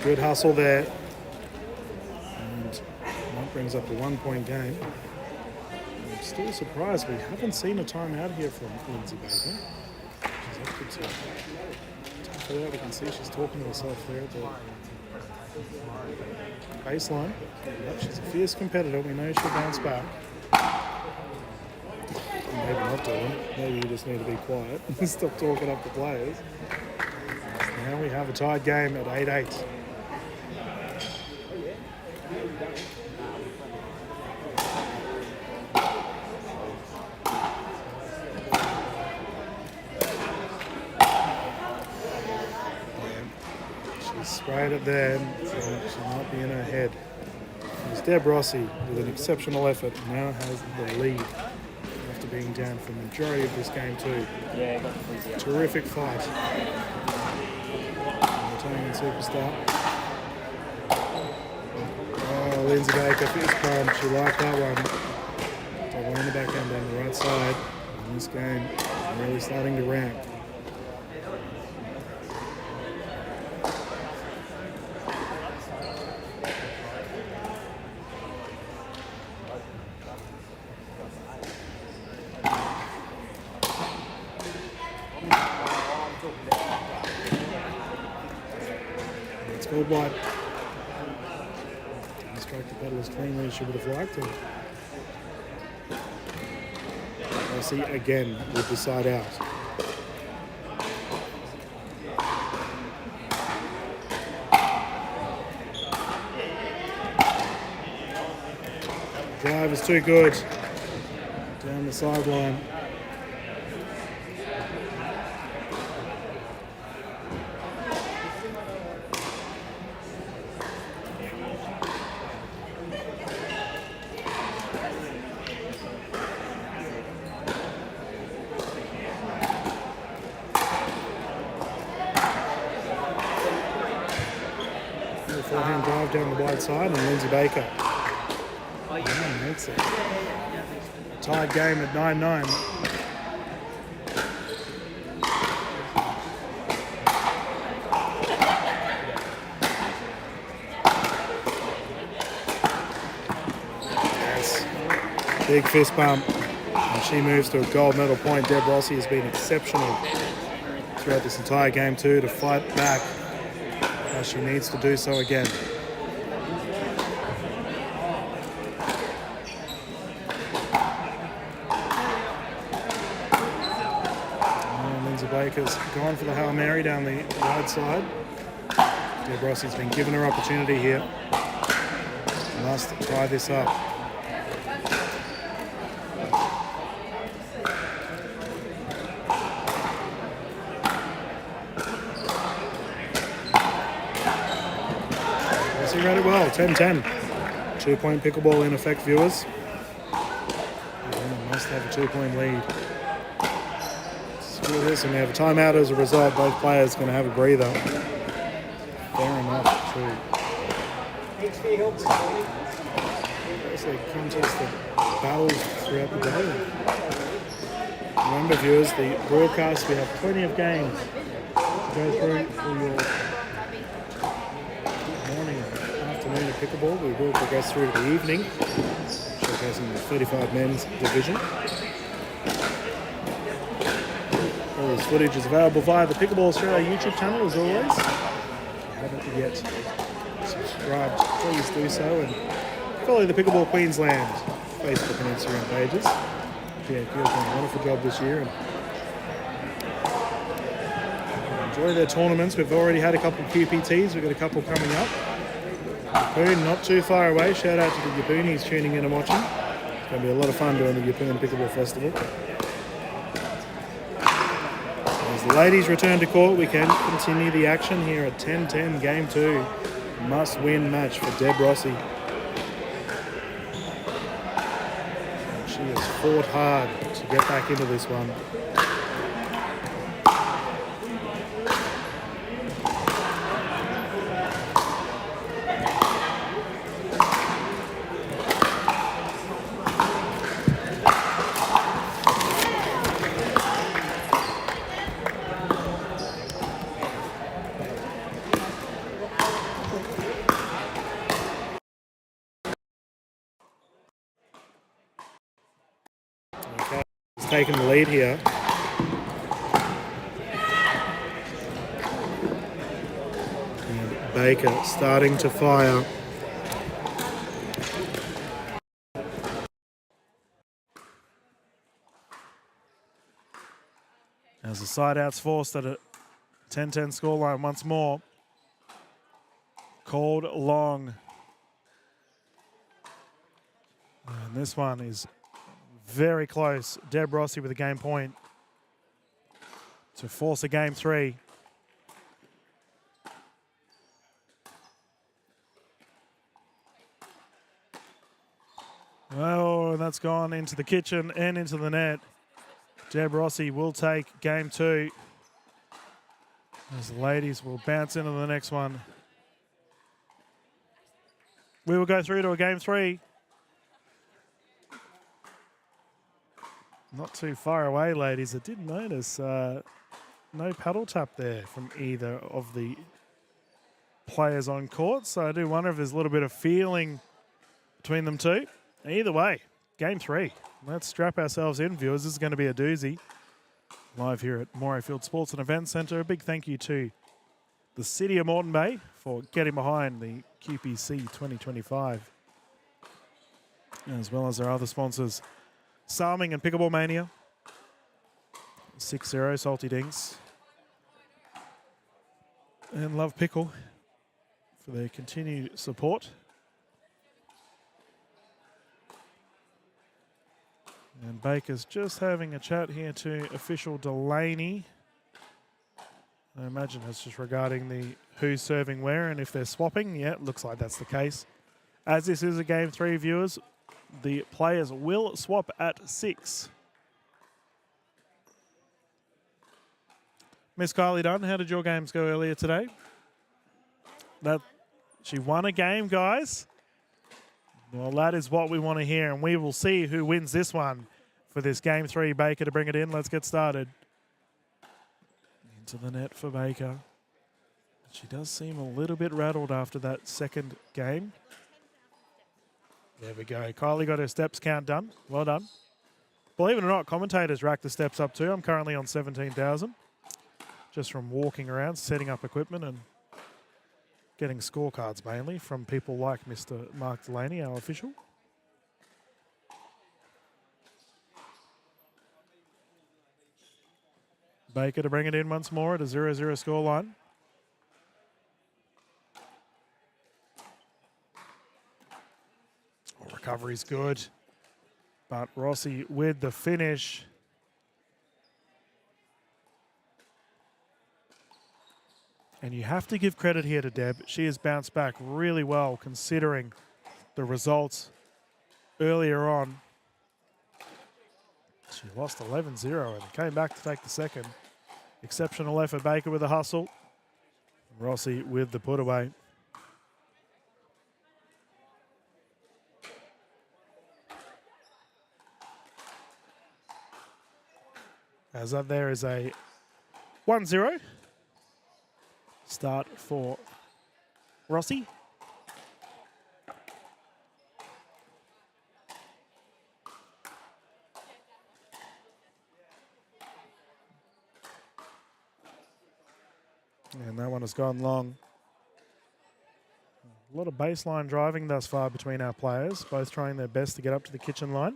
Good hustle there. And that brings up a 1-point game. I'm still surprised we haven't seen a timeout here from Lindsay Baker. She's up to top of that. We can see she's talking to herself there at the baseline. Yep, she's a fierce competitor. We know she'll bounce back. Maybe not doing. Maybe you just need to be quiet and stop talking up the players. Now we have a tied game at 8-8. Sprayed it there, so she might be in her head. It's Deb Rossi with an exceptional effort, now has the lead after being down for the majority of this game too. Yeah, Terrific fight. Italian superstar. Oh, Lindsay Baker, fist pump. She liked that one. Double on the backhand down the right side. And this game is really starting to ramp. Gold wide. Didn't strike the pedal as cleanly as she would have liked to. Rossi again with the side out. Drive is too good. Down the sideline. Forehand drive down the wide side, and Lindsay Baker makes it. Tied game at 9-9. Yes, big fist bump, and she moves to a gold medal point. Deb Rossi has been exceptional throughout this entire game too to fight back. She needs to do so again. Lindsay Baker's gone for the Hail Mary down the wide side. Deb Rossi's been given her opportunity here. Must tie this up. Read it well, 10-10. 2-point pickleball in effect, viewers. Must have a 2-point lead. Screw this, and we have a timeout as a result. Both players going to have a breather. Fair enough, too. It's a contest that battles throughout the day. Remember, viewers, the broadcast, we have plenty of games to go through for your afternoon of pickleball. We will progress through to the evening, showcasing the 35 men's division. All this footage is available via the Pickleball Australia YouTube channel, as always. If you haven't yet subscribed, please do so, and follow the Pickleball Queensland Facebook and Instagram pages. PAQ has done a wonderful job this year, and enjoy their tournaments. We've already had a couple of QPTs. We've got a couple coming up. Yeppoon, not too far away. Shout out to the Yeppoonies tuning in and watching. It's going to be a lot of fun doing the Yeppoon Pickleball Festival. There's As the ladies return to court, we can continue the action here at 10-10, game 2. Must-win match for Deb Rossi. She has fought hard to get back into this one. He's taken the lead here. And Baker starting to fire. As the side out's forced at a 10-10 scoreline once more. Called long. And this one is very close. Deb Rossi with a game point to force a game 3. Well, that's gone into the kitchen and into the net. Deb Rossi will take game 2. As the ladies will bounce into the next one. We will go through to a game 3. Not too far away, ladies. I did notice no paddle tap there from either of the players on court. So I do wonder if there's a little bit of feeling between them two. Either way, game 3. Let's strap ourselves in, viewers. This is going to be a doozy. Live here at Morayfield Sports and Events Centre. A big thank you to the City of Moreton Bay for getting behind the QPC 2025, as well as our other sponsors, Salming and Pickleball Mania, 6-0 Salty Dinks, and Love Pickle for their continued support. And Baker's just having a chat here to official Delaney. I imagine it's just regarding the who's serving where and if they're swapping. Yeah, it looks like that's the case. As this is a game 3, viewers, the players will swap at 6. Miss Kylie Dunn, how did your games go earlier today? She won a game, guys. Well, that is what we want to hear, and we will see who wins this one for this game 3. Baker to bring it in. Let's get started. Into the net for Baker. She does seem a little bit rattled after that second game. There we go. Kylie got her steps count done. Well done. Believe it or not, commentators rack the steps up too. I'm currently on 17,000. Just from walking around, setting up equipment and getting scorecards mainly from people like Mr. Mark Delaney, our official. Baker to bring it in once more at a 0-0 scoreline. Recovery's good, but Rossi with the finish. And you have to give credit here to Deb. She has bounced back really well considering the results earlier on. She lost 11-0 and came back to take the second. Exceptional effort, Baker with the hustle. Rossi with the put away. As that there is a 1-0 start for Rossi. And that one has gone long. A lot of baseline driving thus far between our players, both trying their best to get up to the kitchen line.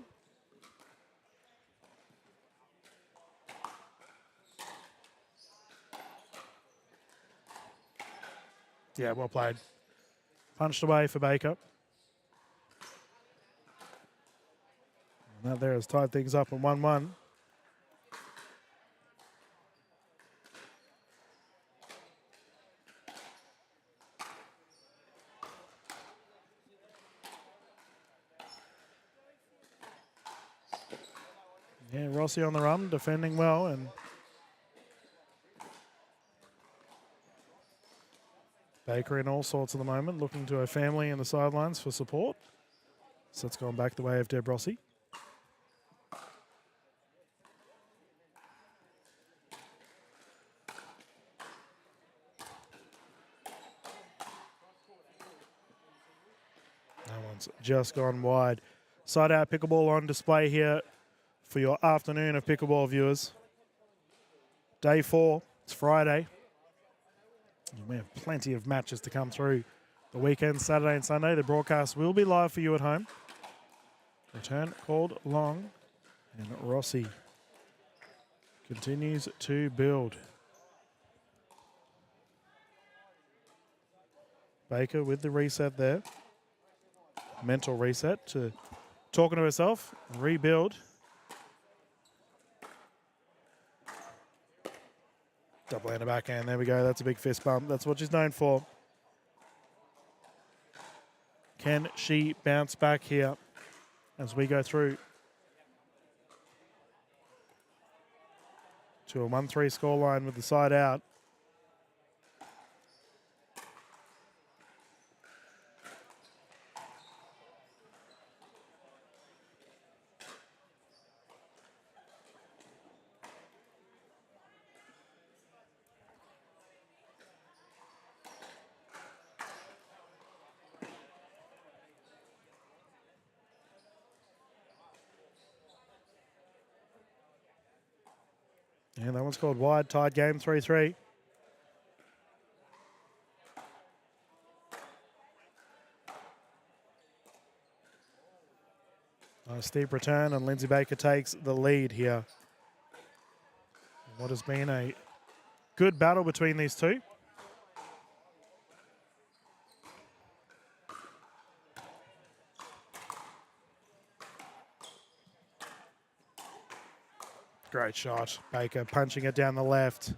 Yeah, well played. Punched away for Baker. And that there has tied things up at 1-1. Yeah, Rossi on the run, defending well, and Baker in all sorts at the moment, looking to her family in the sidelines for support. So it's gone back the way of Deb Rossi. That one's just gone wide. Side out pickleball on display here for your afternoon of pickleball viewers. Day 4, it's Friday. And we have plenty of matches to come through the weekend, Saturday and Sunday. The broadcast will be live for you at home. Return called long, and Rossi continues to build. Baker with the reset there. Mental reset to talking to herself, rebuild. Double hand backhand, there we go. That's a big fist bump. That's what she's known for. Can she bounce back here as we go through to a 1-3 scoreline with the side out? And that one's called wide, tied game, 3-3. A steep return, and Lindsay Baker takes the lead here. What has been a good battle between these two. Great shot. Baker punching it down the left.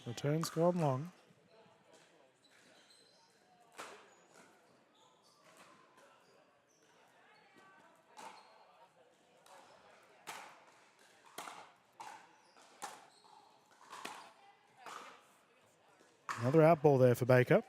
Return's gone long. Another out ball there for Baker.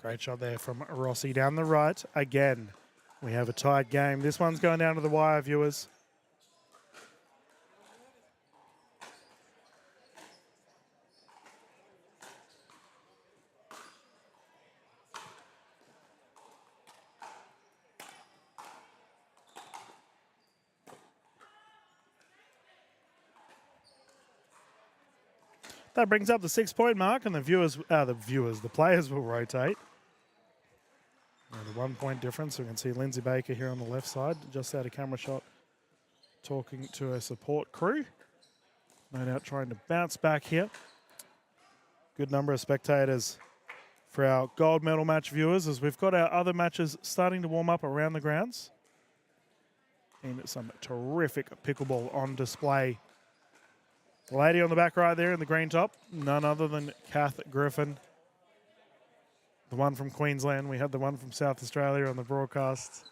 Great shot there from Rossi down the right. Again, we have a tied game. This one's going down to the wire, viewers. That brings up the 6-point mark, and the players will rotate. And a 1-point difference. We can see Lindsay Baker here on the left side, just out of camera shot, talking to her support crew. No doubt trying to bounce back here. Good number of spectators for our gold medal match viewers, as we've got our other matches starting to warm up around the grounds. And some terrific pickleball on display. The lady on the back right there in the green top, none other than Kath Griffin. The one from Queensland. We had the one from South Australia on the broadcast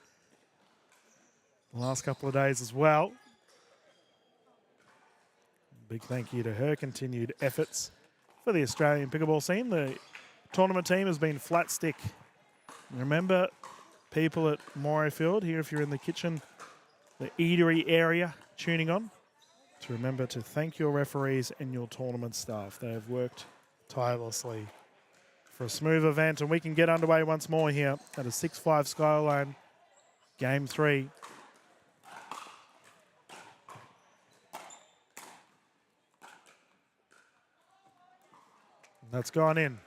the last couple of days as well. Big thank you to her continued efforts for the Australian pickleball scene. The tournament team has been flat stick. Remember, people at Morayfield, here if you're in the kitchen, the eatery area tuning on, to remember to thank your referees and your tournament staff. They have worked tirelessly for a smooth event, and we can get underway once more here at a 6-5 skyline, game 3. That's gone in.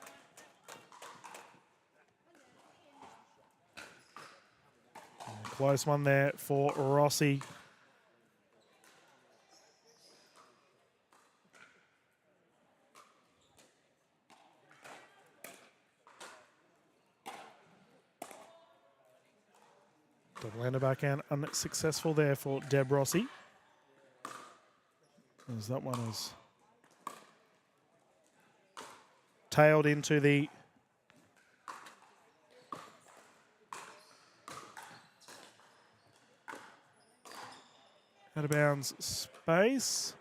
Close one there for Rossi. Double hander backhand unsuccessful there for Deb Rossi. As that one is tailed into the out of bounds space.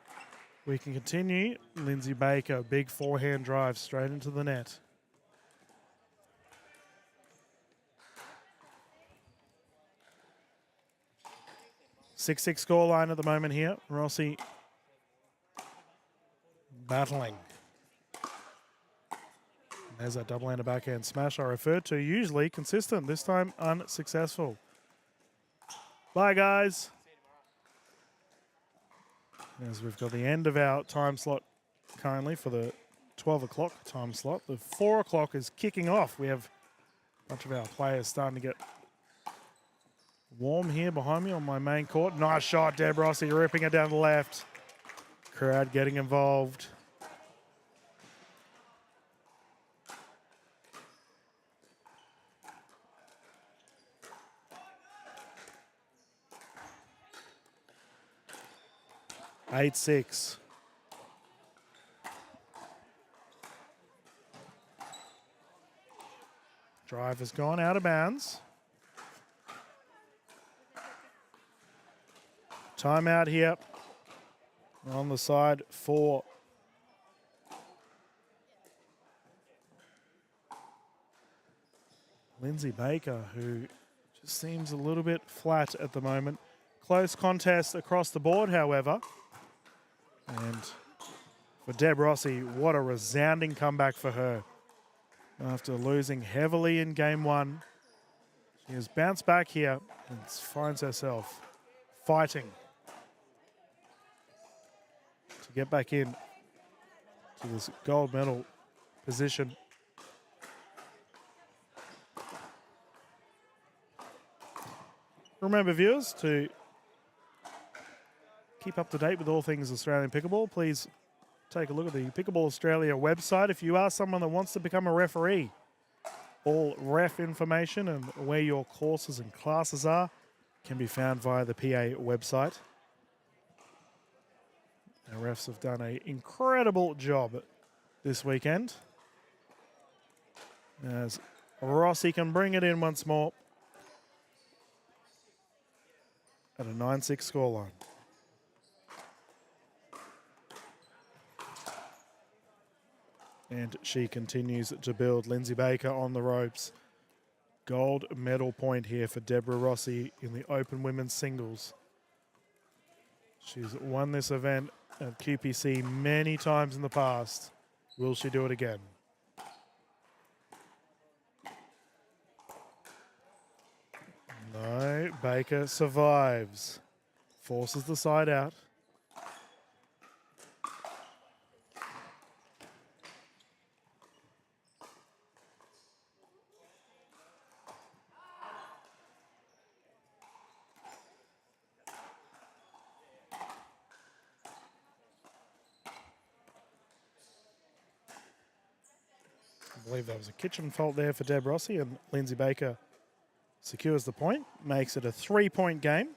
We can continue. Lindsay Baker, big forehand drive straight into the net. Six scoreline at the moment here. Rossi battling. There's that double-hander backhand smash I referred to. Usually consistent, this time unsuccessful. Bye, guys. As we've got the end of our time slot currently for the 12 o'clock time slot. The 4 o'clock is kicking off. We have a bunch of our players starting to get warm here behind me on my main court. Nice shot, Deb Rossi, ripping it down the left. Crowd getting involved. Eight, 6. Drive has gone out of bounds. Timeout here on the side for Lindsay Baker, who just seems a little bit flat at the moment. Close contest across the board, however. And for Deb Rossi, what a resounding comeback for her. After losing heavily in game 1, she has bounced back here and finds herself fighting to get back in to this gold medal position. Remember, viewers, to keep up to date with all things Australian pickleball, please take a look at the Pickleball Australia website. If you are someone that wants to become a referee, all ref information and where your courses and classes are can be found via the PA website. Our refs have done an incredible job this weekend, as Rossi can bring it in once more at a 9-6 scoreline. And she continues to build. Lindsay Baker on the ropes. Gold medal point here for Deborah Rossi in the open women's singles. She's won this event at QPC many times in the past. Will she do it again? No, Baker survives. Forces the side out. I believe that was a kitchen fault there for Deb Rossi, and Lindsay Baker secures the point, makes it a 3-point game.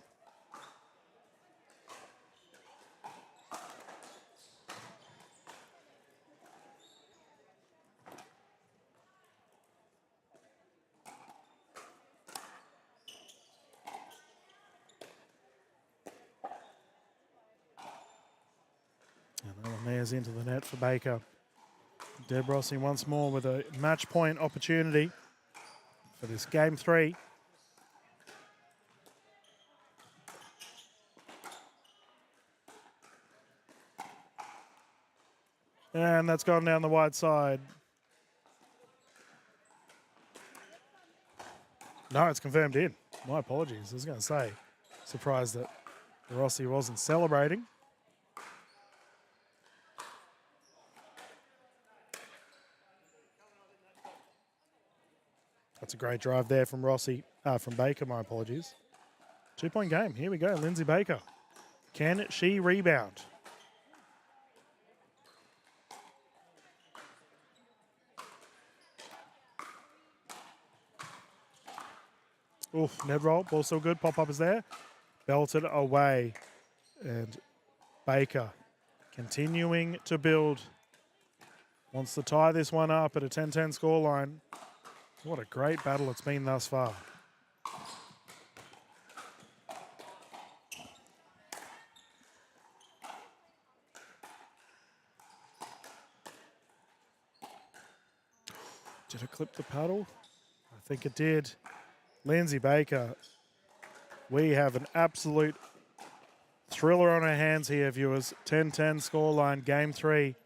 And that one there's into the net for Baker. Deb Rossi once more with a match point opportunity for this game 3. And that's gone down the wide side. No, it's confirmed in. My apologies. I was going to say, surprised that Rossi wasn't celebrating. That's a great drive there from Rossi, from Baker, my apologies. 2-point game. Here we go. Lindsay Baker. Can she rebound? Oof, net roll. Ball still good. Pop-up is there. Belted away. And Baker continuing to build. Wants to tie this one up at a 10-10 scoreline. What a great battle it's been thus far. Did it clip the paddle? I think it did. Lindsay Baker. We have an absolute thriller on our hands here, viewers. 10-10 scoreline, game 3.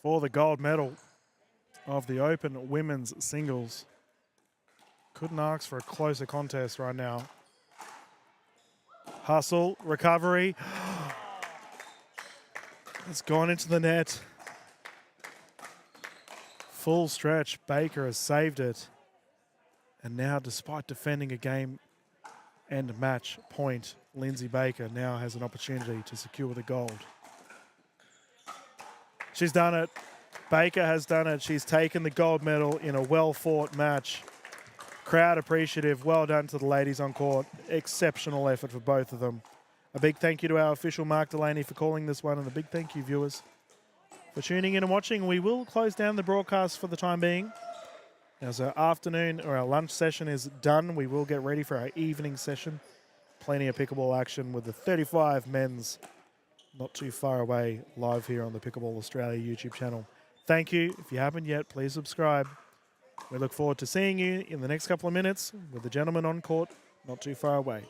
For the gold medal of the Open Women's Singles. Couldn't ask for a closer contest right now. Hustle, recovery. It's gone into the net. Full stretch, Baker has saved it. And now, despite defending a game and match point, Lindsay Baker now has an opportunity to secure the gold. She's done it. Baker has done it. She's taken the gold medal in a well-fought match. Crowd appreciative. Well done to the ladies on court. Exceptional effort for both of them. A big thank you to our official Mark Delaney for calling this one, and a big thank you, viewers, for tuning in and watching. We will close down the broadcast for the time being. As our afternoon or our lunch session is done, we will get ready for our evening session. Plenty of pickleball action with the 35 men's not too far away live here on the Pickleball Australia YouTube channel. Thank you. If you haven't yet, please subscribe. We look forward to seeing you in the next couple of minutes with the gentleman on court not too far away.